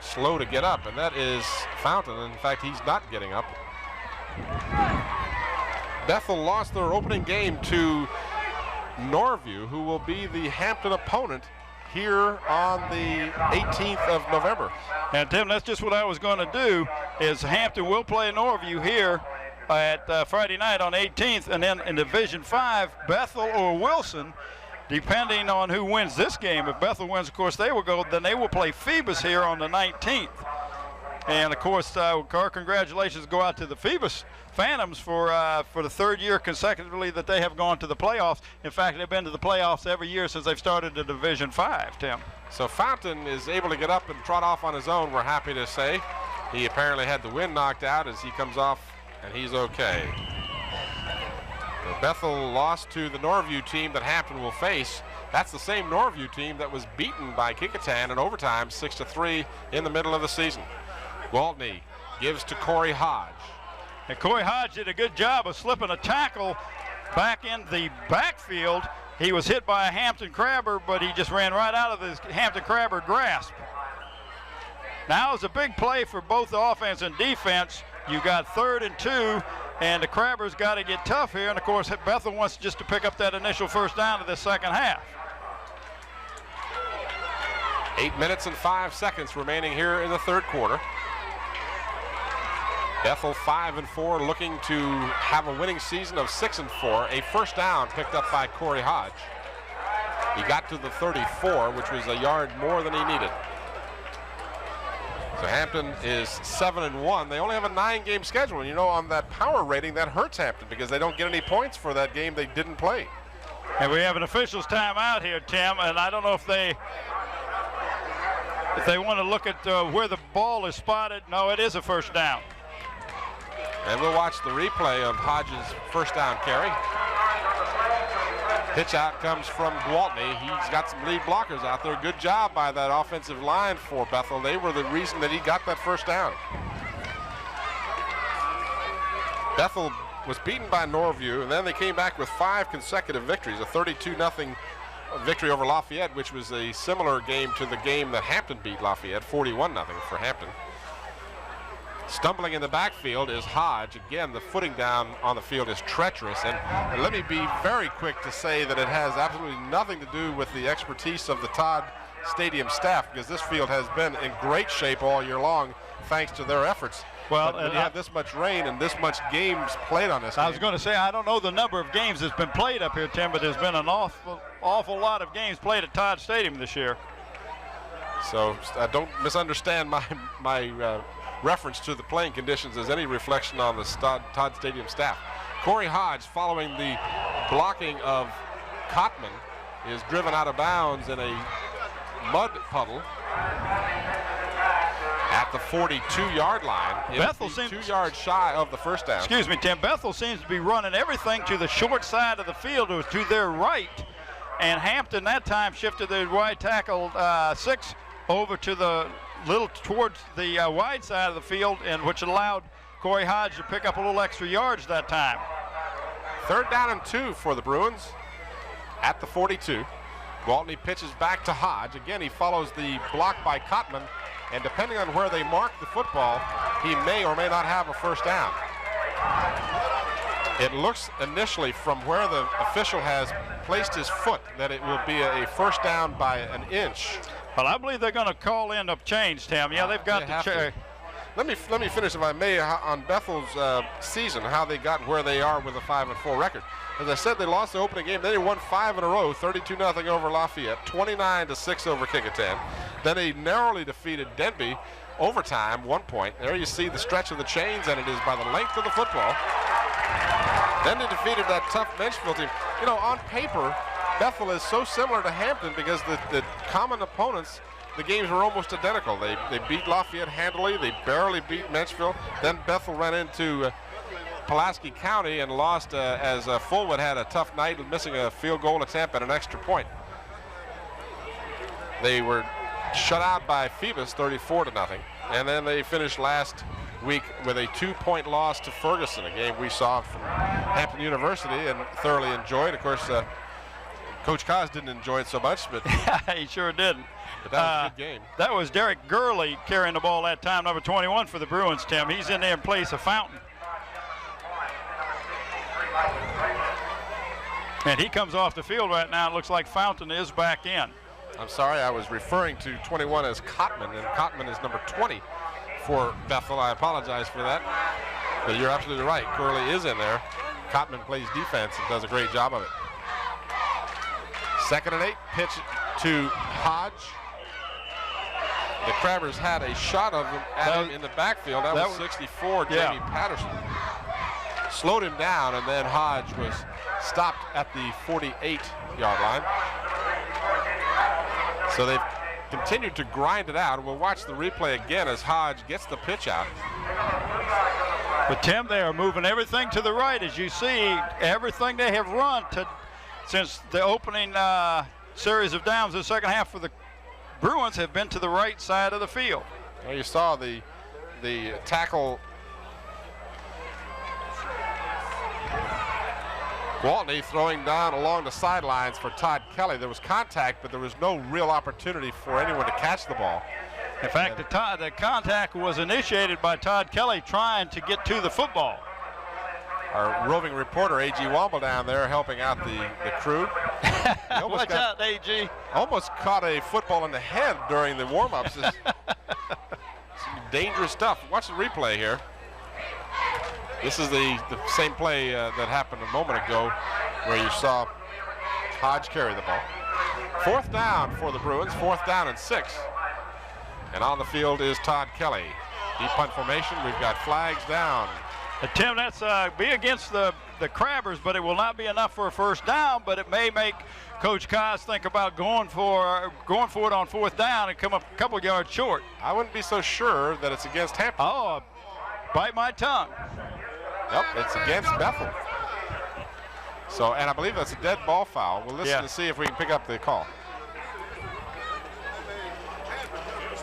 Speaker 7: Slow to get up, and that is Fountain. In fact, he's not getting up. Bethel lost their opening game to Norview, who will be the Hampton opponent here on the 18th of November.
Speaker 9: And Tim, that's just what I was going to do, is Hampton will play Norview here at Friday night on 18th, and then in Division 5, Bethel or Wilson, depending on who wins this game. If Bethel wins, of course, they will go, then they will play Phoebus here on the 19th. And of course, our congratulations go out to the Phoebus Phantoms for the third year consecutively that they have gone to the playoffs. In fact, they've been to the playoffs every year since they've started the Division 5, Tim.
Speaker 7: So Fountain is able to get up and trot off on his own, we're happy to say. He apparently had the wind knocked out as he comes off, and he's okay. So Bethel lost to the Norview team that Hampton will face. That's the same Norview team that was beaten by Kecoughtan in overtime 6-3 in the middle of the season. Gwaltney gives to Corey Hodge.
Speaker 9: And Corey Hodge did a good job of slipping a tackle back in the backfield. He was hit by a Hampton Crabber, but he just ran right out of his Hampton Crabber grasp. Now is a big play for both the offense and defense. You got 3rd and 2, and the Crabbers got to get tough here. And of course, Bethel wants just to pick up that initial first down of the second half.
Speaker 7: 8 minutes and 5 seconds remaining here in the third quarter. Bethel 5-4, looking to have a winning season of 6-4. A first down picked up by Corey Hodge. He got to the 34, which was a yard more than he needed. So Hampton is 7-1. They only have a 9-game schedule, and you know, on that power rating, that hurts Hampton because they don't get any points for that game they didn't play.
Speaker 9: And we have an official's timeout here, Tim, and I don't know if they want to look at where the ball is spotted. No, it is a first down.
Speaker 7: And we'll watch the replay of Hodges' first down carry. Pitch out comes from Gwaltney. He's got some lead blockers out there. Good job by that offensive line for Bethel. They were the reason that he got that first down. Bethel was beaten by Norview, and then they came back with 5 consecutive victories, a 32-0 victory over Lafayette, which was a similar game to the game that Hampton beat Lafayette, 41-0 for Hampton. Stumbling in the backfield is Hodge. Again, the footing down on the field is treacherous. And let me be very quick to say that it has absolutely nothing to do with the expertise of the Todd Stadium staff, because this field has been in great shape all year long thanks to their efforts. Well, when you have this much rain and this much games played on this game.
Speaker 9: I was going to say, I don't know the number of games that's been played up here, Tim, but there's been an awful lot of games played at Todd Stadium this year.
Speaker 7: So don't misunderstand my reference to the playing conditions as any reflection on the Todd Stadium staff. Corey Hodge, following the blocking of Cotman, is driven out of bounds in a mud puddle at the 42-yard line.
Speaker 9: Bethel seems
Speaker 7: 2 yards shy of the first down.
Speaker 9: Excuse me, Tim. Bethel seems to be running everything to the short side of the field or to their right, and Hampton that time shifted the wide tackle 6 over to the towards the wide side of the field, and which allowed Corey Hodge to pick up a little extra yards that time.
Speaker 7: 3rd down and 2 for the Bruins at the 42. Gwaltney pitches back to Hodge. Again, he follows the block by Cotman, and depending on where they mark the football, he may or may not have a first down. It looks initially from where the official has placed his foot that it will be a first down by an inch.
Speaker 9: Well, I believe they're going to call in a change, Tim. Yeah, they've got to check.
Speaker 7: Let me finish, if I may, on Bethel's season, how they got where they are with a 5-4 record. As I said, they lost the opening game. Then they won 5 in a row, 32-0 over Lafayette, 29-6 over Kecoughtan. Then they narrowly defeated Denby, overtime, 1 point. There you see the stretch of the chains, and it is by the length of the football. Then they defeated that tough Menchville team. You know, on paper, Bethel is so similar to Hampton because the common opponents, the games were almost identical. They beat Lafayette handily. They barely beat Menchville. Then Bethel ran into Pulaski County and lost as Fullwood had a tough night, missing a field goal attempt and an extra point. They were shut out by Phoebus 34-0, and then they finished last week with a 2-point loss to Ferguson, a game we saw from Hampton University and thoroughly enjoyed. Of course, Coach Kaz didn't enjoy it so much, but
Speaker 9: he sure didn't.
Speaker 7: But that was a good game.
Speaker 9: That was Derek Gurley carrying the ball that time, number 21 for the Bruins, Tim. He's in there in place of Fountain. And he comes off the field right now. It looks like Fountain is back in.
Speaker 7: I'm sorry, I was referring to 21 as Cotman, and Cotman is number 20 for Bethel. I apologize for that. But you're absolutely right. Gurley is in there. Cotman plays defense and does a great job of it. 2nd and 8, pitch to Hodge. The Crabbers had a shot of him at him in the backfield. That was 64, Jamie Patterson. Slowed him down, and then Hodge was stopped at the 48-yard line. So they've continued to grind it out. We'll watch the replay again as Hodge gets the pitch out.
Speaker 9: But Tim, they are moving everything to the right. As you see, everything they have run since the opening series of downs in the second half for the Bruins have been to the right side of the field.
Speaker 7: Well, you saw the tackle. Gwaltney throwing down along the sidelines for Todd Kelly. There was contact, but there was no real opportunity for anyone to catch the ball.
Speaker 9: In fact, the contact was initiated by Todd Kelly trying to get to the football.
Speaker 7: Our roving reporter, A.G. Womble, down there helping out the crew.
Speaker 9: Watch out, A.G.
Speaker 7: Almost caught a football in the head during the warm-ups. Some dangerous stuff. Watch the replay here. This is the same play that happened a moment ago where you saw Hodge carry the ball. 4th down for the Bruins, 4th down and 6. And on the field is Todd Kelly. Deep punt formation, we've got flags down.
Speaker 9: Tim, that's be against the Crabbers, but it will not be enough for a first down, but it may make Coach Kaz think about going for it on 4th down and come up a couple yards short.
Speaker 7: I wouldn't be so sure that it's against Hampton.
Speaker 9: Oh, bite my tongue.
Speaker 7: Nope, it's against Bethel. So, and I believe that's a dead ball foul. We'll listen to see if we can pick up the call.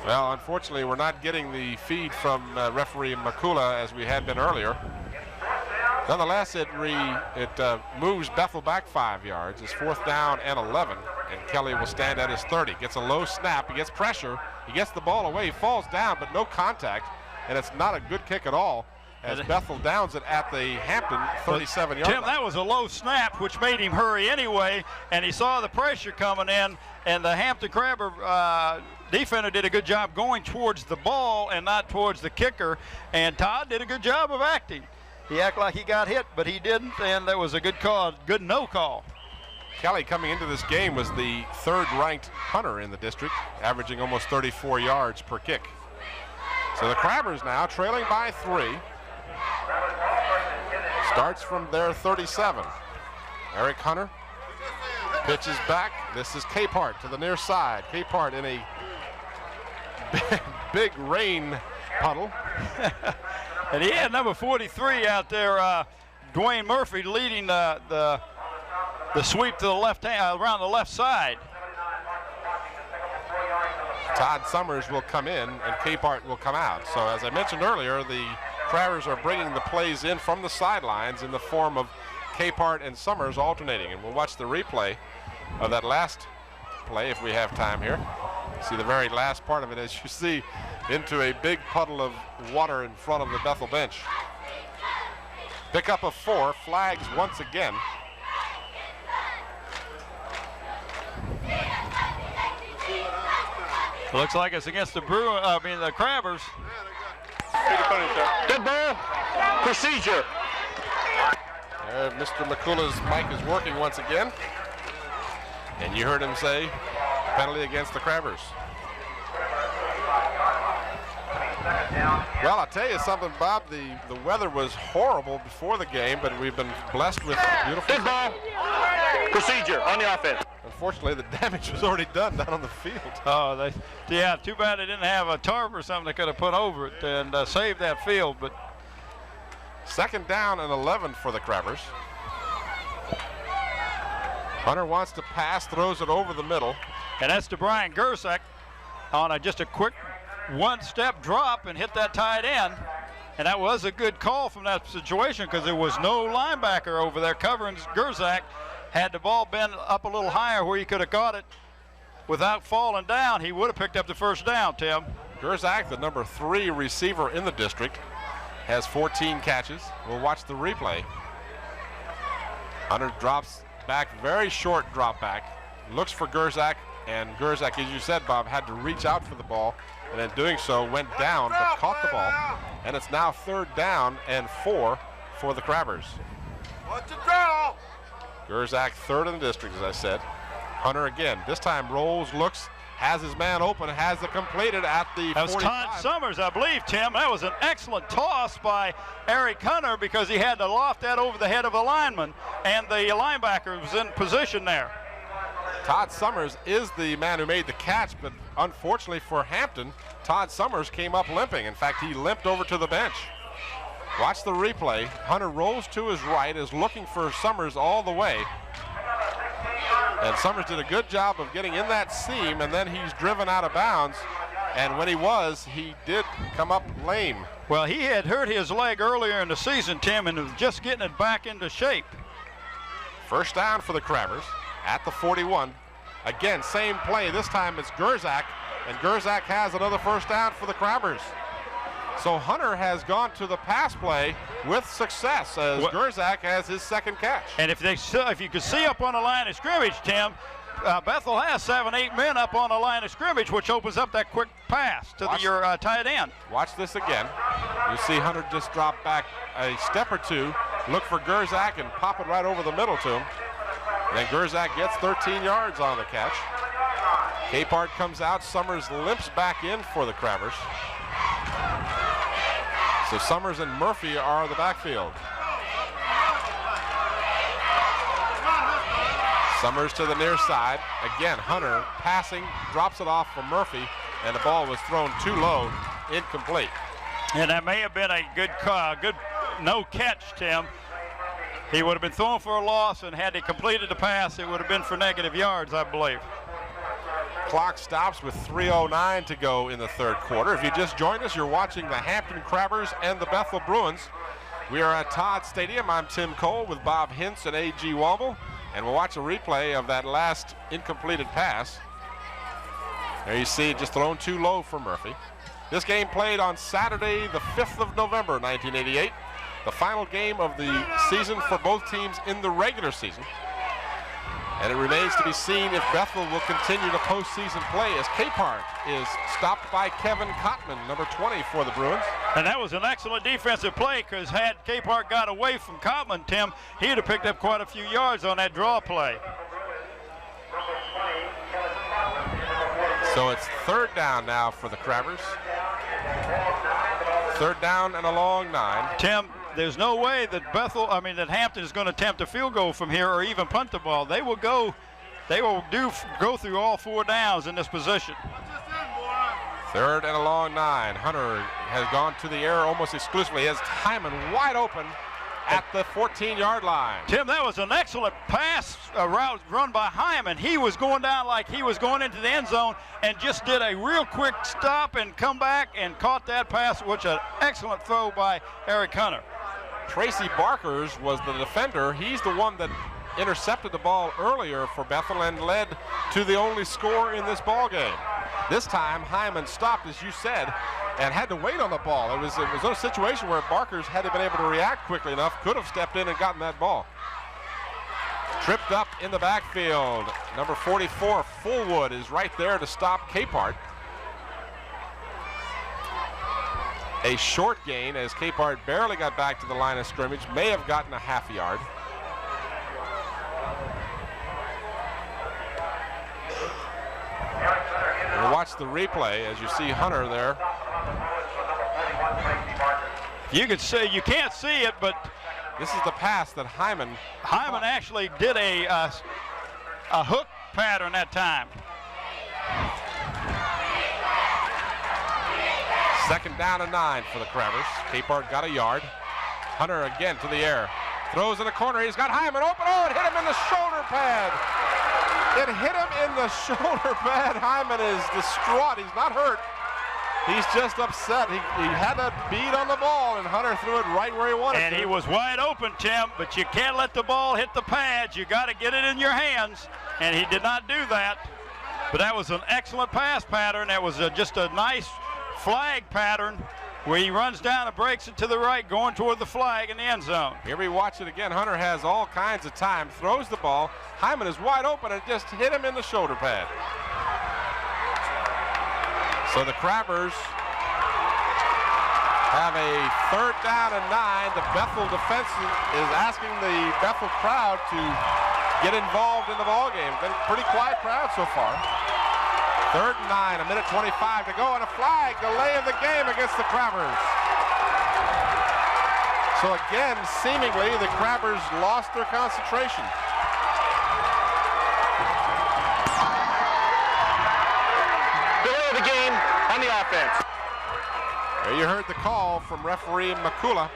Speaker 7: Well, unfortunately, we're not getting the feed from referee Makula as we had been earlier. Nonetheless, it moves Bethel back 5 yards. It's 4th down and 11, and Kelly will stand at his 30. Gets a low snap. He gets pressure. He gets the ball away. He falls down, but no contact, and it's not a good kick at all as Bethel downs it at the Hampton 37-yard line.
Speaker 9: Tim, that was a low snap, which made him hurry anyway, and he saw the pressure coming in, and the Hampton Crabber defender did a good job going towards the ball and not towards the kicker, and Todd did a good job of acting. He acted like he got hit, but he didn't, and that was a good call, good no call.
Speaker 7: Kelly coming into this game was the 3rd-ranked punter in the district, averaging almost 34 yards per kick. So the Crabbers now trailing by 3. Starts from their 37. Eric Hunter Pitch is back. This is Capehart to the near side. Capehart in a big rain puddle.
Speaker 9: And he had number 43 out there, Dwayne Murphy, leading the sweep to the left hand, around the left side.
Speaker 7: Todd Summers will come in and Capehart will come out. So as I mentioned earlier, the Crabbers are bringing the plays in from the sidelines in the form of Capehart and Summers alternating. And we'll watch the replay of that last play if we have time here. See the very last part of it, as you see, into a big puddle of water in front of the Bethel bench. Pickup of 4, flags once again.
Speaker 9: Looks like it's against the the Crabbers.
Speaker 8: Good ball. Procedure.
Speaker 7: Mr. McCullough's mic is working once again. And you heard him say, penalty against the Crabbers. Well, I'll tell you something, Bob. The weather was horrible before the game, but we've been blessed with beautiful.
Speaker 8: Good ball. Procedure on the offense.
Speaker 7: Unfortunately, the damage was already done down on the field.
Speaker 9: Oh, yeah, too bad they didn't have a tarp or something they could have put over it and saved that field. But
Speaker 7: second down and 11 for the Crabbers. Hunter wants to pass, throws it over the middle.
Speaker 9: And that's to Brian Gersak on just a quick one-step drop and hit that tight end. And that was a good call from that situation because there was no linebacker over there covering Gersak. Had the ball been up a little higher where he could have caught it without falling down, he would have picked up the first down, Tim.
Speaker 7: Gersak, the number 3 receiver in the district, has 14 catches. We'll watch the replay. Hunter drops back, very short drop back, looks for Gersak, and Gersak, as you said, Bob, had to reach out for the ball, and in doing so went down but caught the ball. And it's now 3rd down and 4 for the Crabbers.
Speaker 12: What's the draw?
Speaker 7: Gersak 3rd in the district, as I said. Hunter again, this time rolls, looks, has his man open, has it completed at the 45.
Speaker 9: That was Todd Summers, I believe, Tim. That was an excellent toss by Eric Hunter because he had to loft that over the head of a lineman, and the linebacker was in position there.
Speaker 7: Todd Summers is the man who made the catch, but unfortunately for Hampton, Todd Summers came up limping. In fact, he limped over to the bench. Watch the replay. Hunter rolls to his right, is looking for Summers all the way. And Summers did a good job of getting in that seam, and then he's driven out of bounds. And when he did come up lame.
Speaker 9: Well, he had hurt his leg earlier in the season, Tim, and was just getting it back into shape.
Speaker 7: First down for the Crabbers at the 41. Again, same play. This time it's Gersak, and Gersak has another first down for the Crabbers. So Hunter has gone to the pass play with success as Gersak has his second catch.
Speaker 9: And if you could see up on the line of scrimmage, Tim, Bethel has 7-8 men up on the line of scrimmage, which opens up that quick pass to your tight end.
Speaker 7: Watch this again. You see Hunter just drop back a step or two, look for Gersak and pop it right over the middle to him. And then Gersak gets 13 yards on the catch. Capehart comes out. Summers limps back in for the Crabbers. So Summers and Murphy are the backfield. Summers to the near side. Again, Hunter passing, drops it off for Murphy, and the ball was thrown too low, incomplete.
Speaker 9: And that may have been a good no catch, Tim. He would have been thrown for a loss, and had he completed the pass, it would have been for negative yards, I believe.
Speaker 7: Clock stops with 3:09 to go in the third quarter. If you just joined us, you're watching the Hampton Crabbers and the Bethel Bruins. We are at Todd Stadium. I'm Tim Cole with Bob Hintz and A.G. Womble, and we'll watch a replay of that last incompleted pass. There you see it just thrown too low for Murphy. This game played on Saturday, the 5th of November, 1988. The final game of the season for both teams in the regular season. And it remains to be seen if Bethel will continue to postseason play as Capehart is stopped by Kevin Cotman, number 20 for the Bruins.
Speaker 9: And that was an excellent defensive play because had Capehart got away from Cotman, Tim, he'd have picked up quite a few yards on that draw play.
Speaker 7: So it's 3rd down now for the Crabbers. 3rd down and a long 9.
Speaker 9: Tim, there's no way that Hampton is going to attempt a field goal from here or even punt the ball. They will go They will go through all 4 downs in this position.
Speaker 7: 3rd and a long 9. Hunter has gone to the air almost exclusively. He has Hyman wide open at the 14-yard line.
Speaker 9: Tim, that was an excellent pass route run by Hyman. He was going down like he was going into the end zone and just did a real quick stop and come back and caught that pass, which an excellent throw by Eric Hunter.
Speaker 7: Tracy Barkers was the defender. He's the one that intercepted the ball earlier for Bethel and led to the only score in this ball game. This time Hyman stopped, as you said, and had to wait on the ball. It was a situation where Barkers, had he been able to react quickly enough, could have stepped in and gotten that ball. Tripped up in the backfield. Number 44, Fullwood, is right there to stop Capehart. A short gain as Capehart barely got back to the line of scrimmage, may have gotten a half yard. We'll watch the replay as you see Hunter there.
Speaker 9: You could see, you can't see it, but
Speaker 7: this is the pass that Hyman
Speaker 9: actually did a hook pattern that time.
Speaker 7: 2nd down and 9 for the Crabbers. Capehart got a yard. Hunter again to the air. Throws in the corner. He's got Hyman open. Oh, it hit him in the shoulder pad. It hit him in the shoulder pad. Hyman is distraught. He's not hurt. He's just upset. He had a bead on the ball, and Hunter threw it right where he wanted to.
Speaker 9: And he was wide open, Tim, but you can't let the ball hit the pads. You got to get it in your hands, and he did not do that. But that was an excellent pass pattern. That was just a nice flag pattern where he runs down and breaks it to the right, going toward the flag in the end zone.
Speaker 7: Here we watch it again. Hunter has all kinds of time, throws the ball. Hyman is wide open and just hit him in the shoulder pad. So the Crabbers have a 3rd down and 9. The Bethel defense is asking the Bethel crowd to get involved in the ball game. Been a pretty quiet crowd so far. 3rd and 9, a minute 25 to go, and a flag, delay of the game against the Crabbers. So again, seemingly, the Crabbers lost their concentration.
Speaker 8: Delay of the game on the offense.
Speaker 7: There you heard the call from referee McCullough.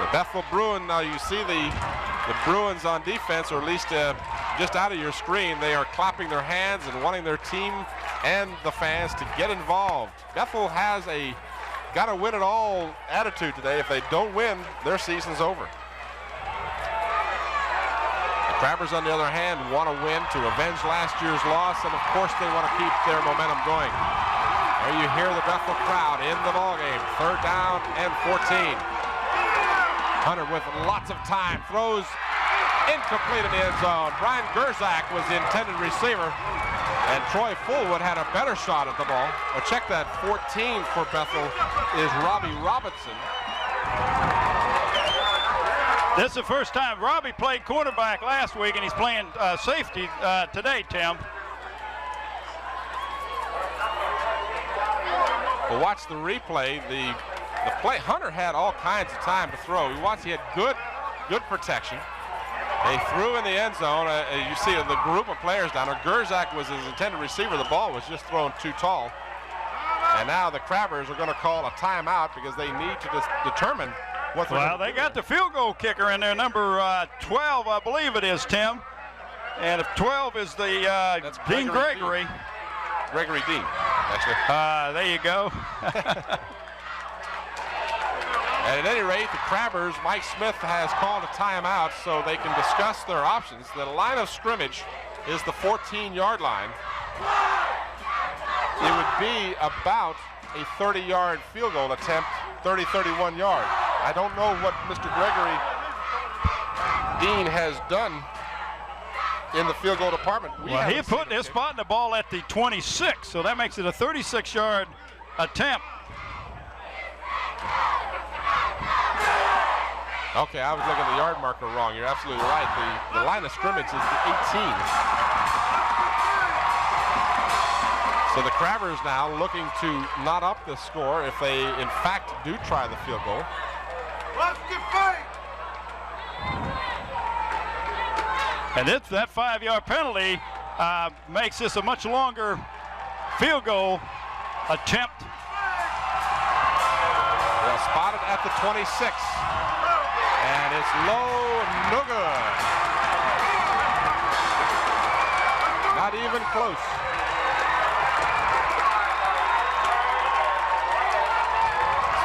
Speaker 7: The Bethel Bruins, now you see the Bruins on defense, or at least just out of your screen, they are clapping their hands and wanting their team and the fans to get involved. Bethel has a gotta win it all attitude today. If they don't win, their season's over. The Crabbers, on the other hand, want to win to avenge last year's loss, and of course they want to keep their momentum going. There you hear the Bethel crowd in the ballgame. 3rd down and 14. Hunter with lots of time, throws incomplete in the end zone. Brian Gerzak was the intended receiver, and Troy Fullwood had a better shot at the ball. Well, check that, 14 for Bethel is Robbie Robinson.
Speaker 9: This is the first time Robbie played quarterback last week, and he's playing safety today, Tim.
Speaker 7: Well, watch the replay. The play, Hunter had all kinds of time to throw. We watched, he had good protection. They threw in the end zone. You see the group of players down there. Gerzak was his intended receiver. The ball was just thrown too tall. And now the Crabbers are going to call a timeout because they need to determine what they're
Speaker 9: Well, they got the field goal kicker in there, number 12, I believe it is, Tim. And if 12 is the Dean Gregory.
Speaker 7: Gregory Dean, actually.
Speaker 9: There you go.
Speaker 7: And at any rate, the Crabbers, Mike Smith has called a timeout so they can discuss their options. The line of scrimmage is the 14-yard line. It would be about a 30-yard field goal attempt, 30, 31 yards. I don't know what Mr. Gregory Dean has done in the field goal department.
Speaker 9: Well, he put his spot in the ball at the 26, so that makes it a 36-yard attempt.
Speaker 7: Okay, I was looking at the yard marker wrong. You're absolutely right. The line of scrimmage is the 18. So the Crabbers now looking to knot up the score if they, in fact, do try the field goal.
Speaker 9: And if that 5-yard penalty makes this a much longer field goal attempt.
Speaker 7: Well, spotted at the 26. And it's low, no good. Not even close.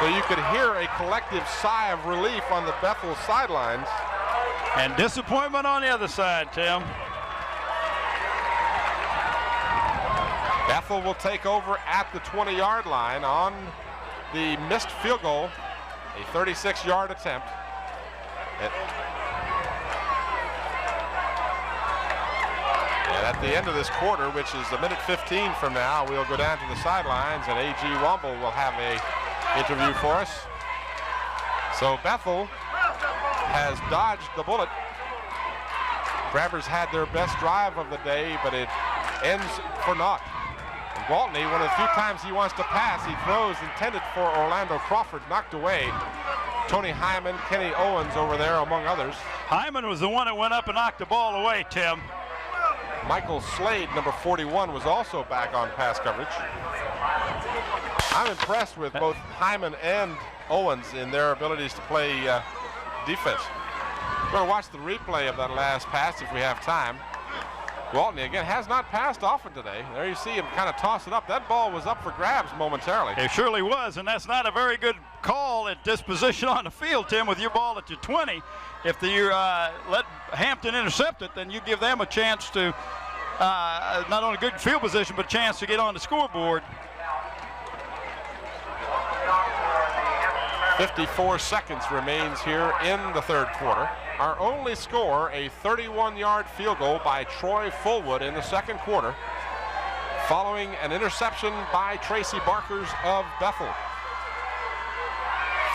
Speaker 7: So you could hear a collective sigh of relief on the Bethel sidelines.
Speaker 9: And disappointment on the other side, Tim.
Speaker 7: Bethel will take over at the 20-yard line on the missed field goal, a 36-yard attempt. And at the end of this quarter, which is a minute 15 from now, we'll go down to the sidelines, and A.G. Womble will have a interview for us. So Bethel has dodged the bullet. Crabbers had their best drive of the day, but it ends for naught. And Gwaltney, one of the few times he wants to pass, he throws intended for Orlando Crawford, knocked away. Tony Hyman, Kenny Owens over there, among others.
Speaker 9: Hyman was the one that went up and knocked the ball away, Tim.
Speaker 7: Michael Slade, number 41, was also back on pass coverage. I'm impressed with both Hyman and Owens in their abilities to play defense. We're going to watch the replay of that last pass if we have time. Gwaltney, again, has not passed often today. There you see him kind of toss it up. That ball was up for grabs momentarily.
Speaker 9: It surely was, and that's not a very good call at this position on the field, Tim, with your ball at your 20. If you let Hampton intercept it, then you give them a chance to, not only good field position, but a chance to get on the scoreboard.
Speaker 7: 54 seconds remains here in the third quarter. Our only score, a 31-yard field goal by Troy Fullwood in the second quarter, following an interception by Tracy Barkers of Bethel.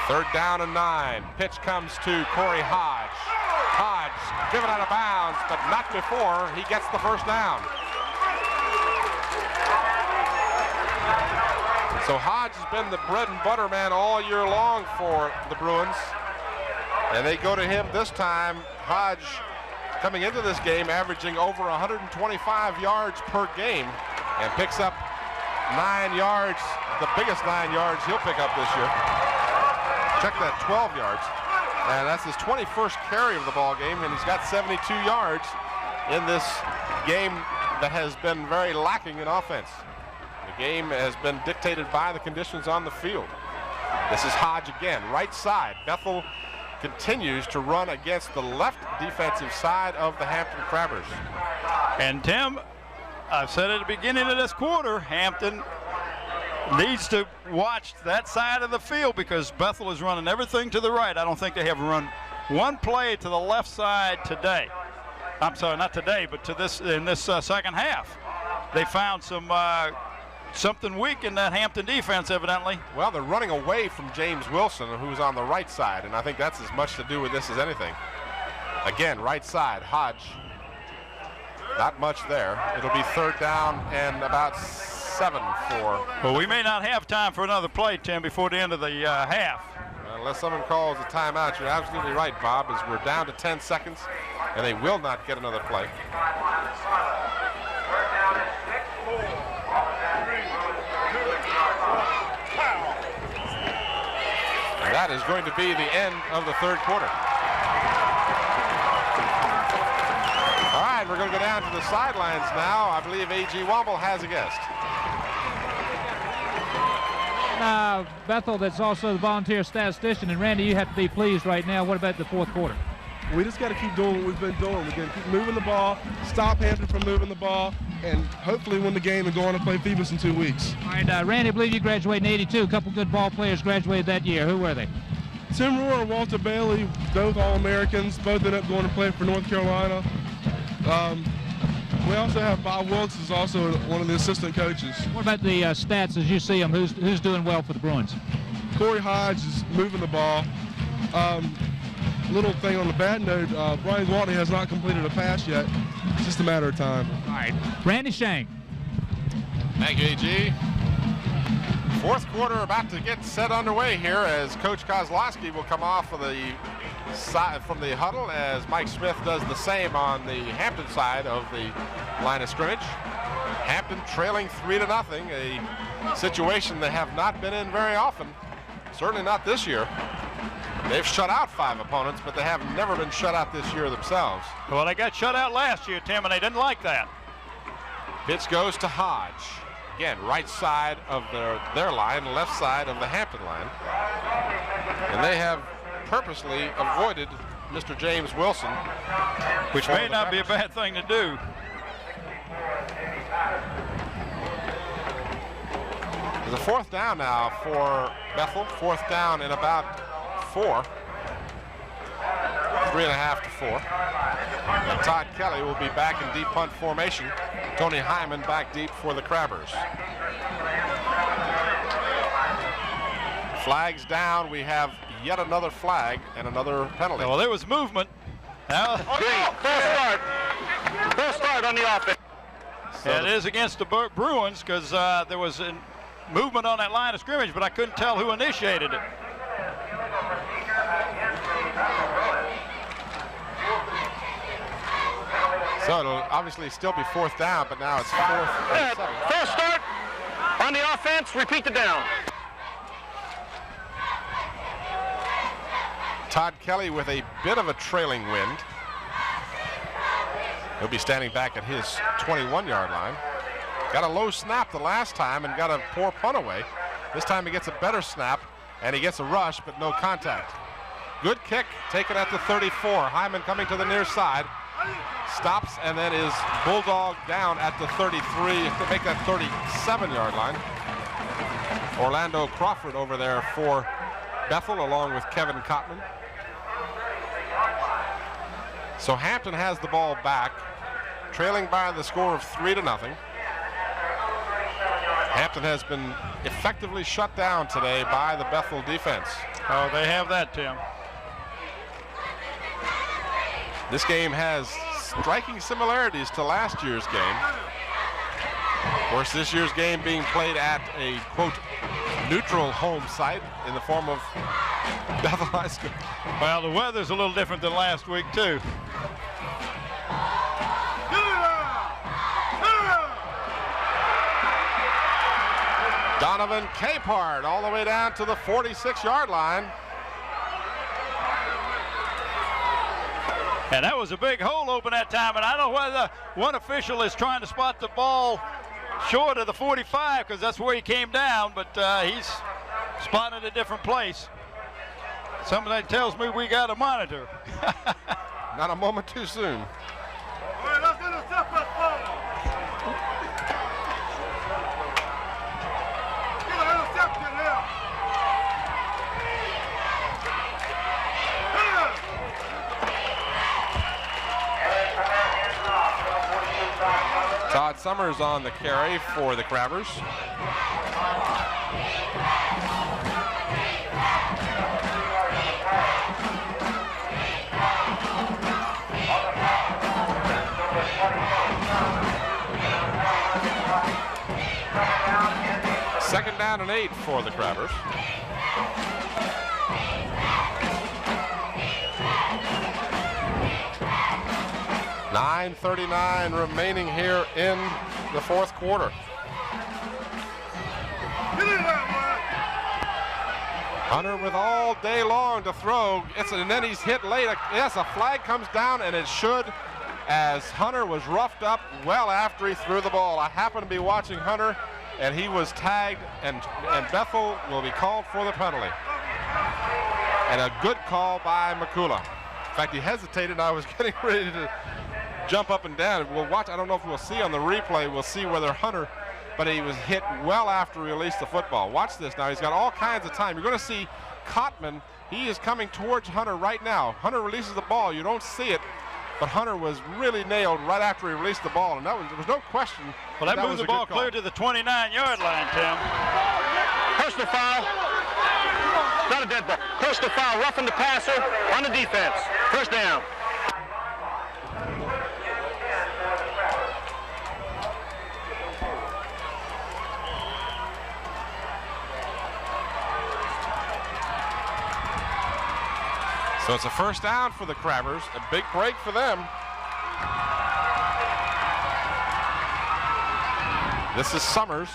Speaker 7: Third down and 9. Pitch comes to Corey Hodge. Hodge driven out of bounds, but not before he gets the first down. So Hodge has been the bread and butter man all year long for the Bruins. And they go to him this time. Hodge coming into this game averaging over 125 yards per game and picks up 9 yards, the biggest 9 yards he'll pick up this year. Check that, 12 yards. And that's his 21st carry of the ball game, and he's got 72 yards in this game that has been very lacking in offense. The game has been dictated by the conditions on the field. This is Hodge again, right side. Bethel continues to run against the left defensive side of the Hampton Crabbers.
Speaker 9: And Tim, I've said at the beginning of this quarter, Hampton needs to watch that side of the field because Bethel is running everything to the right. I don't think they have run one play to the left side today. I'm sorry, not today, but to this in this second half. They found some something weak in that Hampton defense, evidently.
Speaker 7: Well, they're running away from James Wilson, who's on the right side, and I think that's as much to do with this as anything. Again, right side, Hodge. Not much there. It'll be third down and about 7 for...
Speaker 9: Well, we may not have time for another play, Tim, before the end of the half.
Speaker 7: Unless someone calls a timeout, you're absolutely right, Bob, as we're down to 10 seconds, and they will not get another play. And that is going to be the end of the third quarter. All right, we're going to go down to the sidelines now. I believe A.G. Womble has a guest.
Speaker 3: Bethel, that's also the volunteer statistician, and Randy, you have to be pleased right now. What about the fourth quarter?
Speaker 13: We just got to keep doing what we've been doing. We're going to keep moving the ball, stop Hampton from moving the ball, and hopefully win the game and go on to play Phoebus in 2 weeks.
Speaker 3: All right, Randy, I believe you graduated in '82. A couple good ball players graduated that year. Who were they?
Speaker 13: Tim Rohr and Walter Bailey, both All-Americans, both ended up going to play for North Carolina. We also have Bob Wilkes, who's also one of the assistant coaches.
Speaker 3: What about the stats as you see them? Who's doing well for the Bruins?
Speaker 13: Corey Hodge is moving the ball. Little thing on the bad note, Brian Gwaltney has not completed a pass yet. It's just a matter of time.
Speaker 3: All right, Randy Shank.
Speaker 7: Thank you, A.G. Fourth quarter about to get set underway here as Coach Kozlowski will come off of the side from the huddle as Mike Smith does the same on the Hampton side of the line of scrimmage. Hampton trailing 3-0, a situation they have not been in very often, certainly not this year. They've shut out 5 opponents, but they have never been shut out this year themselves.
Speaker 9: Well, they got shut out last year, Tim, and they didn't like that.
Speaker 7: Pitch goes to Hodge. Again, right side of their line, left side of the Hampton line. And they have purposely avoided Mr. James Wilson.
Speaker 9: Which may not be a bad thing to do.
Speaker 7: There's a 4th down now for Bethel. 4th down in about 4. 3.5 to 4. And Todd Kelly will be back in deep punt formation. Tony Hyman back deep for the Crabbers. Flags down. We have yet another flag and another penalty.
Speaker 9: Well, there was movement. Now,
Speaker 8: Full start on the offense.
Speaker 9: it is against the Bruins because there was movement on that line of scrimmage, but I couldn't tell who initiated it.
Speaker 7: So it'll obviously still be 4th down, but now it's 4th and 7.
Speaker 8: Full start on the offense. Repeat the down.
Speaker 7: Todd Kelly with a bit of a trailing wind. He'll be standing back at his 21-yard line. Got a low snap the last time and got a poor punt away. This time he gets a better snap and he gets a rush, but no contact. Good kick taken at the 34. Hyman coming to the near side. Stops and then is bulldogged down at the 33 to make that 37-yard line. Orlando Crawford over there for Bethel along with Kevin Cotman. So Hampton has the ball back, trailing by the score of 3-0. Hampton has been effectively shut down today by the Bethel defense.
Speaker 9: Oh, they have that, Tim.
Speaker 7: This game has striking similarities to last year's game. Of course, this year's game being played at a, quote, neutral home site in the form of Bethel High School.
Speaker 9: Well, the weather's a little different than last week, too.
Speaker 7: Donovan Capehart all the way down to the 46-yard line.
Speaker 9: And that was a big hole open that time, and I don't know whether one official is trying to spot the ball short of the 45 because that's where he came down, but he's spotted a different place. Somebody tells me we got a monitor.
Speaker 7: Not a moment too soon. Todd Summers on the carry for the Crabbers. Second down and 8 for the Crabbers. .9:39 remaining here in the 4th quarter. Hunter with all day long to throw. And then he's hit late. Yes, a flag comes down, and it should, as Hunter was roughed up well after he threw the ball. I happened to be watching Hunter, and he was tagged, and Bethel will be called for the penalty. And a good call by McCullough. In fact, he hesitated, and I was getting ready to jump up and down. We'll watch. I don't know if we'll see on the replay. We'll see whether Hunter, but he was hit well after he released the football. Watch this now. He's got all kinds of time. You're going to see Cotman. He is coming towards Hunter right now. Hunter releases the ball. You don't see it, but Hunter was really nailed right after he released the ball, and there was no question.
Speaker 9: Well, that moves the ball clear to the 29-yard line, Tim.
Speaker 8: Personal foul. Not a dead ball. Personal foul, roughing the passer on the defense. First down.
Speaker 7: So it's a first down for the Crabbers, a big break for them. This is Summers.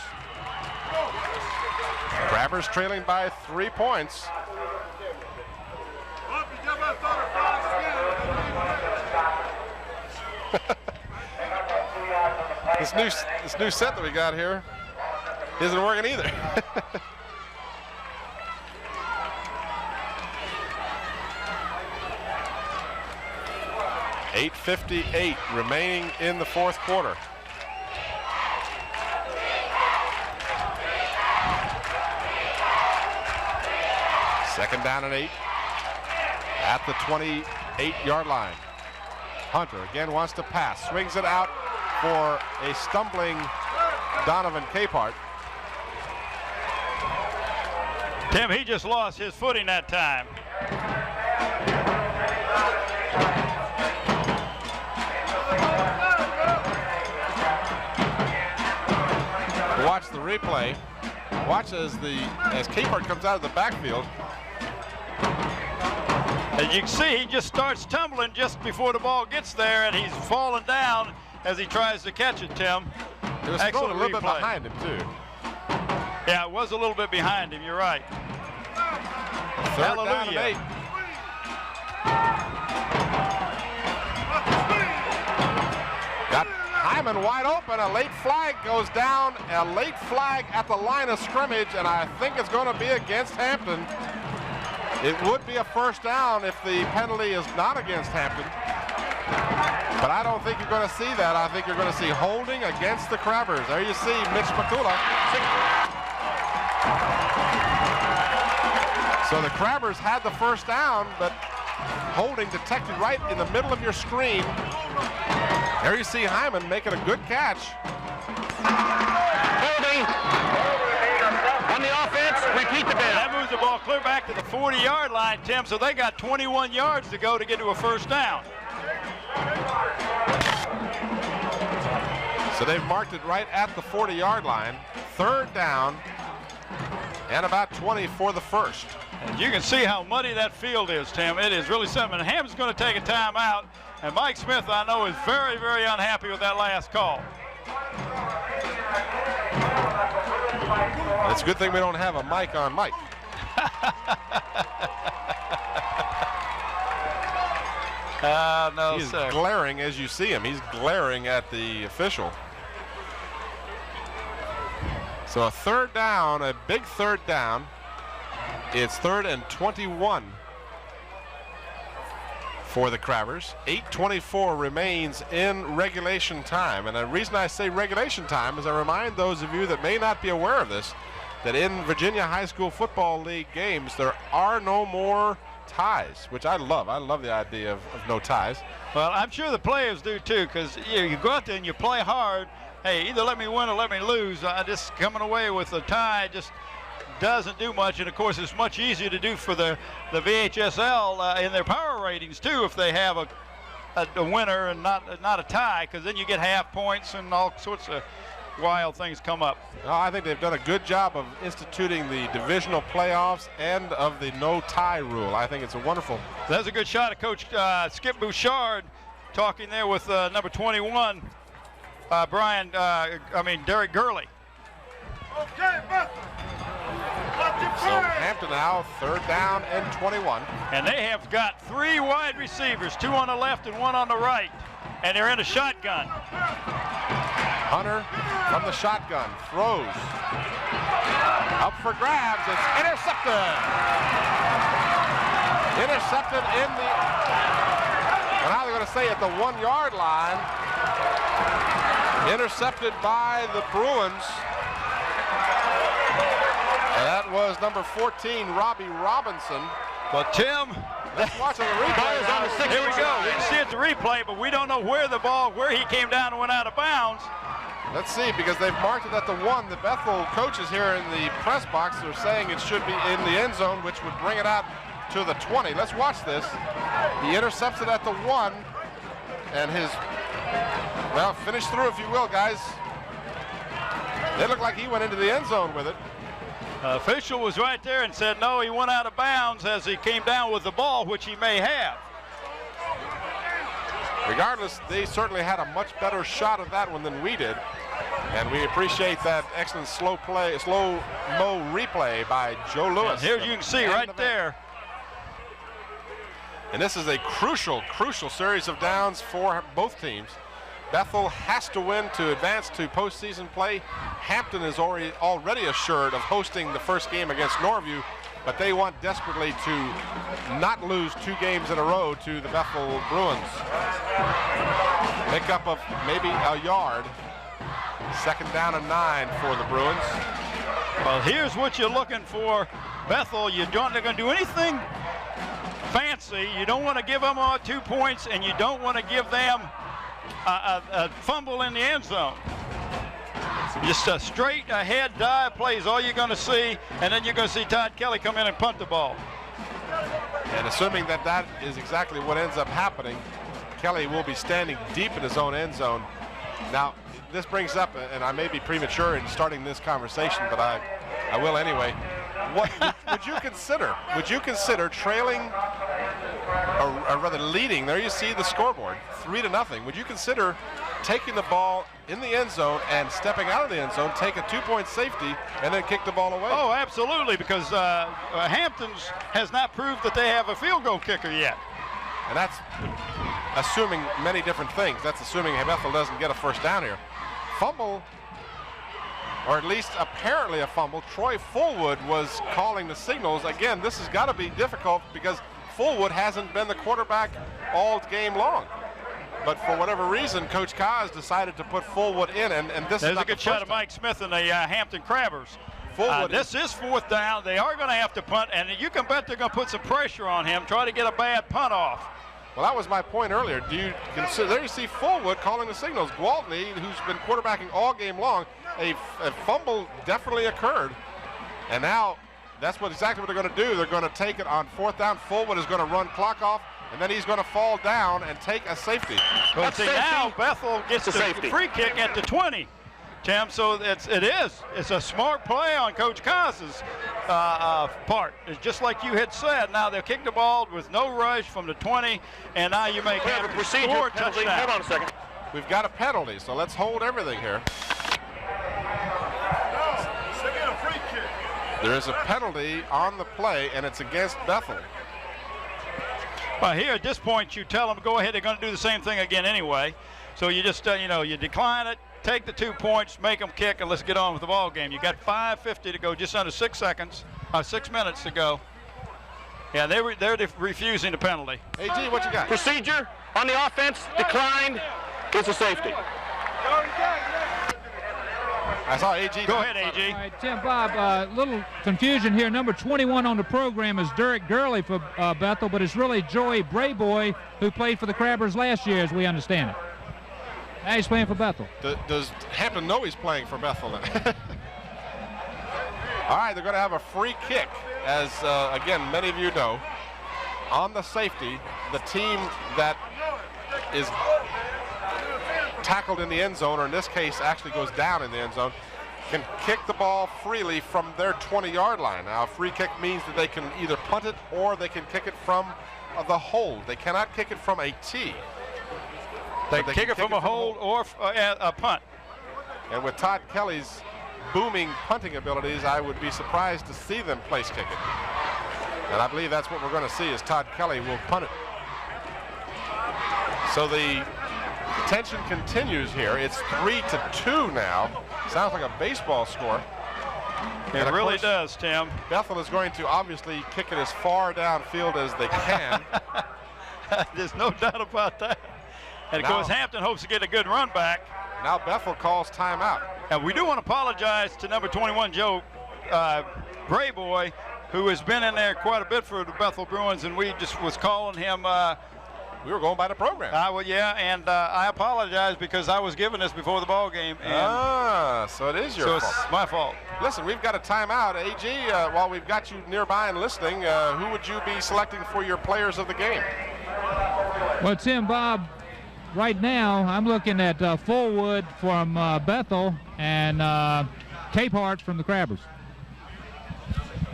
Speaker 7: Crabbers trailing by 3 points. This new set that we got here isn't working either. .8:58 remaining in the fourth quarter. Second down and 8 at the 28-yard line. Hunter again wants to pass, swings it out for a stumbling Donovan Capehart.
Speaker 9: Tim, he just lost his footing that time.
Speaker 7: Watch the replay. Watch as Capehart comes out of the backfield.
Speaker 9: As you can see, he just starts tumbling just before the ball gets there, and he's falling down as he tries to catch it, Tim.
Speaker 7: It was thrown a little bit behind him, too.
Speaker 9: Yeah, it was a little bit behind him. You're right.
Speaker 7: Third down and 8. Got Hyman wide open. A late flag goes down. A late flag at the line of scrimmage, and I think it's going to be against Hampton. It would be a first down if the penalty is not against Hampton. But I don't think you're going to see that. I think you're going to see holding against the Crabbers. There you see Mitch McCullough. So the Crabbers had the first down, but holding detected right in the middle of your screen. There you see Hyman making a good catch.
Speaker 8: Holding on the offense, repeat the ball.
Speaker 9: That moves the ball clear back to the 40-yard line, Tim, so they got 21 yards to go to get to a first down.
Speaker 7: So they've marked it right at the 40-yard line. Third down and about 20 for the first.
Speaker 9: And you can see how muddy that field is, Tim. It is really something. And Hampton's going to take a timeout. And Mike Smith, I know, is very, very unhappy with that last call.
Speaker 7: It's a good thing we don't have a mic on Mike.
Speaker 9: No,
Speaker 7: He's
Speaker 9: sir.
Speaker 7: glaring as you see him. He's glaring at the official. So a third down, a big third down. It's 3rd and 21 for the Crabbers. 8:24 remains in regulation time. And the reason I say regulation time is I remind those of you that may not be aware of this, that in Virginia High School Football League games, there are no more ties, which I love. I love the idea of no ties.
Speaker 9: Well, I'm sure the players do too, because you go out there and you play hard. Hey, either let me win or let me lose. Just coming away with a tie just doesn't do much. And of course, it's much easier to do for the VHSL in their power ratings too, if they have a winner and not a tie, because then you get half points and all sorts of wild things come up.
Speaker 7: I think they've done a good job of instituting the divisional playoffs and of the no tie rule. I think it's a wonderful.
Speaker 9: That's a good shot of Coach Skip Bouchard talking there with number 21, Derek Gurley.
Speaker 12: Okay,
Speaker 7: So Hampton now 3rd down and 21.
Speaker 9: And they have got 3 wide receivers, 2 on the left and 1 on the right. And they're in a shotgun.
Speaker 7: Hunter from the shotgun throws. Up for grabs. It's intercepted. Intercepted in the, well, now they're going to say at the 1-yard line. Intercepted by the Bruins. And that was number 14, Robbie Robinson.
Speaker 9: But Tim,
Speaker 7: let's watch the replay.
Speaker 9: Here we go. We can see it the replay, but we don't know where he came down and went out of bounds.
Speaker 7: Let's see, because they've marked it at the 1. The Bethel coaches here in the press box are saying it should be in the end zone, which would bring it out to the 20. Let's watch this. He intercepts it at the 1, and finish through if you will, guys. It looked like he went into the end zone with it.
Speaker 9: Official was right there and said no, he went out of bounds as he came down with the ball, which he may have.
Speaker 7: Regardless, they certainly had a much better shot of that one than we did. And we appreciate that excellent slow-mo replay by Joe Lewis.
Speaker 9: And here you can see right there.
Speaker 7: And this is a crucial series of downs for both teams. Bethel has to win to advance to postseason play. Hampton is already assured of hosting the first game against Norview, but they want desperately to not lose 2 games in a row to the Bethel Bruins. Pickup of maybe a yard. 2nd down and 9 for the Bruins.
Speaker 9: Well, here's what you're looking for. Bethel, you're not going to do anything fancy. You don't want to give them 2 points, and you don't want to give them a fumble in the end zone. Just a straight ahead dive play is all you're going to see, and then you're going to see Todd Kelly come in and punt the ball.
Speaker 7: And assuming that is exactly what ends up happening, Kelly will be standing deep in his own end zone. Now, this brings up, and I may be premature in starting this conversation, but I will anyway. What would you consider? Would you consider trailing, or rather leading? There you see the scoreboard, 3-0. Would you consider taking the ball in the end zone and stepping out of the end zone, take a 2-point safety, and then kick the ball away?
Speaker 9: Oh, absolutely, because Hampton's has not proved that they have a field goal kicker yet.
Speaker 7: And that's assuming many different things. That's assuming Bethel doesn't get a first down here. Fumble, or at least apparently a fumble. Troy Fullwood was calling the signals. Again, this has got to be difficult because Fullwood hasn't been the quarterback all game long. But for whatever reason, Coach Kaz decided to put Fullwood in, and this
Speaker 9: There's
Speaker 7: is not
Speaker 9: a good shot of Mike Smith and the Hampton Crabbers. This is 4th down. They are going to have to punt, and you can bet they're going to put some pressure on him, try to get a bad punt off.
Speaker 7: Well, that was my point earlier. Do you consider, there you see Fullwood calling the signals. Gwaltney, who's been quarterbacking all game long, a fumble definitely occurred. And now that's exactly what they're going to do. They're going to take it on 4th down. Fullwood is going to run clock off, and then he's going to fall down and take a safety.
Speaker 9: Well, see, now Bethel gets the free kick at the 20. Tim, so it's a smart play on Coach Kaz's part. It's just like you had said. Now they'll kick the ball with no rush from the 20, and now you make
Speaker 8: a procedure penalty. Hold on a second.
Speaker 7: We've got a penalty, so let's hold everything here. There is a penalty on the play, and it's against Bethel.
Speaker 9: Well, here at this point, you tell them go ahead. They're going to do the same thing again anyway. So you just you decline it. Take the 2 points, make them kick, and let's get on with the ball game. You got 5:50 to go, just under 6 minutes to go. Yeah, they're refusing the penalty.
Speaker 7: AG, what you got?
Speaker 8: Procedure on the offense, declined. It's a safety.
Speaker 7: I saw AG.
Speaker 9: Go ahead, AG.
Speaker 3: All right, Tim, Bob, little confusion here. Number 21 on the program is Derek Gurley for Bethel, but it's really Joey Brayboy who played for the Crabbers last year, as we understand it. Now he's playing for Bethel.
Speaker 7: Does Hampton know he's playing for Bethel then? All right, they're going to have a free kick, as, again, many of you know. On the safety, the team that is tackled in the end zone, or in this case actually goes down in the end zone, can kick the ball freely from their 20-yard line. Now, a free kick means that they can either punt it or they can kick it from the hold. They cannot kick it from a tee.
Speaker 9: They can kick it from a hold or a punt.
Speaker 7: And with Todd Kelly's booming punting abilities, I would be surprised to see them place kick it. And I believe that's what we're going to see, is Todd Kelly will punt it. So the tension continues here. It's 3-2 now. Sounds like a baseball score.
Speaker 9: It really does, Tim.
Speaker 7: Bethel is going to obviously kick it as far downfield as they can.
Speaker 9: There's no doubt about that. And of course, Hampton hopes to get a good run back.
Speaker 7: Now Bethel calls timeout.
Speaker 9: And we do want to apologize to number 21, Joe Brayboy, who has been in there quite a bit for the Bethel Bruins, and we just was calling him.
Speaker 7: We were going by the program.
Speaker 9: I apologize because I was given this before the ball game. And
Speaker 7: so it is your fault.
Speaker 9: It's my fault.
Speaker 7: Listen, we've got a timeout. AG, while we've got you nearby and listening, who would you be selecting for your players of the game?
Speaker 3: Well, Tim, Bob, right now I'm looking at Fullwood from Bethel and Capehart from the Crabbers.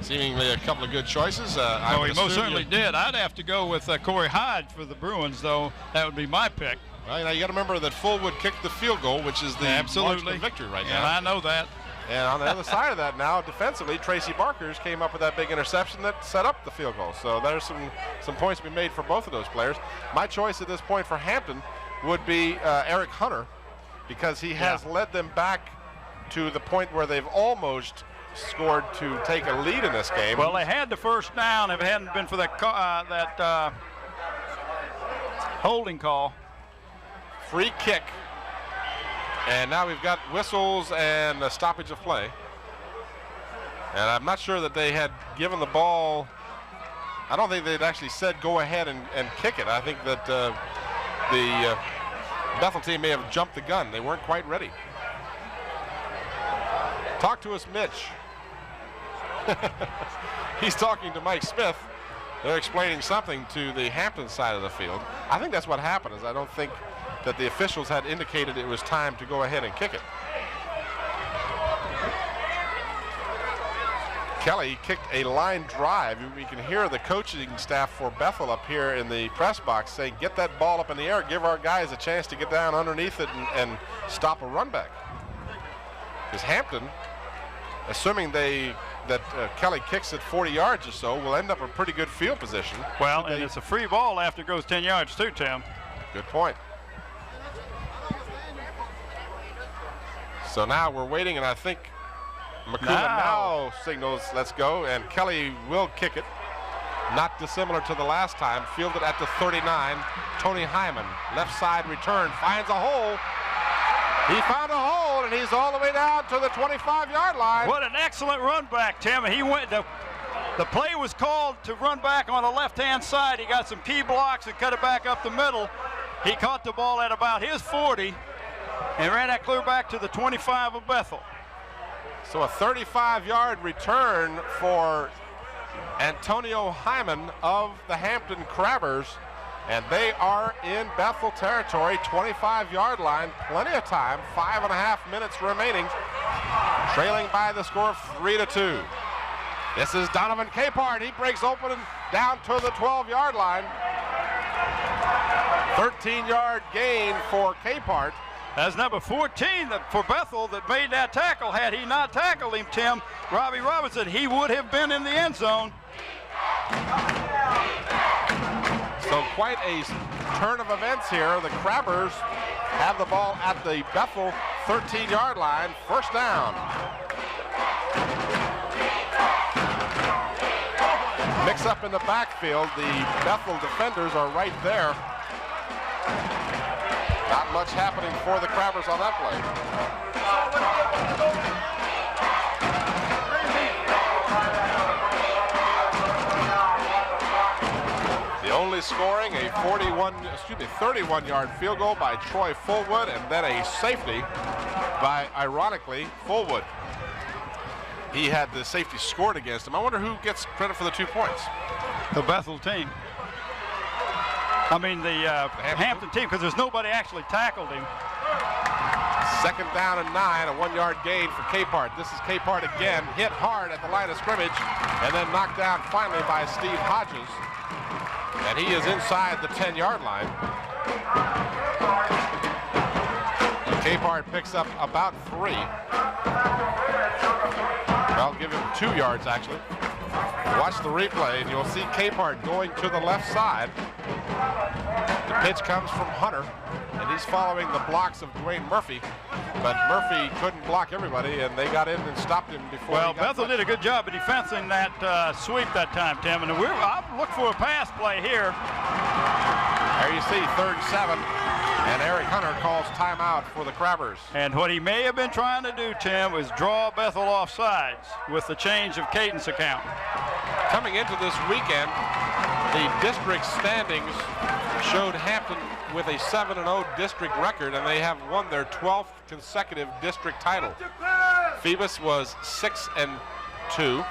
Speaker 7: seemingly a couple of good choices.
Speaker 9: Oh, he most certainly did. I'd have to go with Corey Hyde for the Bruins, though. That would be my pick.
Speaker 7: Well, you got to remember that Fullwood kicked the field goal, which is the
Speaker 9: absolutely
Speaker 7: victory right
Speaker 9: now.
Speaker 7: And
Speaker 9: I know that.
Speaker 7: And on the other side of that now, defensively, Tracy Barkers came up with that big interception that set up the field goal. So there's some points to be made for both of those players. My choice at this point for Hampton would be Eric Hunter, because he has led them back to the point where they've almost scored to take a lead in this game.
Speaker 9: Well, they had the first down if it hadn't been for that holding call.
Speaker 7: Free kick. And now we've got whistles and a stoppage of play. And I'm not sure that they had given the ball. I don't think they'd actually said go ahead and kick it. I think that the Bethel team may have jumped the gun. They weren't quite ready. Talk to us, Mitch. He's talking to Mike Smith. They're explaining something to the Hampton side of the field. I think that's what happened. Is I don't think that the officials had indicated it was time to go ahead and kick it. Kelly kicked a line drive. We can hear the coaching staff for Bethel up here in the press box saying, get that ball up in the air, give our guys a chance to get down underneath it and stop a run back. Because Hampton, assuming that Kelly kicks it 40 yards or so, will end up in pretty good field position.
Speaker 9: Well, and it's a free ball after it goes 10 yards too, Tim.
Speaker 7: Good point. So now we're waiting, and I think McCoolin now signals let's go, and Kelly will kick it. Not dissimilar to the last time. Fielded at the 39. Tony Hyman, left side return, finds a hole. He found a hole, and he's all the way down to the 25-yard line.
Speaker 9: What an excellent run back, Tim. He went. The play was called to run back on the left-hand side. He got some P blocks and cut it back up the middle. He caught the ball at about his 40 and ran that clear back to the 25 of Bethel.
Speaker 7: So a 35-yard return for Antonio Hyman of the Hampton Crabbers, and they are in Bethel territory, 25-yard line, plenty of time, 5.5 minutes remaining, trailing by the score of 3-2. This is Donovan Capehart. He breaks open and down to the 12-yard line. 13-yard gain for Capehart.
Speaker 9: That's number 14 for Bethel that made that tackle. Had he not tackled him, Tim, Robbie Robinson, he would have been in the end zone.
Speaker 7: So quite a turn of events here. The Crabbers have the ball at the Bethel 13-yard line. First down. Mix up in the backfield. The Bethel defenders are right there. Not much happening for the Crabbers on that play. The only scoring, a 31-yard field goal by Troy Fullwood, and then a safety by, ironically, Fullwood. He had the safety scored against him. I wonder who gets credit for the 2 points.
Speaker 9: The Bethel team. I mean the Hampton team, because there's nobody actually tackled him.
Speaker 7: Second down and 9, a 1-yard gain for Capehart. This is Capehart again, hit hard at the line of scrimmage, and then knocked down finally by Steve Hodges. And he is inside the 10-yard line. Capehart picks up about 3. I'll give him 2 yards, actually. Watch the replay, and you'll see Capehart going to the left side. The pitch comes from Hunter, and he's following the blocks of Dwayne Murphy. But Murphy couldn't block everybody, and they got in and stopped him before.
Speaker 9: Well, Bethel did a good job of defensing that sweep that time, Tim. And I'll look for a pass play here.
Speaker 7: There you see 3rd and 7, and Eric Hunter calls timeout for the Crabbers.
Speaker 9: And what he may have been trying to do, Tim, was draw Bethel off sides with the change of cadence account.
Speaker 7: Coming into this weekend, the district standings showed Hampton with a 7-0 district record, and they have won their 12th consecutive district title. Phoebus was 6-2.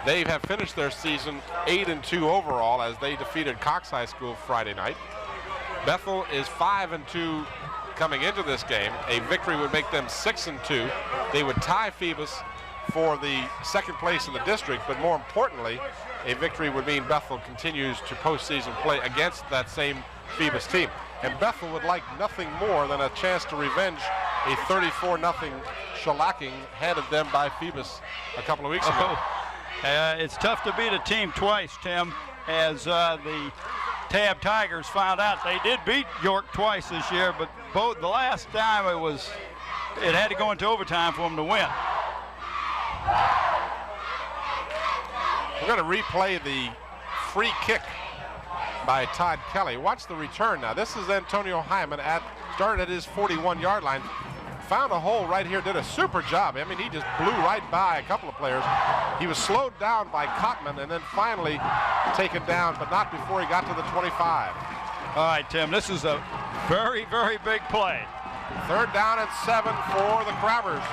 Speaker 7: They have finished their season 8-2 overall as they defeated Cox High School Friday night. Bethel is 5-2 coming into this game. A victory would make them 6-2. They would tie Phoebus for the second place in the district, but more importantly, a victory would mean Bethel continues to postseason play against that same Phoebus team. And Bethel would like nothing more than a chance to revenge a 34-0 shellacking handed them by Phoebus a couple of weeks ago.
Speaker 9: It's tough to beat a team twice, Tim, as the Tab Tigers found out. They did beat York twice this year, but the last time it had to go into overtime for them to win.
Speaker 7: We're going to replay the free kick by Todd Kelly. Watch the return now. This is Antonio Hyman started at his 41-yard line. Found a hole right here, did a super job. I mean, he just blew right by a couple of players. He was slowed down by Cockman and then finally taken down, but not before he got to the 25.
Speaker 9: All right, Tim, this is a very, very big play.
Speaker 7: 3rd down and 7 for the Crabbers.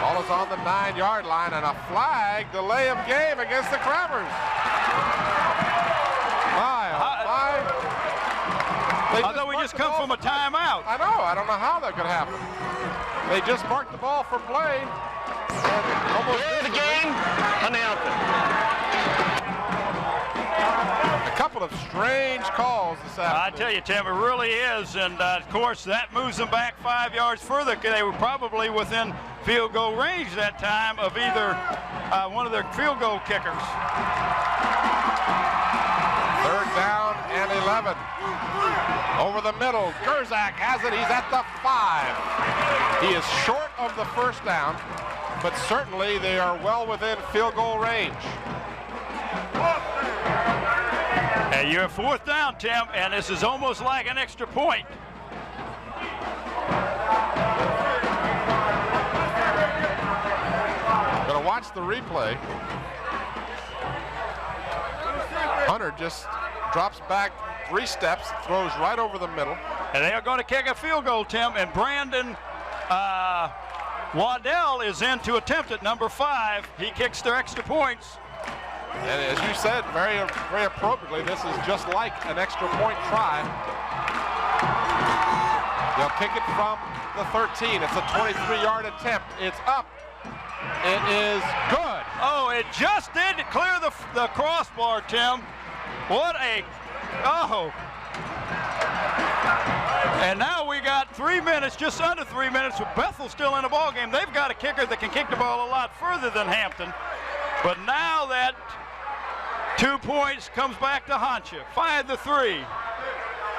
Speaker 7: Ball is on the 9-yard line and a flag, delay of game against the Crabbers. My, oh my.
Speaker 9: I thought we just come from a timeout.
Speaker 7: I know. I don't know how that could happen. They just marked the ball for play.
Speaker 8: Play the game announced.
Speaker 7: A couple of strange calls this afternoon.
Speaker 9: I tell you, Tim, it really is. And, of course, that moves them back 5 yards further. They were probably within field goal range that time of either one of their field goal kickers.
Speaker 7: 3rd down and 11. Over the middle, Gerzak has it. He's at the 5. He is short of the 1st down, but certainly they are well within field goal range.
Speaker 9: And you're 4th down, Tim, and this is almost like an extra point.
Speaker 7: Gonna watch the replay. Hunter just drops back 3 steps, throws right over the middle.
Speaker 9: And they are going to kick a field goal, Tim, and Brandon Waddell is in to attempt it, number 5. He kicks their extra points.
Speaker 7: And as you said, very, very appropriately, this is just like an extra point try. They'll kick it from the 13. It's a 23-yard attempt. It's up. It is good.
Speaker 9: Oh, it just did clear the crossbar, Tim. What a, oh. And now we got 3 minutes, just under 3 minutes, with Bethel still in the ball game. They've got a kicker that can kick the ball a lot further than Hampton. But now that 2 points comes back to haunt you. 5-3.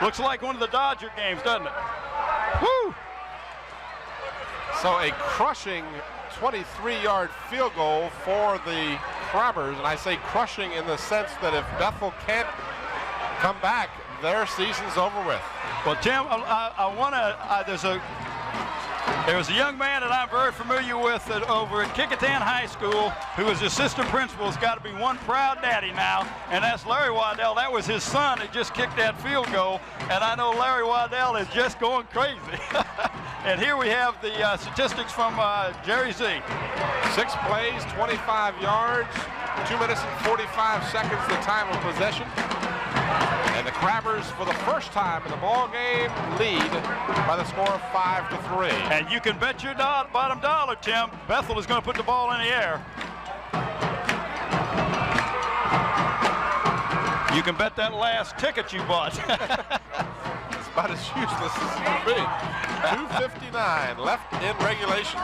Speaker 9: Looks like one of the Dodger games, doesn't it? Woo!
Speaker 7: So a crushing 23-yard field goal for the Crabbers, and I say crushing in the sense that if Bethel can't come back, their season's over with.
Speaker 9: Well, Tim, I want to, there was a young man that I'm very familiar with over at Kickingham High School who was assistant principal. Has got to be one proud daddy now, and that's Larry Waddell. That was his son that just kicked that field goal, and I know Larry Waddell is just going crazy. And here we have the statistics from Jerry Z.
Speaker 7: 6 plays, 25 yards, 2 minutes and 45 seconds the time of possession. And the Crabbers, for the first time in the ball game, lead by the score of 5-3.
Speaker 9: And you can bet your bottom dollar, Tim, Bethel is going to put the ball in the air. You can bet that last ticket you bought.
Speaker 7: It's about as useless as it can be. 2:59 left in regulation.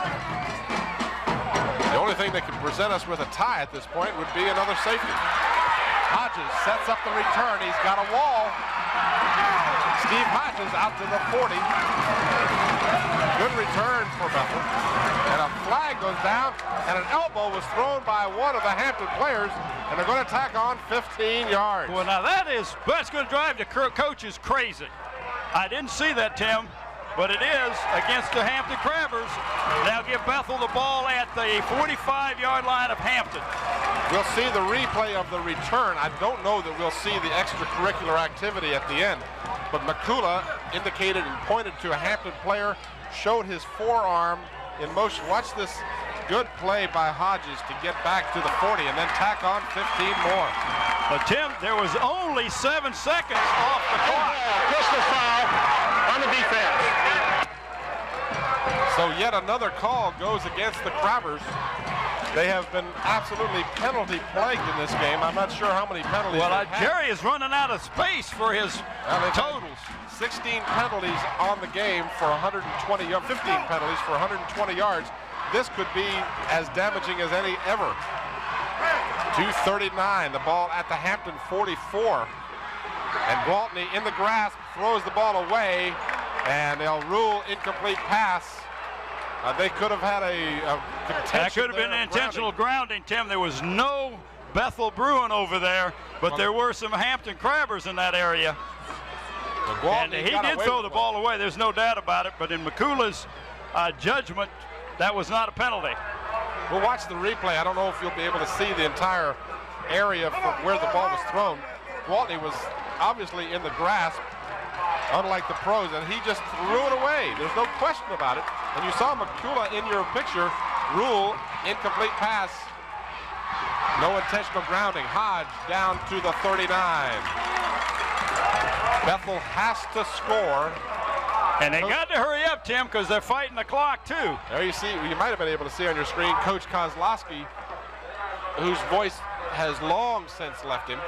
Speaker 7: The only thing that can present us with a tie at this point would be another safety. Hodges sets up the return. He's got a wall. Steve Hodges out to the 40. Good return for Bethel. And a flag goes down, and an elbow was thrown by one of the Hampton players, and they're going to tack on 15 yards.
Speaker 9: Well, now that's going to drive the coaches crazy. I didn't see that, Tim, but it is against the Hampton Crabbers. Now give Bethel the ball at the 45-yard line of Hampton.
Speaker 7: We'll see the replay of the return. I don't know that we'll see the extracurricular activity at the end, but McCullough indicated and pointed to a Hampton player, showed his forearm in motion. Watch this good play by Hodges to get back to the 40 and then tack on 15 more.
Speaker 9: But Tim, there was only 7 seconds off the clock.
Speaker 8: Pistol foul on the defense.
Speaker 7: So yet another call goes against the Crabbers. They have been absolutely penalty plagued in this game. I'm not sure how many penalties.
Speaker 9: Well, Jerry is running out of space for his totals.
Speaker 7: 16 penalties on the game for 120 yards, 15 penalties for 120 yards. This could be as damaging as any ever. 2:39, the ball at the Hampton 44. And Gwaltney in the grasp throws the ball away, and they'll rule incomplete pass. They could have had a contention.
Speaker 9: That could have been an intentional grounding, Tim. There was no Bethel Bruin over there, but there were some Hampton Crabbers in that area. And he did throw the ball away, there's no doubt about it, but in McCullough's judgment, that was not a penalty.
Speaker 7: We'll watch the replay. I don't know if you'll be able to see the entire area from where the ball was thrown. Gwaltney was obviously in the grasp, unlike the pros, and he just threw it away. There's no question about it. And you saw McCullough in your picture rule incomplete pass. No intentional grounding. Hodge down to the 39. Bethel has to score.
Speaker 9: And they got to hurry up, Tim, because they're fighting the clock, too.
Speaker 7: There you see, you might have been able to see on your screen, Coach Kozlowski, whose voice has long since left him,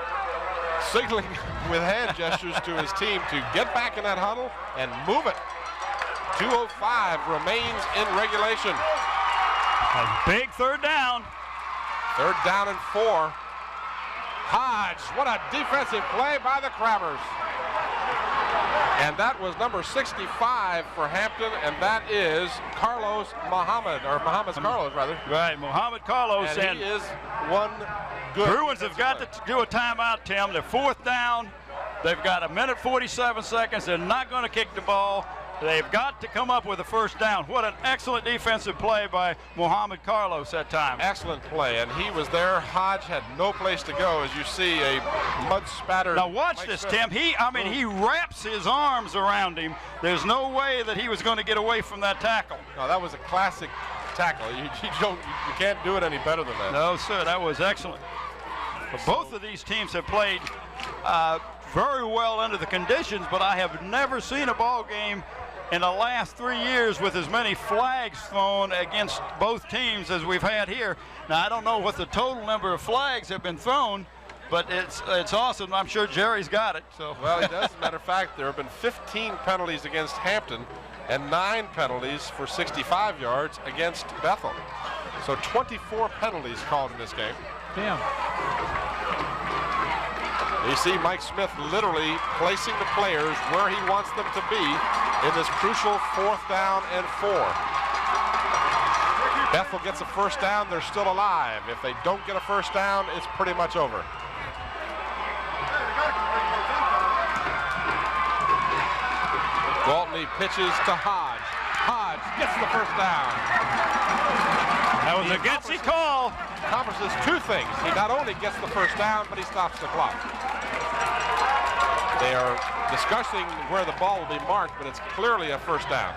Speaker 7: signaling with hand gestures to his team to get back in that huddle and move it. 2:05 remains in regulation.
Speaker 9: A big third down.
Speaker 7: Third down and 4. Hodge, what a defensive play by the Crabbers. And that was number 65 for Hampton, and that is Carlos Muhammad, or Muhammad Carlos, rather.
Speaker 9: Right, Muhammad Carlos.
Speaker 7: And he is one good.
Speaker 9: Bruins have got to do a timeout, Tim. They're fourth down. They've got 1:47 seconds. They're not going to kick the ball. They've got to come up with a first down. What an excellent defensive play by Muhammad Carlos that time.
Speaker 7: Excellent play, and he was there. Hodge had no place to go, as you see a mud-spattered.
Speaker 9: Now watch this, Tim. He wraps his arms around him. There's no way that he was going to get away from that tackle.
Speaker 7: No, that was a classic tackle. You can't do it any better than that.
Speaker 9: No, sir, that was excellent. But both of these teams have played very well under the conditions, but I have never seen a ball game in the last 3 years with as many flags thrown against both teams as we've had here. Now, I don't know what the total number of flags have been thrown, but it's awesome. I'm sure Jerry's got it. So.
Speaker 7: Well, he does. As a matter of fact, there have been 15 penalties against Hampton and 9 penalties for 65 yards against Bethel. So 24 penalties called in this game.
Speaker 3: Damn.
Speaker 7: You see Mike Smith literally placing the players where he wants them to be in this crucial 4th down and 4. Bethel gets a first down, they're still alive. If they don't get a first down, it's pretty much over. Gwaltney pitches to Hodge. Hodge gets the first down.
Speaker 9: That was a gutsy call.
Speaker 7: Accomplishes 2 things. He not only gets the first down, but he stops the clock. They are discussing where the ball will be marked, but it's clearly a first down.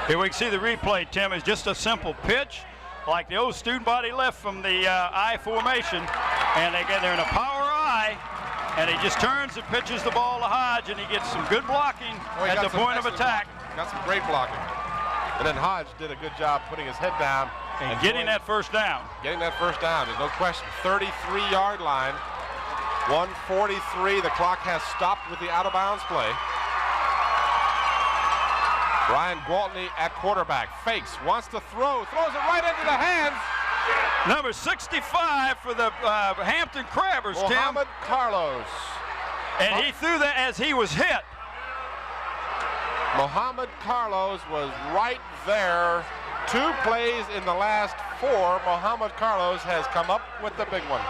Speaker 9: Here we can see the replay, Tim. It's just a simple pitch, like the old student body left from the I formation. And they're in a power I, and he just turns and pitches the ball to Hodge, and he gets some good blocking at the point of attack.
Speaker 7: Got some great blocking. And then Hodge did a good job putting his head down.
Speaker 9: And getting that first down.
Speaker 7: Getting that first down, there's no question. 33-yard line, 1:43. The clock has stopped with the out-of-bounds play. Brian Gwaltney at quarterback. Fakes, wants to throw, throws it right into the hands.
Speaker 9: Number 65 for the Hampton Crabbers, Tim.
Speaker 7: Muhammad Carlos.
Speaker 9: And he threw that as he was hit.
Speaker 7: Muhammad Carlos was right there. 2 plays in the last 4. Muhammad Carlos has come up with the big one.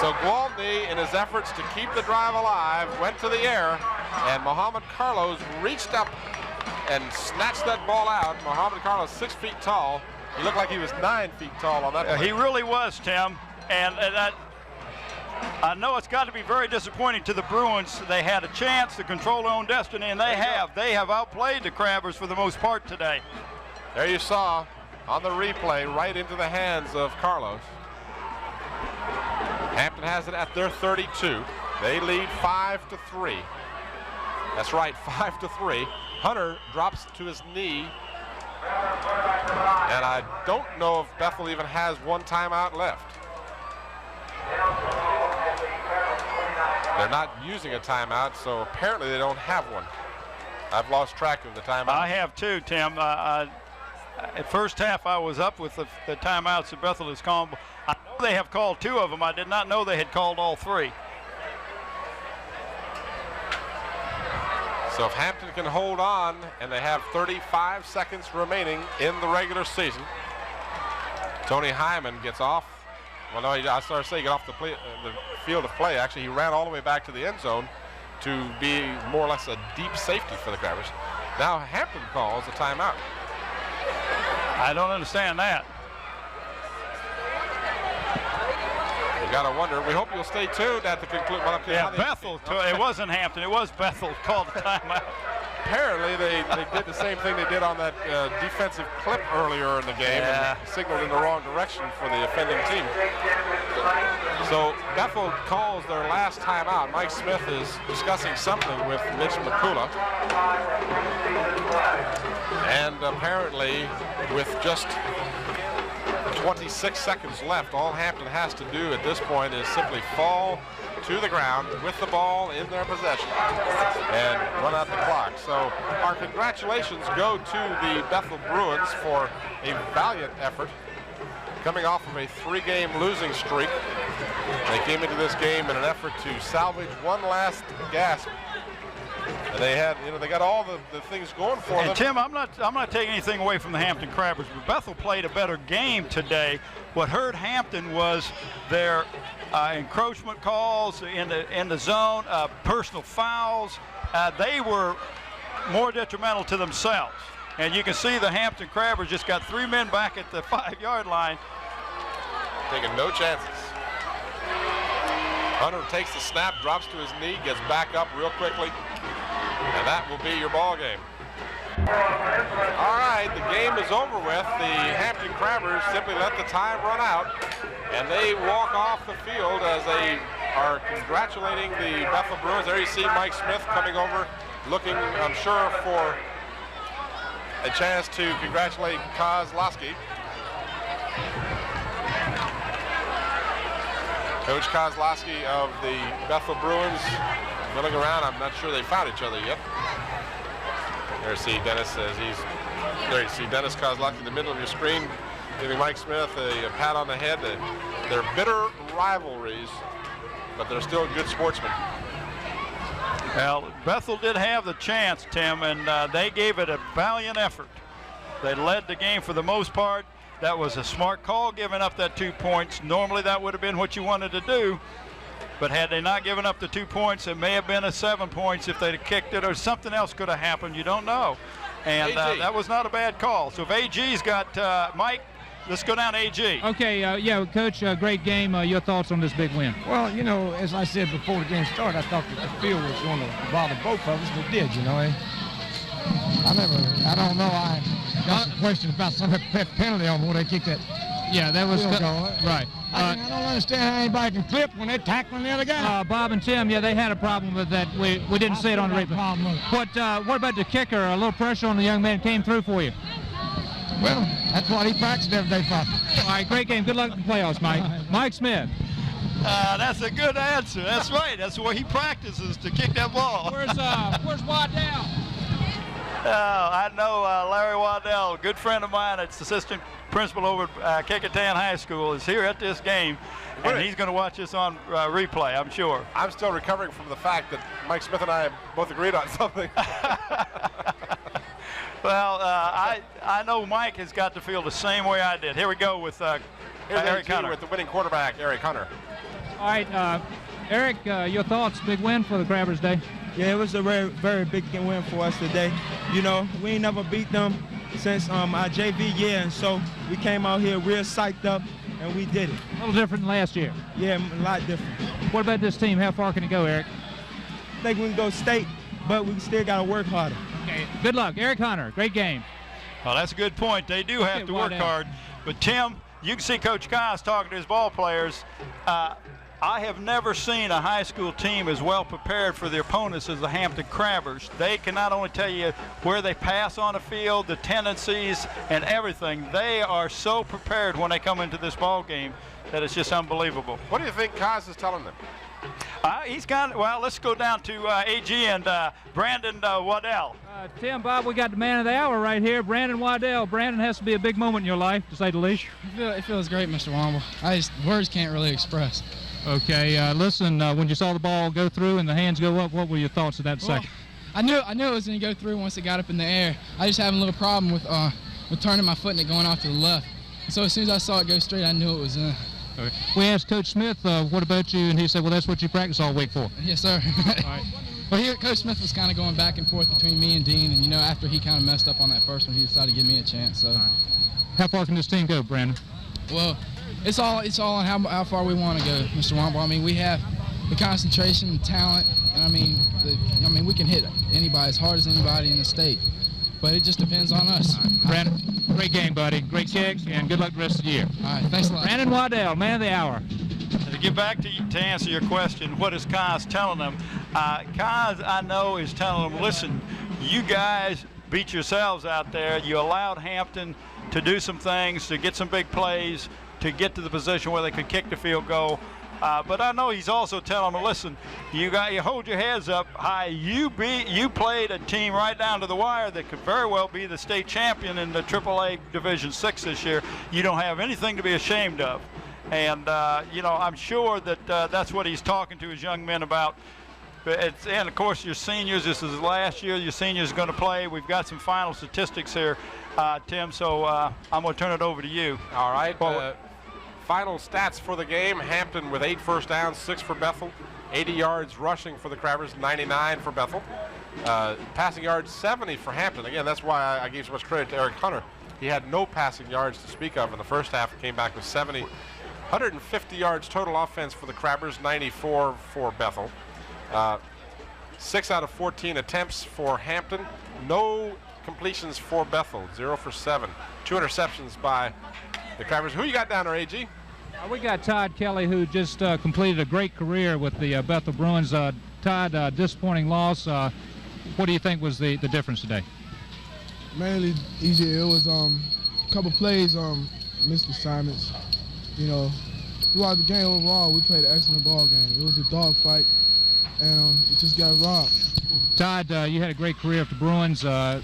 Speaker 7: So Gwaltney, in his efforts to keep the drive alive, went to the air, and Muhammad Carlos reached up and snatched that ball out. Muhammad Carlos, 6 feet tall. He looked like he was 9 feet tall on that play.
Speaker 9: He really was, Tim. And that, I know it's got to be very disappointing to the Bruins. They had a chance to control their own destiny, and they have. They have outplayed the Crabbers for the most part today.
Speaker 7: There you saw on the replay, right into the hands of Carlos. Hampton has it at their 32. They lead 5-3. That's right, 5-3. Hunter drops to his knee. And I don't know if Bethel even has one timeout left. They're not using a timeout, so apparently they don't have one. I've lost track of the timeout.
Speaker 9: I have too, Tim. At first half, I was up with the timeouts that Bethel has called. I know they have called 2 of them. I did not know they had called all 3.
Speaker 7: So if Hampton can hold on, and they have 35 seconds remaining in the regular season, Tony Hyman gets off. Well, no, I started to say get off the field of play. Actually, he ran all the way back to the end zone to be more or less a deep safety for the Crabbers. Now Hampton calls a timeout.
Speaker 9: I don't understand that.
Speaker 7: You got to wonder. We hope you'll stay tuned at the conclusion.
Speaker 9: Yeah, Bethel. It wasn't Hampton. It was Bethel called the timeout.
Speaker 7: Apparently, they did the same thing they did on that defensive clip earlier in the game and signaled in the wrong direction for the offending team. So Bethel calls their last timeout. Mike Smith is discussing something with Mitch McCullough. And apparently, with just 26 seconds left, all Hampton has to do at this point is simply fall to the ground with the ball in their possession and run out the clock. So our congratulations go to the Bethel Bruins for a valiant effort coming off of a 3-game losing streak. They came into this game in an effort to salvage one last gasp. And they had, they got all the things going for them.
Speaker 9: Tim, I'm not taking anything away from the Hampton Crabbers, but Bethel played a better game today. What hurt Hampton was their encroachment calls in the zone, personal fouls. They were more detrimental to themselves. And you can see the Hampton Crabbers just got 3 men back at the 5-yard line.
Speaker 7: Taking no chances. Hunter takes the snap, drops to his knee, gets back up real quickly. And that will be your ball game. All right, the game is over with. The Hampton Crabbers simply let the time run out, and they walk off the field as they are congratulating the Bethel Bruins. There you see Mike Smith coming over, looking, I'm sure, for a chance to congratulate Kozlowski. Coach Kozlowski of the Bethel Bruins milling around. I'm not sure they found each other yet. There you see Dennis there you see Dennis Kozlowski in the middle of your screen, giving Mike Smith a pat on the head. They're bitter rivalries, but they're still good sportsmen.
Speaker 9: Well, Bethel did have the chance, Tim, and they gave it a valiant effort. They led the game for the most part. That was a smart call, giving up that 2 points. Normally that would have been what you wanted to do. But had they not given up the 2 points, it may have been a 7 points if they'd have kicked it, or something else could have happened. You don't know. And that was not a bad call. So if AG's got Mike, let's go down to AG.
Speaker 3: Okay, yeah, Coach, great game. Your thoughts on this big win?
Speaker 14: Well, as I said before the game started, I thought that the field was going to bother both of us, but it did, I don't know. I got a question about some penalty on where they kicked that.
Speaker 3: Yeah, that was
Speaker 14: right. I don't understand how anybody can flip when they're tackling the other guy.
Speaker 3: Bob and Tim, yeah, they had a problem with that. We didn't see it on the replay. What about the kicker? A little pressure on the young man came through for you.
Speaker 14: Well, that's what he practiced every day for.
Speaker 3: All right, great game. Good luck in the playoffs, Mike. Mike Smith.
Speaker 9: That's a good answer. That's right. That's what he practices, to kick that ball.
Speaker 3: Where's Waddell?
Speaker 9: I know Larry Waddell, a good friend of mine. It's assistant principal over at Kecoughtan High School, is here at this game, and he's going to watch this on replay, I'm sure.
Speaker 7: I'm still recovering from the fact that Mike Smith and I have both agreed on something.
Speaker 9: Well, I know Mike has got to feel the same way I did. Here we go with Eric Hunter.
Speaker 7: With the winning quarterback, Eric Hunter.
Speaker 3: All right, Eric, your thoughts? Big win for the Crabbers Day.
Speaker 15: Yeah, it was a very, very big win for us today. We ain't never beat them since our JV year, and so we came out here real psyched up, and we did it.
Speaker 3: A little different than last year.
Speaker 15: Yeah, a lot different.
Speaker 3: What about this team? How far can it go, Eric?
Speaker 15: I think we can go state, but we still got to work harder.
Speaker 3: Okay, good luck. Eric Hunter, great game.
Speaker 9: Well, that's a good point. They do have to work hard. But, Tim, you can see Coach Kaz talking to his ball players. I have never seen a high school team as well prepared for their opponents as the Hampton Crabbers. They can not only tell you where they pass on the field, the tendencies, and everything. They are so prepared when they come into this ball game that it's just unbelievable.
Speaker 7: What do you think Kaz is telling them?
Speaker 9: He's got, well, let's go down to AG and Brandon Waddell.
Speaker 3: Tim, Bob, we got the man of the hour right here, Brandon Waddell. Brandon, has to be a big moment in your life, to say the least.
Speaker 16: It feels great, Mr. Womble. Words can't really express.
Speaker 3: Okay, listen, when you saw the ball go through and the hands go up, what were your thoughts at that second?
Speaker 16: I knew it was going to go through once it got up in the air. I just having a little problem with turning my foot and it going off to the left. So as soon as I saw it go straight, I knew it was in.
Speaker 3: Okay. We asked Coach Smith, what about you? And he said, well, that's what you practice all week for.
Speaker 16: Yes, sir. All right. Well, Coach Smith was kind of going back and forth between me and Dean. And, after he kind of messed up on that first one, he decided to give me a chance. So,
Speaker 3: right. How far can this team go, Brandon?
Speaker 16: Well, it's all on how far we want to go, Mr. Womble. I mean, we have the concentration, the talent, and we can hit anybody as hard as anybody in the state. But it just depends on us.
Speaker 3: Right. Brandon, great game, buddy. Great kicks, and good luck the rest of the year.
Speaker 16: All right, thanks a lot.
Speaker 3: Brandon Waddell, man of the hour.
Speaker 9: To get back to answer your question, what is Kaz telling them? Kaz, I know, is telling them, listen, you guys beat yourselves out there. You allowed Hampton to do some things, to get some big plays, to get to the position where they could kick the field goal. But I know he's also telling them, listen, you hold your heads up high. You played a team right down to the wire that could very well be the state champion in the AAA Division 6 this year. You don't have anything to be ashamed of. And, I'm sure that that's what he's talking to his young men about. And, of course, your seniors, this is last year, your seniors are going to play. We've got some final statistics here, Tim, so I'm going to turn it over to you.
Speaker 7: All right. Final stats for the game, Hampton with 8 first downs, 6 for Bethel. 80 yards rushing for the Crabbers, 99 for Bethel. Passing yards, 70 for Hampton. Again, that's why I gave so much credit to Eric Hunter. He had no passing yards to speak of in the first half. Came back with 70. 150 yards total offense for the Crabbers, 94 for Bethel. 6 out of 14 attempts for Hampton. No completions for Bethel, 0 for 7. 2 interceptions by the Crabbers. Who you got down there, AG?
Speaker 3: We got Todd Kelly, who just completed a great career with the Bethel Bruins. Todd, disappointing loss. What do you think was the difference today?
Speaker 17: Mainly, EJ, it was a couple plays, missed assignments. Throughout the game overall, we played an excellent ball game. It was a dogfight, and it just got robbed.
Speaker 3: Todd, you had a great career with the Bruins. I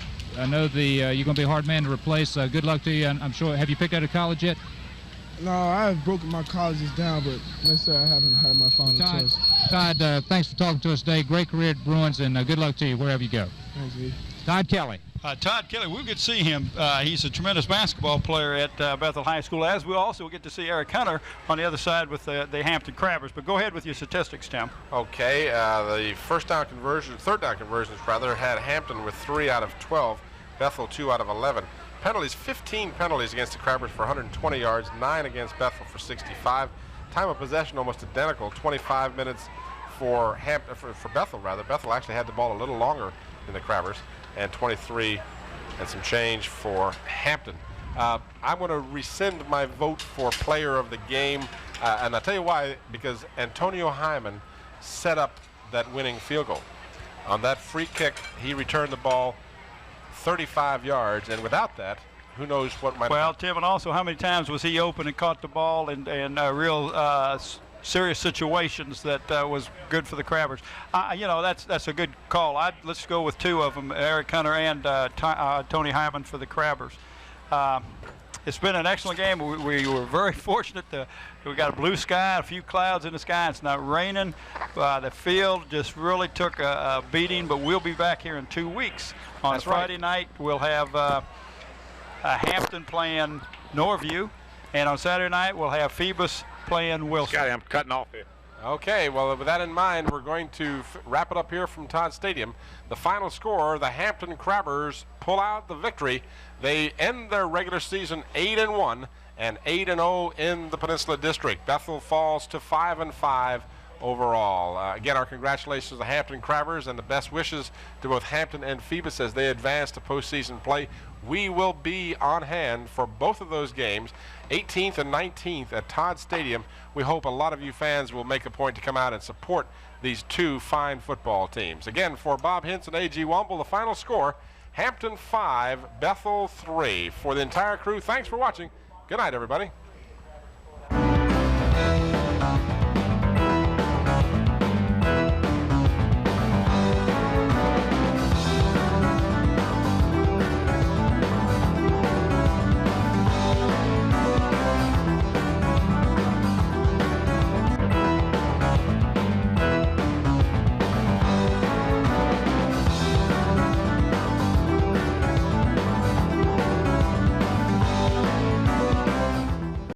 Speaker 3: know you're going to be a hard man to replace. Good luck to you. I'm sure. Have you picked out a college yet?
Speaker 17: No, I have broken my colleges down, but necessarily I haven't had my final choice.
Speaker 3: Todd, thanks for talking to us today. Great career at Bruins, and good luck to you wherever you go.
Speaker 17: Thanks, V.
Speaker 3: Todd Kelly.
Speaker 9: Todd Kelly, we'll get to see him. He's a tremendous basketball player at Bethel High School, as we also get to see Eric Hunter on the other side with the Hampton Crabbers. But go ahead with your statistics, Tim.
Speaker 7: Okay, the third down conversions had Hampton with 3 out of 12, Bethel 2 out of 11. Penalties, 15 penalties against the Crabbers for 120 yards, 9 against Bethel for 65. Time of possession almost identical, 25 minutes for Bethel rather. Bethel actually had the ball a little longer than the Crabbers, and 23 and some change for Hampton. I'm going to rescind my vote for player of the game, and I'll tell you why, because Antonio Hyman set up that winning field goal. On that free kick, he returned the ball 35 yards, and without that, who knows what might have happened.
Speaker 9: Tim, and also how many times was he open and caught the ball in real serious situations that was good for the Crabbers. That's a good call. Let's go with 2 of them, Eric Hunter and Tony Hyman for the Crabbers. It's been an excellent game. We were very fortunate. We got a blue sky, a few clouds in the sky. It's not raining. The field just really took a beating, but we'll be back here in 2 weeks. On Friday night, we'll have Hampton playing Norview, and on Saturday night, we'll have Phoebus playing Wilson.
Speaker 7: Scotty, I'm cutting off here. Okay, well, with that in mind, we're going to wrap it up here from Todd Stadium. The final score, the Hampton Crabbers pull out the victory. They end their regular season 8-1 and 8-0 in the Peninsula District. Bethel falls to 5-5 overall. Again, our congratulations to the Hampton Crabbers and the best wishes to both Hampton and Phoebus as they advance to postseason play. We will be on hand for both of those games, 18th and 19th at Todd Stadium. We hope a lot of you fans will make a point to come out and support these two fine football teams. Again, for Bob Hintz and A.G. Womble, the final score, Hampton 5, Bethel 3. For the entire crew, thanks for watching. Good night, everybody.